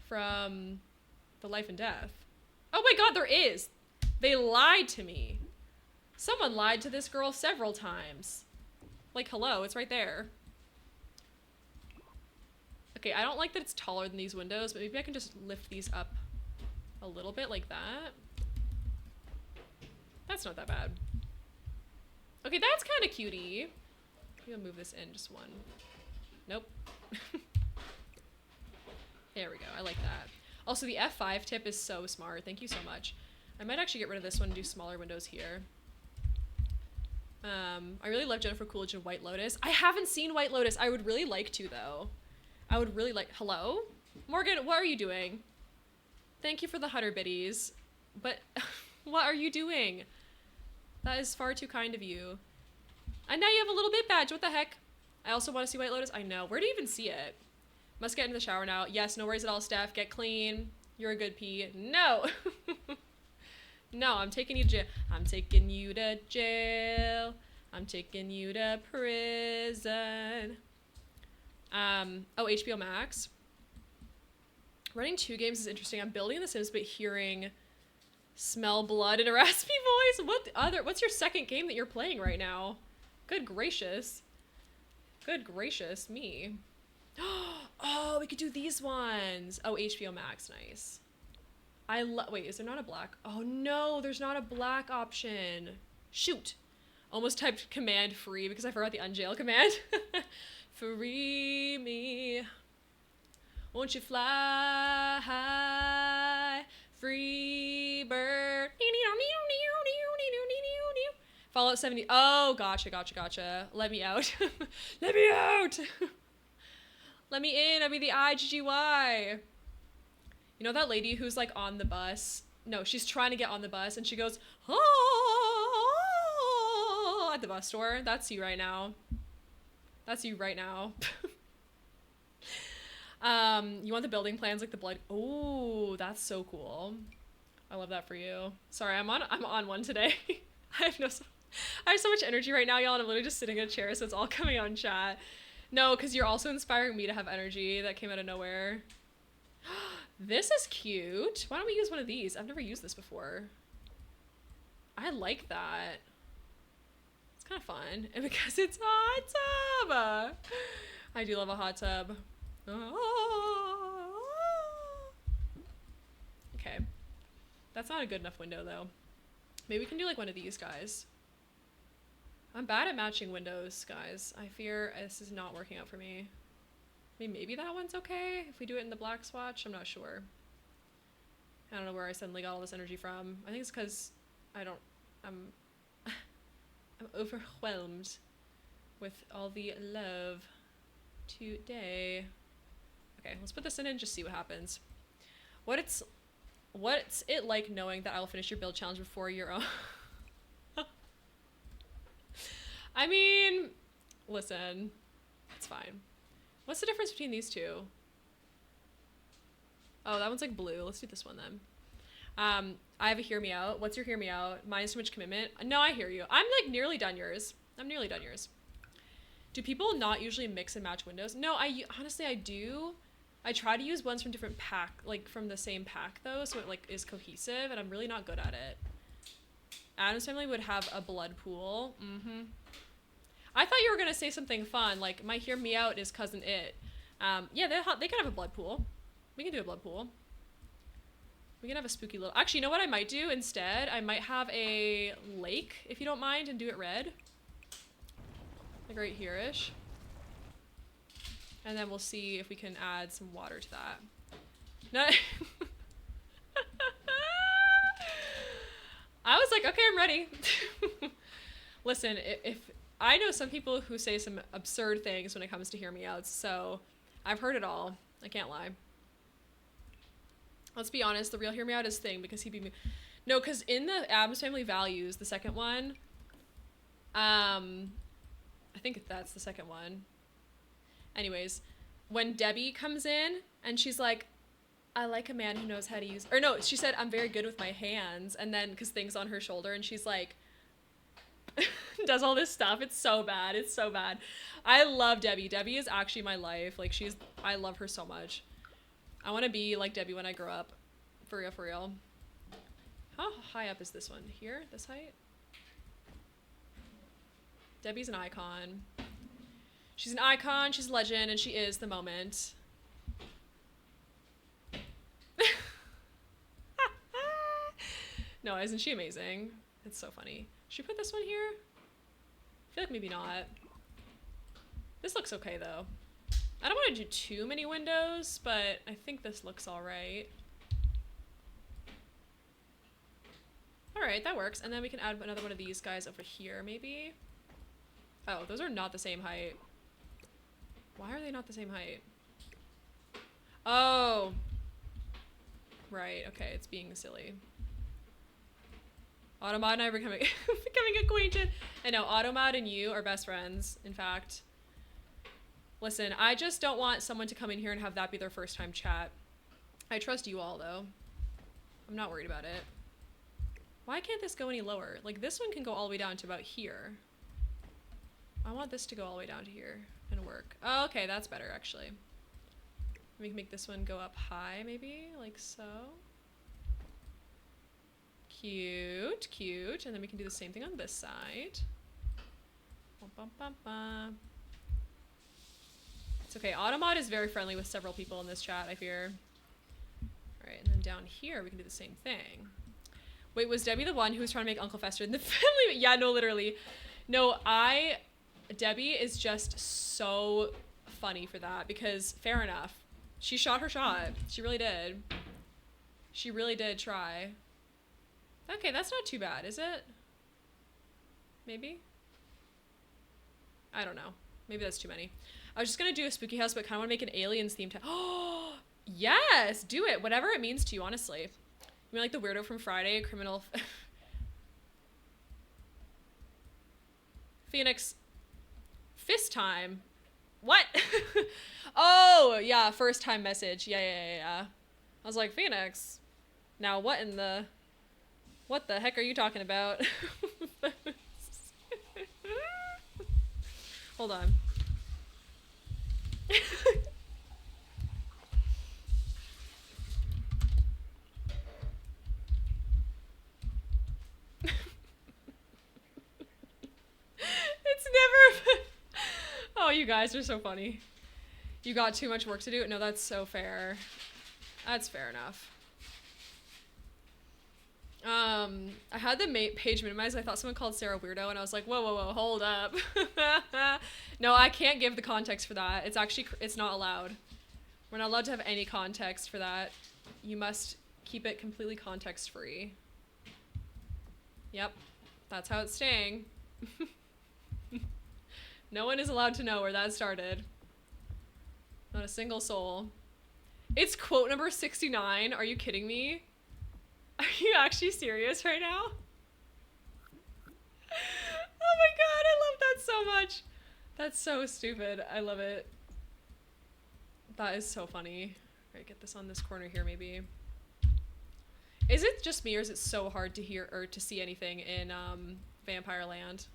[SPEAKER 1] from the Life and Death? Oh my god, there is! They lied to me. Someone lied to this girl several times. Like, hello, it's right there. Okay, I don't like that it's taller than these windows, but maybe I can just lift these up a little bit like that. That's not that bad. Okay, that's kind of cutie. Maybe I'll move this in just one. Nope. There we go. I like that. Also, the F5 tip is so smart. Thank you so much. I might actually get rid of this one and do smaller windows here. I really love Jennifer Coolidge and White Lotus. I haven't seen White Lotus. I would really like to, though. I would really like... Hello? Morgan, what are you doing? Thank you for the 100 biddies. But what are you doing? That is far too kind of you. And now you have a little bit badge. What the heck? I also want to see White Lotus. I know. Where do you even see it? Must get into the shower now. Yes, no worries at all, Steph. Get clean. You're a good pea. No. No, I'm taking you to jail. I'm taking you to jail. I'm taking you to prison. Oh, HBO Max. Running 2 games is interesting. I'm building The Sims, but hearing smell blood in a raspy voice. What's your second game that you're playing right now? Good gracious. Good gracious me. Oh, we could do these ones. Oh, HBO Max, nice. Wait, is there not a black? Oh no, there's not a black option. Shoot. Almost typed command free because I forgot the unjail command. Free me. Won't you fly high? Free bird. Fallout 70. Oh, gotcha. Let me out. Let me out. Let me in. I'll be the IGGY. You know that lady who's like on the bus? No, she's trying to get on the bus and she goes, oh, at the bus store. That's you right now. That's you right now. You want the building plans like the blood? Oh, that's so cool. I love that for you. Sorry, I'm on one today. I have so much energy right now, y'all, and I'm literally just sitting in a chair, so it's all coming out in chat. No, because you're also inspiring me to have energy. That came out of nowhere. This is cute. Why don't we use one of these? I've never used this before. I like that. It's kind of fun. And because it's a hot tub. I do love a hot tub. Okay. That's not a good enough window, though. Maybe we can do like one of these guys. I'm bad at matching windows, guys. I fear this is not working out for me. I mean, maybe that one's okay if we do it in the black swatch. I'm not sure. I don't know where I suddenly got all this energy from. I think it's because I'm overwhelmed with all the love today. Okay, let's put this in and just see what happens. What's it like knowing that I'll finish your build challenge before your own? I mean, listen, it's fine. What's the difference between these two? Oh, that one's like blue. Let's do this one then. I have a hear me out. What's your hear me out? Mine is too much commitment. No, I hear you. I'm like nearly done yours. I'm nearly done yours. Do people not usually mix and match windows? No, honestly I do. I try to use ones from different pack, like from the same pack though, so it like is cohesive, and I'm really not good at it. Addams Family would have a blood pool. I thought you were gonna say something fun, like my hear me out is cousin it. Yeah, they can have a blood pool. We can do a blood pool. We can have a spooky little... Actually, you know what I might do instead? I might have a lake, if you don't mind, and do it red. Like right here-ish. And then we'll see if we can add some water to that. No. I was like, okay, I'm ready. Listen, if I know some people who say some absurd things when it comes to hear me outs, so I've heard it all. I can't lie. Let's be honest, the real hear me out is Thing because he beat me. No, because in the Addams Family Values, the second one, I think that's the second one. Anyways, when Debbie comes in And she's like, I like a man who knows how to use, or no, she said, I'm very good with my hands. And then, cause things on her shoulder, and she's like, does all this stuff. It's so bad. It's so bad. I love Debbie. Debbie is actually my life. Like I love her so much. I want to be like Debbie when I grow up. For real, for real. How high up is this one? Here? This height? Debbie's an icon. She's an icon, she's a legend, and she is the moment. No, isn't she amazing? It's so funny. Should we put this one here? I feel like maybe not. This looks okay though. I don't want to do too many windows, but I think this looks all right. All right, that works. And then we can add another one of these guys over here, maybe. Oh, those are not the same height. Why are they not the same height? Oh. Right, okay, it's being silly. Automod and I are becoming acquainted. I know, Automod and you are best friends, in fact. Listen, I just don't want someone to come in here and have that be their first time chat. I trust you all, though. I'm not worried about it. Why can't this go any lower? Like, this one can go all the way down to about here. I want this to go all the way down to here and work. Oh, okay, that's better, actually. We can make this one go up high, maybe, like so. Cute, cute. And then we can do the same thing on this side. Bum, bum, bum, bum. It's okay. Automod is very friendly with several people in this chat, I fear. All right, and then down here we can do the same thing. Wait, was Debbie the one who was trying to make Uncle Fester in the family? Yeah, no, literally. No, Debbie is just so funny for that because fair enough. She shot her shot. She really did. She really did try. Okay, that's not too bad, is it? Maybe? I don't know. Maybe that's too many. I was just gonna do a spooky house, but kind of want to make an aliens themed. Oh, yes, do it. Whatever it means to you, honestly. You mean like the weirdo from Friday, criminal. Phoenix. Fist time. What? Oh, yeah, first time message. Yeah. I was like, Phoenix. Now what the heck are you talking about? Hold on. It's never. Oh, you guys are so funny. You got too much work to do? No, that's so fair. That's fair enough. I had the page minimized. I thought someone called Sarah weirdo, and I was like, whoa, hold up. No, I can't give the context for that. It's not allowed. We're not allowed to have any context for that. You must keep it completely context free. Yep, that's how it's staying. No one is allowed to know where that started. Not a single soul. It's quote number 69. Are you kidding me? Are you actually serious right now? Oh my god, I love that so much. That's so stupid. I love it. That is so funny. All right, get this on this corner here maybe. Is it just me or is it so hard to hear or to see anything in Vampire Land?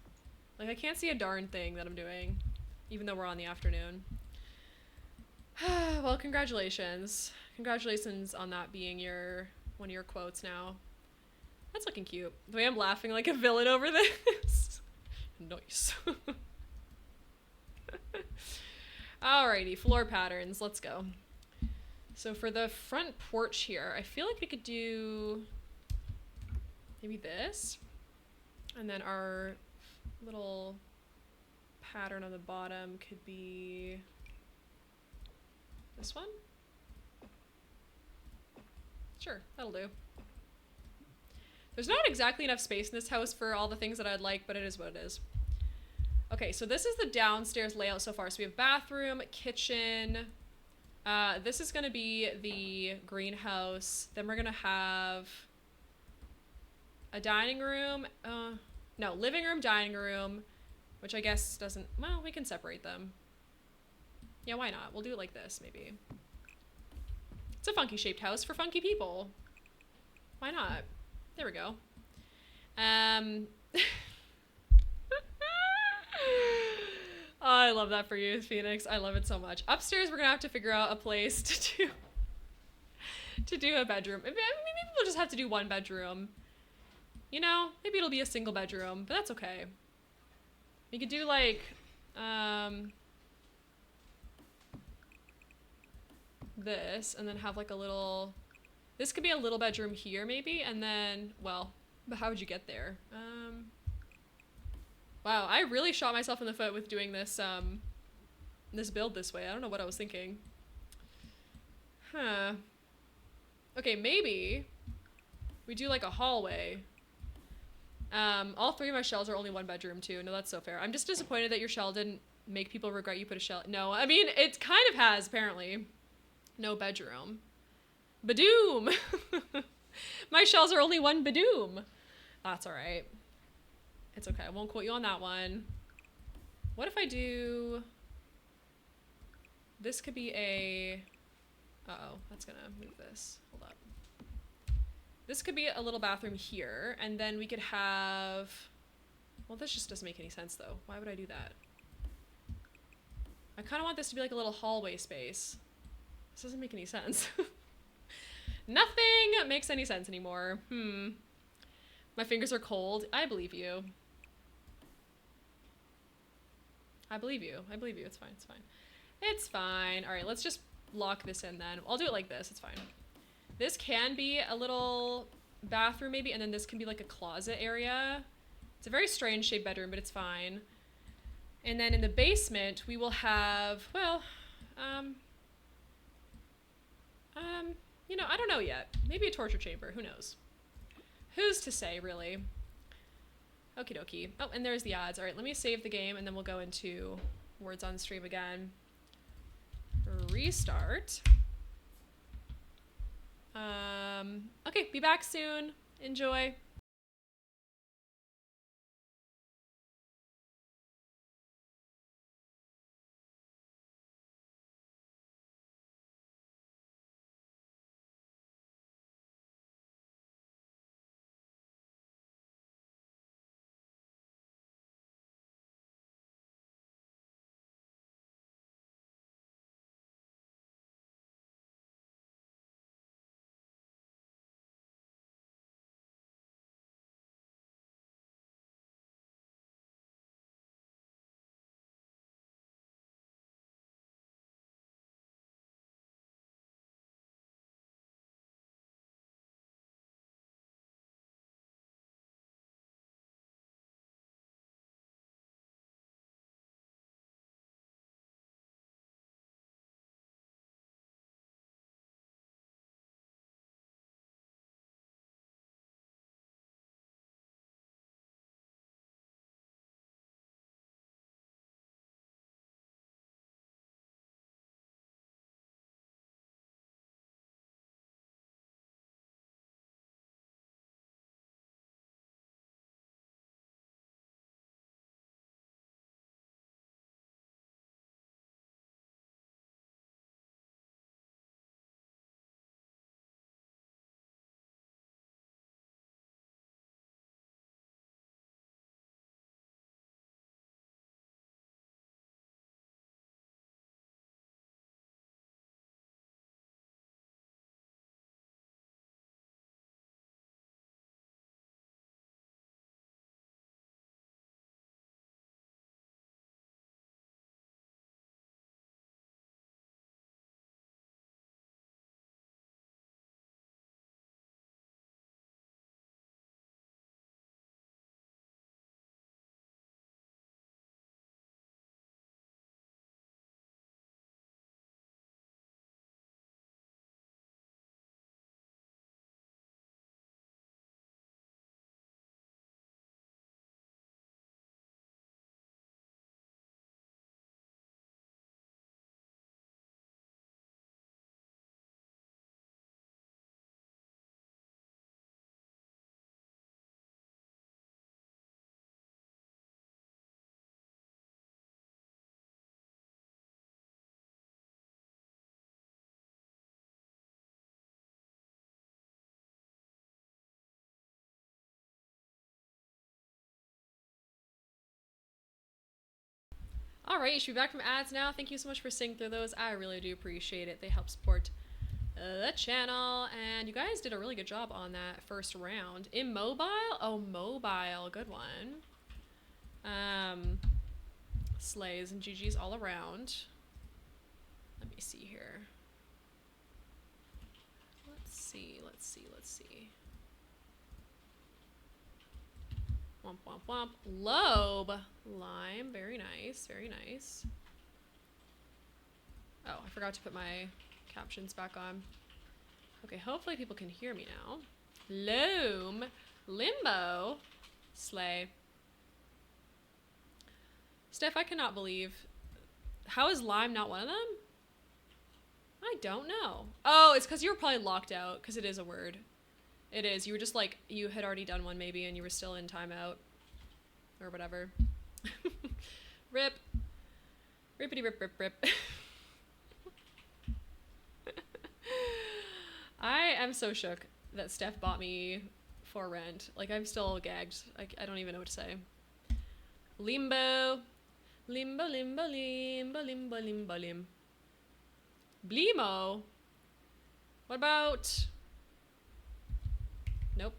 [SPEAKER 1] Like I can't see a darn thing that I'm doing, even though we're on the afternoon. Well, congratulations. Congratulations on that being one of your quotes now. That's looking cute. The way I'm laughing like a villain over this. Nice. Alrighty, floor patterns. Let's go. So for the front porch here, I feel like we could do maybe this. And then our little pattern on the bottom could be this one. Sure, that'll do. There's not exactly enough space in this house for all the things that I'd like, but it is what it is. Okay, so this is the downstairs layout so far. So we have bathroom, kitchen. This is going to be the greenhouse. Then we're going to have a dining room. No, living room, dining room, which I guess doesn't... Well, we can separate them. Yeah, why not? We'll do it like this, maybe. It's a funky shaped house for funky people. Why not? There we go. Oh, I love that for you, Phoenix. I love it so much. Upstairs, we're gonna have to figure out a place to do a bedroom. Maybe we'll just have to do one bedroom. You know, maybe it'll be a single bedroom, but that's okay. We could do like, this, and then have like a little, this could be a little bedroom here maybe, and then, well, but how would you get there? Wow, I really shot myself in the foot with doing this, this build this way. I don't know what I was thinking. Huh. Okay, maybe we do like a hallway. All three of my shells are only one bedroom too. No, that's so fair. I'm just disappointed that your shell didn't make people regret you put a shell. No, I mean, it kind of has, apparently. No bedroom. Badoom! My shells are only one badoom. That's all right. It's okay. I won't quote you on that one. What if I do... This could be a... Uh-oh, that's gonna move this. Hold up. This could be a little bathroom here, and then we could have... Well, this just doesn't make any sense, though. Why would I do that? I kind of want this to be like a little hallway space. This doesn't make any sense. Nothing makes any sense anymore. My fingers are cold. I believe you. I believe you. I believe you. It's fine. It's fine. It's fine. All right, let's just lock this in then. I'll do it like this. It's fine. This can be a little bathroom maybe, and then this can be like a closet area. It's a very strange shaped bedroom, but it's fine. And then in the basement, we will have, well, you know, I don't know yet. Maybe a torture chamber. Who knows? Who's to say, really? Okie dokie. Oh, and there's the ads. All right, let me save the game, and then we'll go into words on stream again. Restart. Okay, be back soon. Enjoy. All right, you should be back from ads now. Thank you so much for sitting through those. I really do appreciate it. They help support the channel, and you guys did a really good job on that first round. Immobile? Oh, mobile. Good one. Slays and GG's all around. Let me see here. Let's see. Womp, womp, womp. Lobe. Lime. Very nice. Very nice. Oh, I forgot to put my captions back on. Okay, hopefully people can hear me now. Loam. Limbo. Slay. Steph, I cannot believe. How is lime not one of them? I don't know. Oh, it's because you were probably locked out, because it is a word. It is. You were just like, you had already done one maybe, and you were still in timeout. Or whatever. Rip. Rippity rip rip rip. I am so shook that Steph bought me for rent. Like, I'm still gagged. I don't even know what to say. Limbo. Limbo, limbo, limbo, limbo, limbo, lim. Blimo. What about... Nope.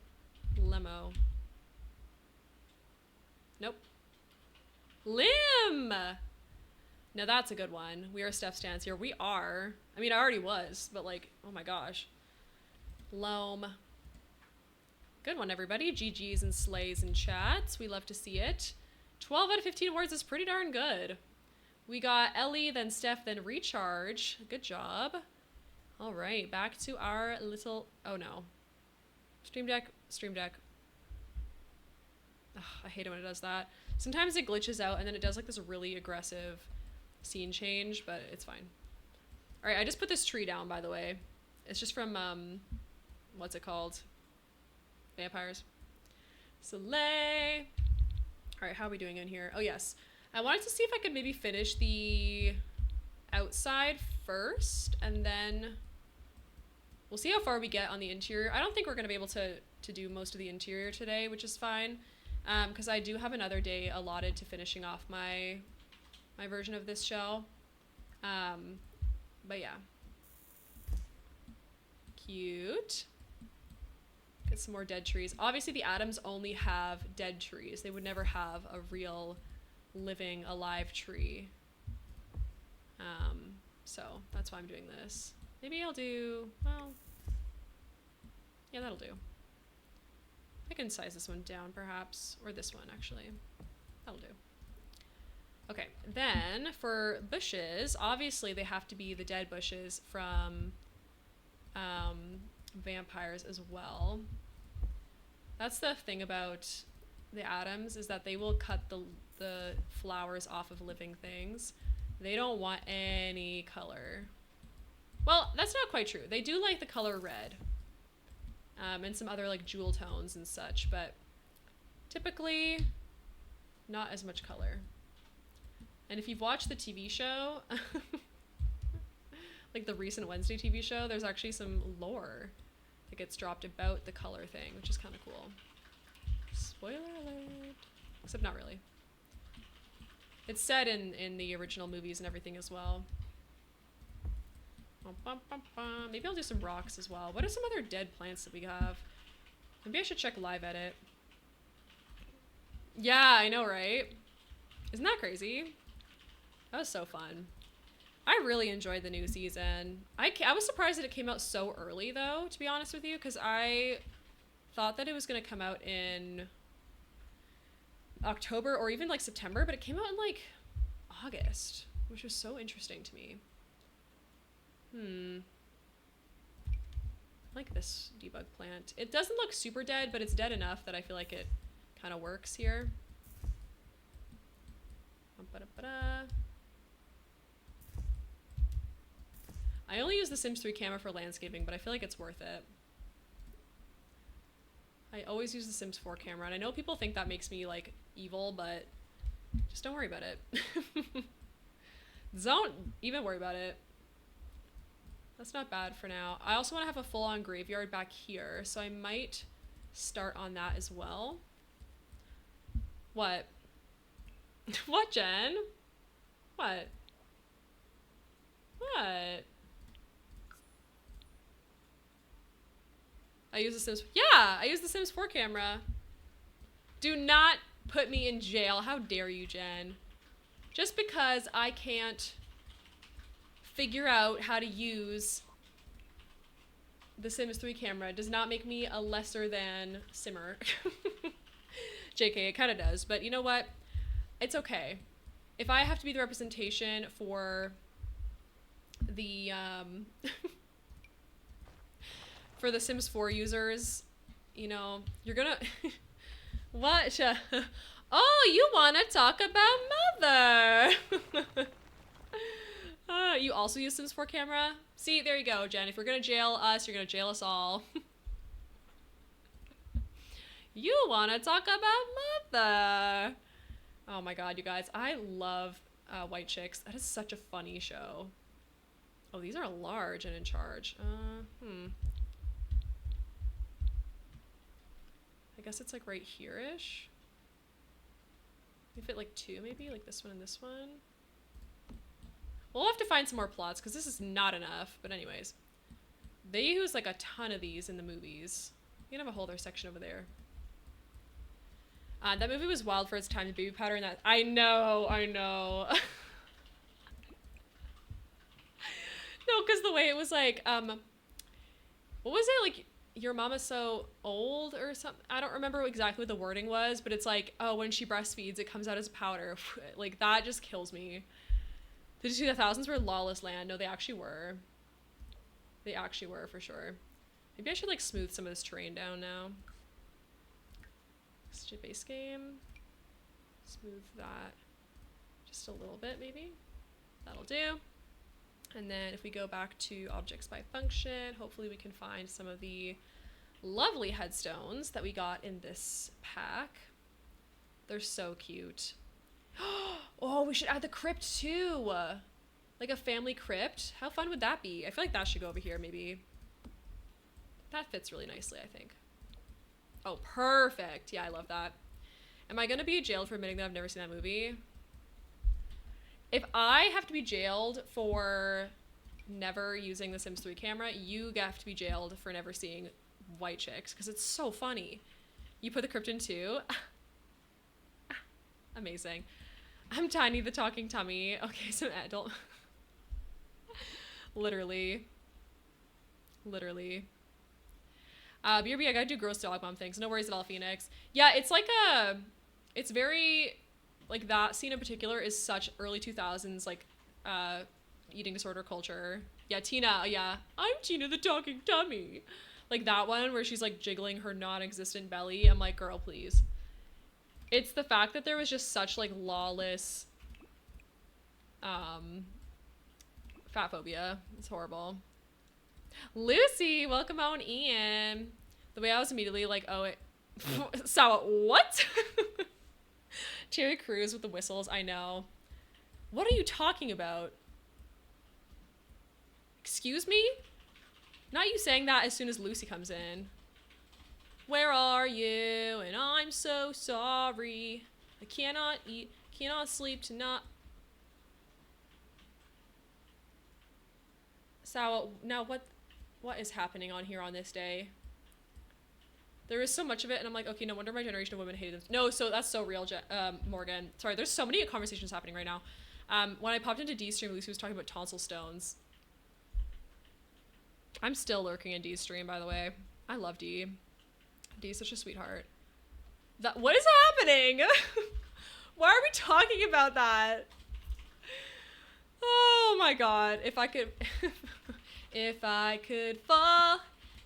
[SPEAKER 1] Lemo. Nope. Lim! Now that's a good one. We are Steph stans here. We are. I mean, I already was, but like, oh my gosh. Loam. Good one, everybody. GG's and slays and chats. We love to see it. 12 out of 15 words is pretty darn good. We got Ellie, then Steph, then Recharge. Good job. All right, back to our little... Oh, no. Stream Deck. Ugh, I hate it when it does that. Sometimes it glitches out, and then it does like this really aggressive scene change, but it's fine. All right, I just put this tree down, by the way. It's just from, what's it called? Vampires. Soleil. All right, how are we doing in here? Oh, yes. I wanted to see if I could maybe finish the outside first, and then we'll see how far we get on the interior. I don't think we're going to be able to do most of the interior today, which is fine, because I do have another day allotted to finishing off my version of this shell. But yeah. Cute. Get some more dead trees. Obviously, the Addams only have dead trees. They would never have a real living, alive tree. So that's why I'm doing this. Maybe I'll do, well, yeah, that'll do. I can size this one down, perhaps, or this one, actually. That'll do. Okay, then for bushes, obviously they have to be the dead bushes from vampires as well. That's the thing about the Addams, is that they will cut the flowers off of living things. They don't want any color. Well, that's not quite true. They do like the color red, and some other like jewel tones and such, but typically not as much color. And if you've watched the TV show, like the recent Wednesday TV show, there's actually some lore that gets dropped about the color thing, which is kind of cool. Spoiler alert. Except not really. It's said in the original movies and everything as well. Maybe I'll do some rocks as well. What are some other dead plants that we have? Maybe I should check live edit. Yeah, I know, right? Isn't that crazy? That was so fun. I really enjoyed the new season. I was surprised that it came out so early, though, to be honest with you, because I thought that it was going to come out in October or even like September, but it came out in like August, which was so interesting to me. I like this debug plant. It doesn't look super dead, but it's dead enough that I feel like it kind of works here. I only use the Sims 3 camera for landscaping, but I feel like it's worth it. I always use the Sims 4 camera, and I know people think that makes me like evil, but just don't worry about it. Don't even worry about it. That's not bad for now. I also want to have a full-on graveyard back here, so I might start on that as well. What? What, Jen? What? What? I use the Sims. Yeah, I use the Sims 4 camera. Do not put me in jail. How dare you, Jen? Just because I can't figure out how to use the Sims 3 camera does not make me a lesser than simmer. JK, it kind of does. But you know what? It's okay. If I have to be the representation for the for the Sims 4 users, you know, you're gonna what? Oh, you want to talk about mother? You also use Sims 4 camera? See, there you go, Jen. If you're gonna jail us, you're gonna jail us all. You want to talk about mother? Oh my god, you guys. I love White Chicks. That is such a funny show. Oh, these are large and in charge. I guess it's like right here-ish. We fit like 2 maybe, like this one and this one. We'll have to find some more plots because this is not enough. But anyways, they use like a ton of these in the movies. You can have a whole other section over there. That movie was wild for its time. The baby powder and that. I know. No, because the way it was like, what was it like? Your mama's so old or something. I don't remember exactly what the wording was, but it's like, oh, when she breastfeeds, it comes out as powder. Like that just kills me. The 2000s were lawless land. No, they actually were. They actually were for sure. Maybe I should like smooth some of this terrain down now. Base game. Smooth that just a little bit maybe. That'll do. And then if we go back to objects by function, hopefully we can find some of the lovely headstones that we got in this pack. They're so cute. Oh, we should add the crypt too. Like a family crypt. How fun would that be? I feel like that should go over here maybe. That fits really nicely, I think. Oh, perfect. Yeah, I love that. Am I gonna be jailed for admitting that I've never seen that movie? If I have to be jailed for never using the Sims 3 camera, you have to be jailed for never seeing White Chicks, because it's so funny. You put the crypt in too. Amazing. I'm Tiny the Talking Tummy. Okay, so adult. Literally. BRB, I gotta do gross dog mom things. No worries at all, Phoenix. Yeah, it's like it's very, like that scene in particular is such early 2000s, like, eating disorder culture. Yeah, Tina, yeah. I'm Tina the Talking Tummy. Like that one where she's like jiggling her non-existent belly. I'm like, girl, please. It's the fact that there was just such like lawless, fat phobia. It's horrible. Lucy, welcome on in. The way I was immediately like, oh, it. So what? Terry Crews with the whistles. I know. What are you talking about? Excuse me? Not you saying that as soon as Lucy comes in. Where are you? And I'm so sorry. I cannot eat, cannot sleep tonight. So now what is happening on here on this day? There is so much of it, and I'm like, okay, no wonder my generation of women hated them. No, so that's so real, Morgan. Sorry, there's so many conversations happening right now. When I popped into D's stream, Lucy was talking about tonsil stones. I'm still lurking in D's stream, by the way. I love D. D's such a sweetheart. What is happening? Why are we talking about that? Oh my god. If I could fall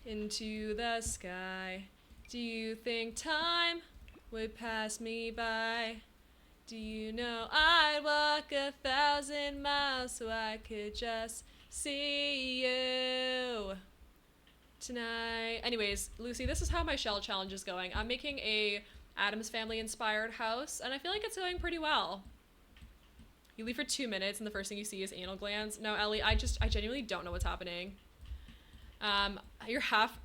[SPEAKER 1] into the sky, do you think time would pass me by? Do you know I'd walk 1,000 miles so I could just see you tonight? Anyways, Lucy, this is how my shell challenge is going. I'm making a Addams Family inspired house, and I feel like it's going pretty well. You leave for 2 minutes, and the first thing you see is anal glands. No, Ellie, I genuinely don't know what's happening. You're half...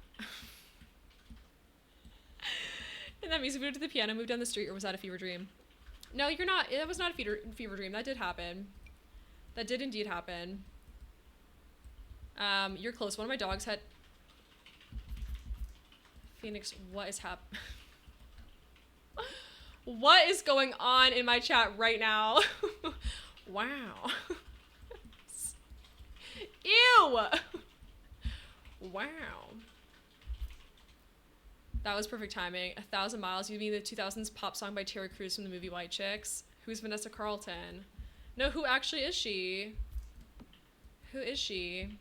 [SPEAKER 1] And that music moved to the piano, moved down the street, or was that a fever dream? No, you're not. It was not a fever dream. That did happen. That did indeed happen. You're close. One of my dogs had... Phoenix, what is what is going on in my chat right now? Wow. Ew! Wow. That was perfect timing. 1,000 Miles. You mean the 2000s pop song by Terry Crews from the movie White Chicks? Who's Vanessa Carlton? No, who actually is she? Who is she?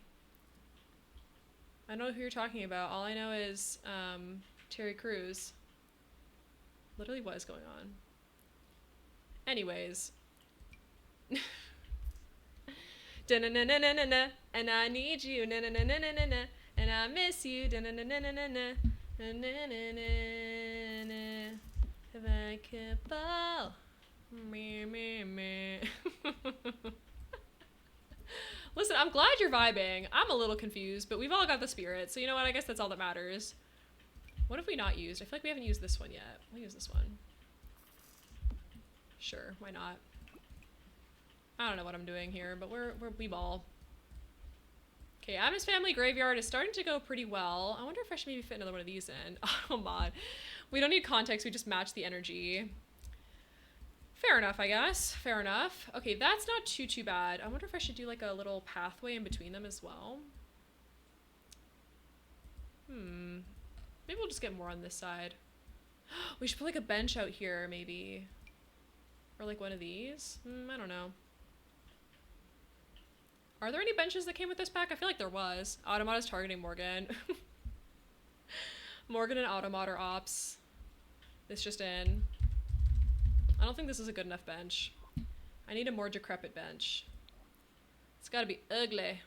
[SPEAKER 1] I don't know who you're talking about. All I know is Terry Crews. Literally, what is going on? Anyways. Da-na-na-na-na-na-na, and I need you, na-na-na-na-na-na, and I miss you, da-na-na-na-na-na, na-na-na-na-na, if I could fall, me, me, me. Listen, I'm glad you're vibing. I'm a little confused, but we've all got the spirit, so you know what? I guess that's all that matters. What have we not used? I feel like we haven't used this one yet. We'll use this one. Sure, why not? I don't know what I'm doing here, but we ball. Okay, Addams Family Graveyard is starting to go pretty well. I wonder if I should maybe fit another one of these in. Oh, mod. We don't need context, we just match the energy. Fair enough, I guess. Fair enough. Okay, that's not too bad. I wonder if I should do like a little pathway in between them as well. Maybe we'll just get more on this side. We should put like a bench out here, maybe. Or like one of these. I don't know. Are there any benches that came with this pack? I feel like there was. Automata is targeting Morgan. Morgan and Automata are ops. This just in. I don't think this is a good enough bench. I need a more decrepit bench. It's gotta be ugly.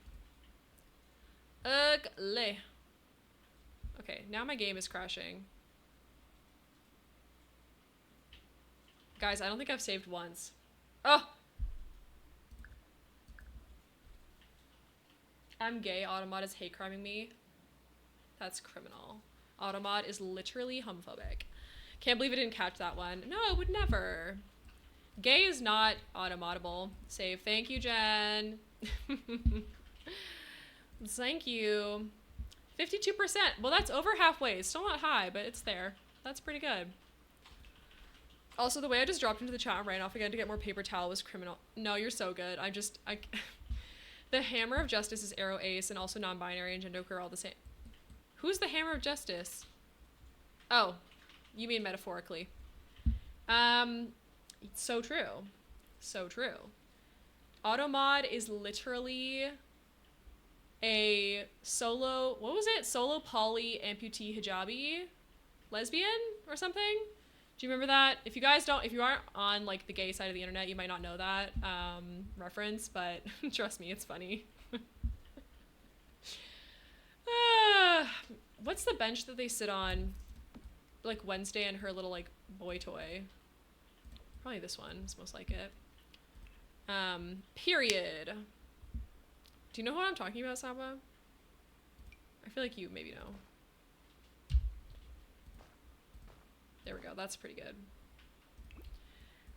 [SPEAKER 1] Ugly. Okay, now my game is crashing. Guys, I don't think I've saved once. Oh! I'm gay. Automod is hate criming me. That's criminal. Automod is literally homophobic. Can't believe I didn't catch that one. No, I would never. Gay is not automodable. Save. Thank you, Jen. Thank you. 52%. Well, that's over halfway. It's still not high, but it's there. That's pretty good. Also, the way I just dropped into the chat and ran off again to get more paper towel was criminal. No, you're so good. The Hammer of Justice is Arrow Ace, and also non-binary and genderqueer are all the same. Who's the Hammer of Justice? Oh, you mean metaphorically. So true. So true. Automod is literally a solo, what was it? Solo poly amputee hijabi lesbian or something? Do you remember that? If you aren't on like the gay side of the internet, you might not know that reference, but trust me, it's funny. What's the bench that they sit on? Like Wednesday and her little like boy toy. Probably this one. It's most like it. Period. Do you know what I'm talking about, Saba? I feel like you maybe know. There we go. That's pretty good.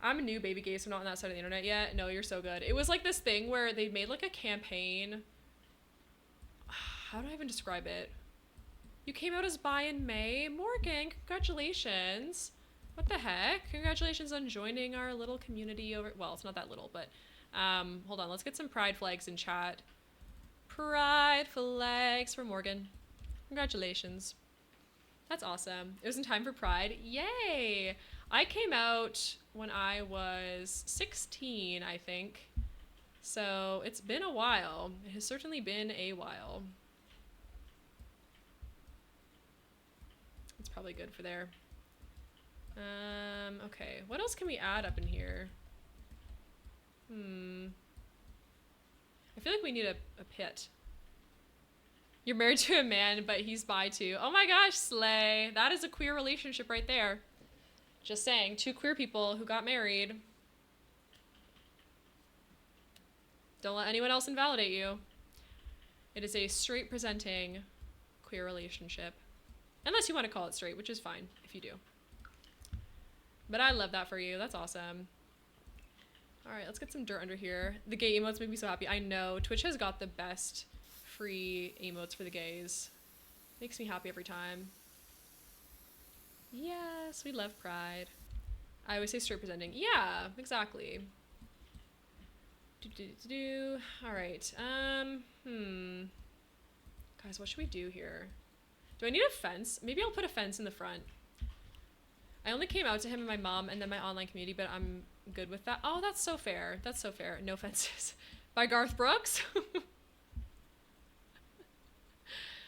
[SPEAKER 1] I'm a new baby gay, so I'm not on that side of the internet yet. No, you're so good. It was like this thing where they made like a campaign. How do I even describe it? You came out as bi in May. Morgan, congratulations. What the heck? Congratulations on joining our little community over... Well, it's not that little, but... hold on. Let's get some pride flags in chat. Pride flags for Morgan. Congratulations. That's awesome. It was in time for Pride. Yay! I came out when I was 16, I think. So it's been a while. It has certainly been a while. It's probably good for there. Okay. What else can we add up in here? I feel like we need a pit. You're married to a man, but he's bi too. Oh my gosh, slay. That is a queer relationship right there. Just saying, 2 queer people who got married. Don't let anyone else invalidate you. It is a straight presenting queer relationship. Unless you want to call it straight, which is fine if you do. But I love that for you. That's awesome. All right, let's get some dirt under here. The gay emotes make me so happy. I know Twitch has got the best free emotes for the gays. Makes me happy every time. Yes, we love pride. I always say straight presenting. Yeah, exactly. All right. Guys, what should we do here? Do I need a fence? Maybe I'll put a fence in the front. I only came out to him and my mom and then my online community, but I'm good with that. Oh, that's so fair. That's so fair. No fences. By Garth Brooks?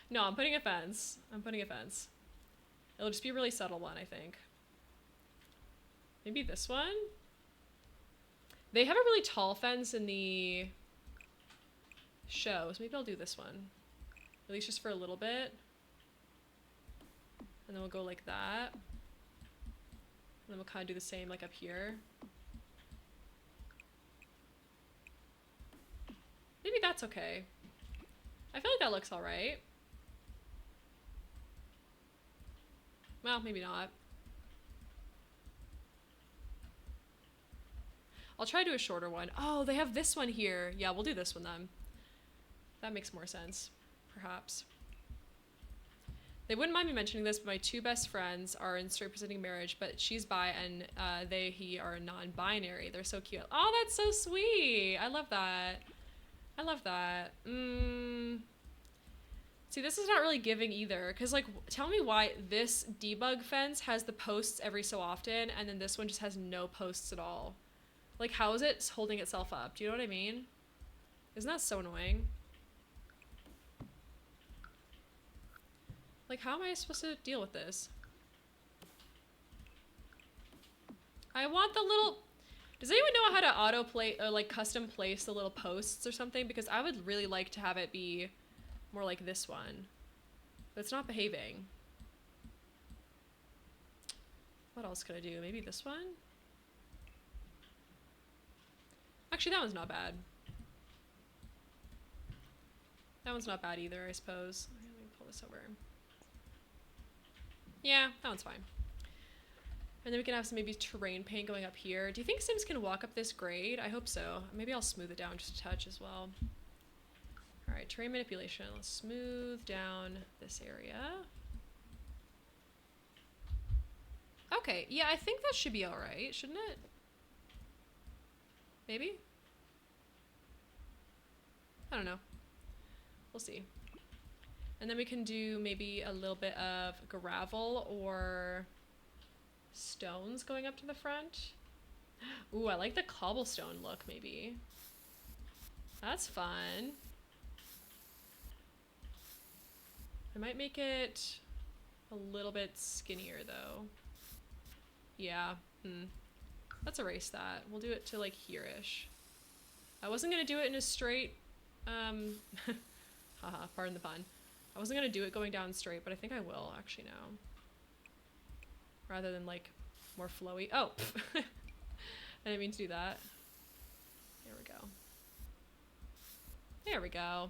[SPEAKER 1] No, I'm putting a fence. I'm putting a fence. It'll just be a really subtle one, I think. Maybe this one? They have a really tall fence in the show, so maybe I'll do this one. At least just for a little bit. And then we'll go like that. And then we'll kind of do the same like up here. Maybe that's okay. I feel like that looks alright. Well, maybe not. I'll try to do a shorter one. Oh, they have this one here. Yeah, we'll do this one then. That makes more sense, perhaps. They wouldn't mind me mentioning this, but my two best friends are in straight presenting marriage, but she's bi and he are non-binary. They're so cute. Oh, that's so sweet. I love that. I love that. See, this is not really giving either, because, like, tell me why this debug fence has the posts every so often, and then this one just has no posts at all. Like, how is it holding itself up? Do you know what I mean? Isn't that so annoying? Like, how am I supposed to deal with this? I want the little... Does anyone know how to auto-play, or, like, custom place the little posts or something? Because I would really like to have it be more like this one. But it's not behaving. What else could I do? Maybe this one? Actually, that one's not bad. That one's not bad either, I suppose. Okay, let me pull this over. Yeah, that one's fine. And then we can have some maybe terrain paint going up here. Do you think Sims can walk up this grade? I hope so. Maybe I'll smooth it down just a touch as well. All right, terrain manipulation. Let's smooth down this area. Okay, yeah, I think that should be all right, shouldn't it? Maybe? I don't know. We'll see. And then we can do maybe a little bit of gravel or stones going up to the front. Ooh, I like the cobblestone look, maybe. That's fun. I might make it a little bit skinnier, though. Yeah. Let's erase that. We'll do it to, like, here-ish. I wasn't gonna do it in a straight, haha, pardon the pun. I wasn't gonna do it going down straight, but I think I will, actually, now. Rather than, like, more flowy. Oh! I didn't mean to do that. There we go. There we go.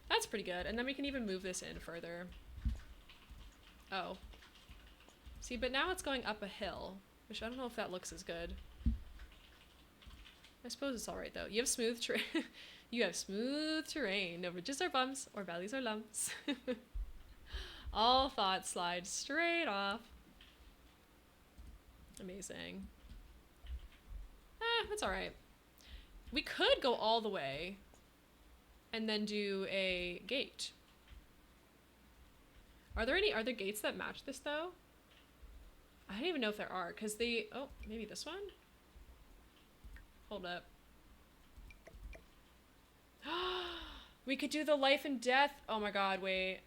[SPEAKER 1] That's pretty good. And then we can even move this in further. Oh. See, but now it's going up a hill, which I don't know if that looks as good. I suppose it's alright, though. You have smooth terrain. You have smooth terrain. No ridges or bumps, or valleys or lumps. All thoughts slide straight off. Amazing. That's alright. We could go all the way and then do a gate. Are there gates that match this, though? I don't even know if there are, because they... Oh, maybe this one? Hold up. We could do the life and death. Oh my god, wait.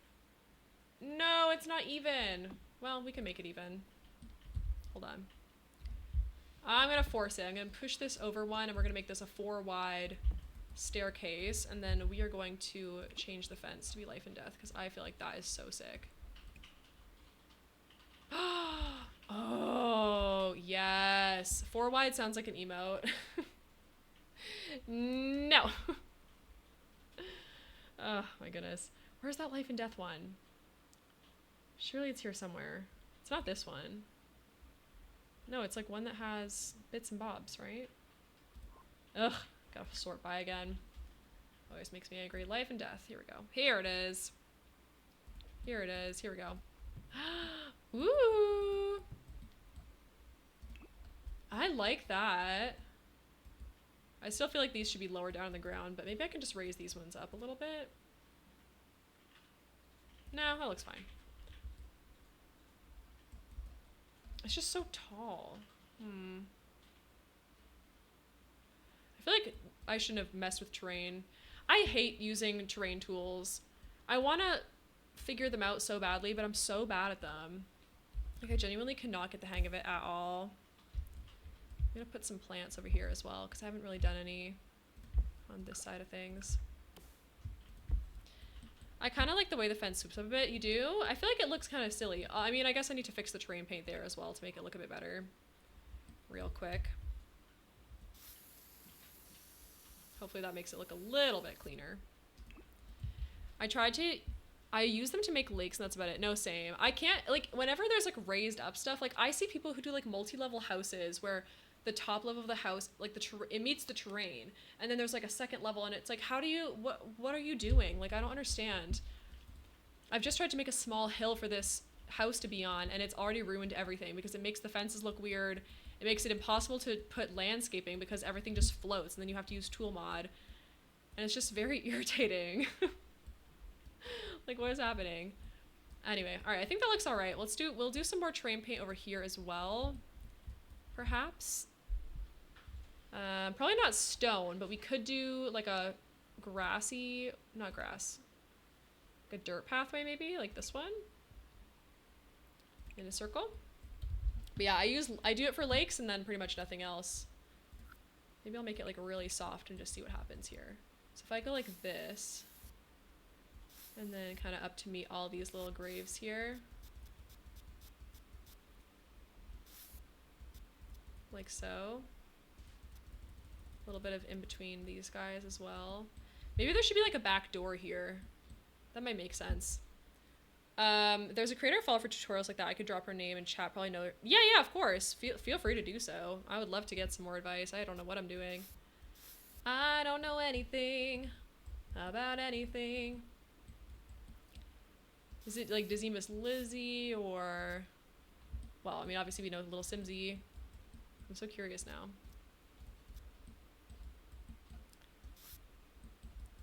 [SPEAKER 1] No, it's not even. Well, we can make it even. Hold on. I'm gonna force it. I'm gonna push this over one, and we're gonna make this a 4 wide staircase, and then we are going to change the fence to be life and death, because I feel like that is so sick. Oh, yes. 4 wide sounds like an emote. No. Oh my goodness. Where's that life and death one? Surely it's here somewhere. It's not this one. No, it's like one that has bits and bobs, right? Ugh, gotta sort by again. Always makes me angry. Life and death. Here we go. Here it is. Here it is. Here we go. Ooh. I like that. I still feel like these should be lower down on the ground, but maybe I can just raise these ones up a little bit. No, that looks fine. It's just so tall. I feel like I shouldn't have messed with terrain. I hate using terrain tools. I want to figure them out so badly, but I'm so bad at them. Like, I genuinely cannot get the hang of it at all. I'm gonna put some plants over here as well, because I haven't really done any on this side of things. I kind of like the way the fence swoops up a bit. You do? I feel like it looks kind of silly. I mean, I guess I need to fix the terrain paint there as well to make it look a bit better. Real quick. Hopefully that makes it look a little bit cleaner. I use them to make lakes and that's about it. No, same. I can't, like, whenever there's like raised up stuff, like I see people who do like multi-level houses where the top level of the house, like it meets the terrain, and then there's like a second level, and it's like, how do you, what are you doing? Like, I don't understand. I've just tried to make a small hill for this house to be on, and it's already ruined everything because it makes the fences look weird. It makes it impossible to put landscaping because everything just floats, and then you have to use tool mod, and it's just very irritating. Like, what is happening? Anyway, all right, I think that looks all right. We'll do some more terrain paint over here as well, perhaps. Probably not stone, but we could do like a grassy, not grass, like a dirt pathway maybe, like this one, in a circle. But yeah, I do it for lakes and then pretty much nothing else. Maybe I'll make it like really soft and just see what happens here. So if I go like this, and then kind of up to meet all these little graves here. Like so. A little bit of in between these guys as well. Maybe there should be like a back door here. That might make sense. There's a creator follow for tutorials like that. I could drop her name in chat, probably know her. Yeah, of course. Feel free to do so. I would love to get some more advice. I don't know what I'm doing. I don't know anything about anything. Is it like Dizzy Miss Lizzie or... Well, I mean, obviously we know Little Simsy. I'm so curious now.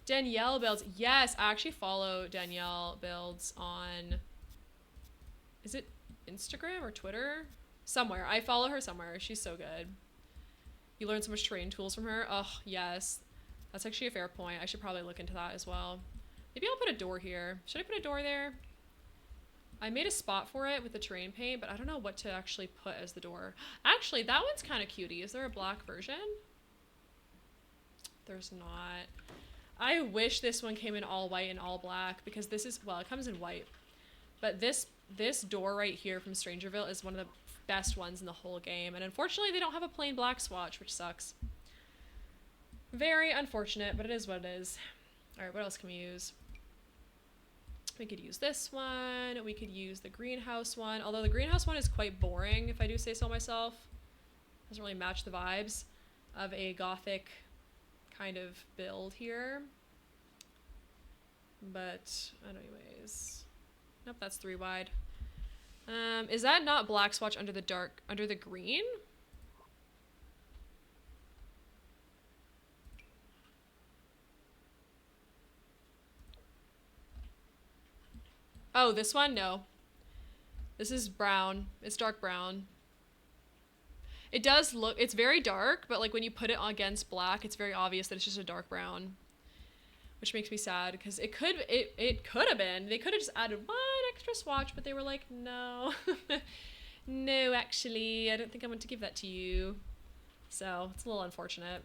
[SPEAKER 1] Danielle Builds. Yes, I actually follow Danielle Builds on... Is it Instagram or Twitter? Somewhere. I follow her somewhere. She's so good. You learn so much terrain tools from her. Oh, yes. That's actually a fair point. I should probably look into that as well. Maybe I'll put a door here. Should I put a door there? I made a spot for it with the terrain paint, but I don't know what to actually put as the door. Actually, that one's kind of cutie. Is there a black version? There's not. I wish this one came in all white and all black because this is, well, it comes in white. But this door right here from Strangerville is one of the best ones in the whole game. And unfortunately, they don't have a plain black swatch, which sucks. Very unfortunate, but it is what it is. All right, what else can we use? We could use this one. We could use the greenhouse one. Although the greenhouse one is quite boring, if I do say so myself. Doesn't really match the vibes of a gothic kind of build here. But anyways. Nope, that's 3 wide. Is that not black swatch under the green? Oh, this one? No. This is brown. It's dark brown. It does look, it's very dark, but like when you put it against black, it's very obvious that it's just a dark brown. Which makes me sad because it could have been. They could have just added 1 extra swatch, but they were like, no. No, actually, I don't think I want to give that to you. So it's a little unfortunate.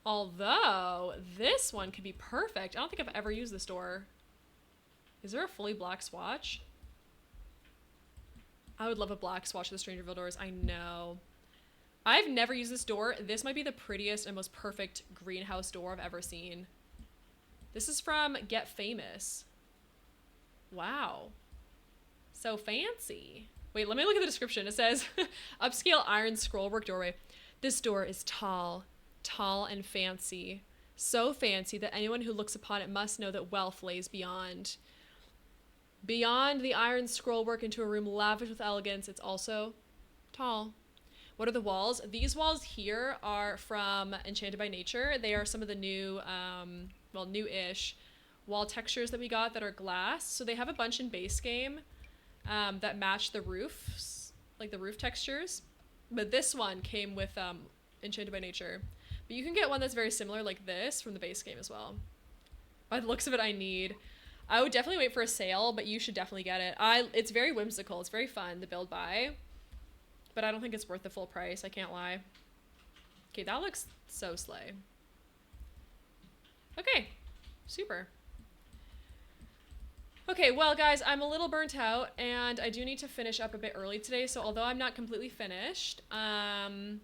[SPEAKER 1] Although this one could be perfect. I don't think I've ever used this door. Is there a fully black swatch? I would love a black swatch of the Strangerville doors. I know. I've never used this door. This might be the prettiest and most perfect greenhouse door I've ever seen. This is from Get Famous. Wow. So fancy. Wait, let me look at the description. It says, upscale iron scrollwork doorway. This door is tall, tall and fancy. So fancy that anyone who looks upon it must know that wealth lays beyond. Beyond the iron scrollwork into a room lavish with elegance, it's also tall. What are the walls? These walls here are from Enchanted by Nature. They are some of the new, well, new-ish wall textures that we got that are glass. So they have a bunch in base game that match the roofs, like the roof textures. But this one came with Enchanted by Nature. But you can get one that's very similar like this from the base game as well. By the looks of it, I would definitely wait for a sale, but you should definitely get it. It's very whimsical. It's very fun to build by. But I don't think it's worth the full price. I can't lie. Okay, that looks so slay. Okay, super. Okay, well guys, I'm a little burnt out and I do need to finish up a bit early today. So although I'm not completely finished, I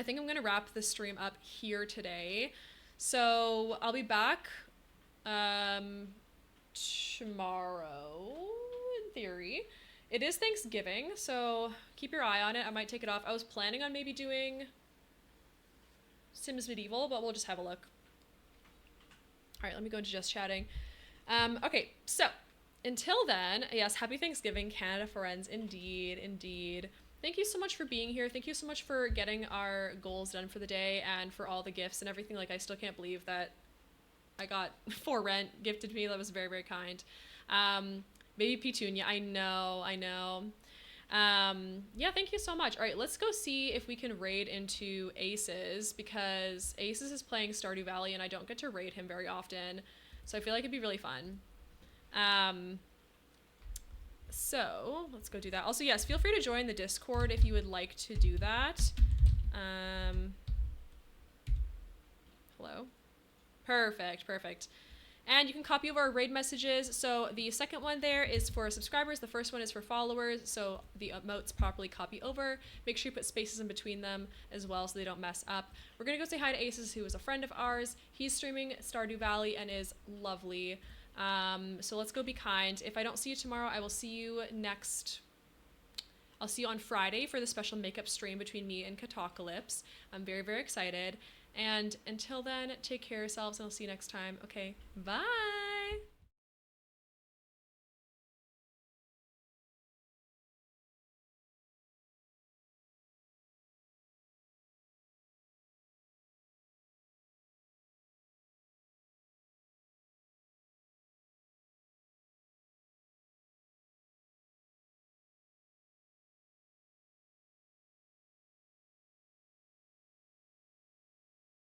[SPEAKER 1] think I'm gonna wrap the stream up here today. So I'll be back tomorrow in theory. It is Thanksgiving, so keep your eye on it. I might take it off. I was planning on maybe doing Sims Medieval, but we'll just have a look. All right, let me go into just chatting. Okay, so until then, yes, happy Thanksgiving, Canada Friends, indeed, indeed. Thank you so much for being here. Thank you so much for getting our goals done for the day and for all the gifts and everything. Like, I still can't believe that I got for rent gifted to me. That was very, very kind. Baby Petunia, I know. Yeah, thank you so much. All right, let's go see if we can raid into Aces, because Aces is playing Stardew Valley and I don't get to raid him very often. So I feel like it'd be really fun. So let's go do that. Also, yes, feel free to join the Discord if you would like to do that. Hello? Perfect. And you can copy over our raid messages. So the second one there is for subscribers. The first one is for followers. So the emotes properly copy over. Make sure you put spaces in between them as well so they don't mess up. We're going to go say hi to Aces, who is a friend of ours. He's streaming Stardew Valley and is lovely. So let's go be kind. If I don't see you tomorrow, I will see you I'll see you on Friday for the special makeup stream between me and Katacalypse. I'm very, very excited. And until then, take care of yourselves and I'll see you next time. Okay, bye!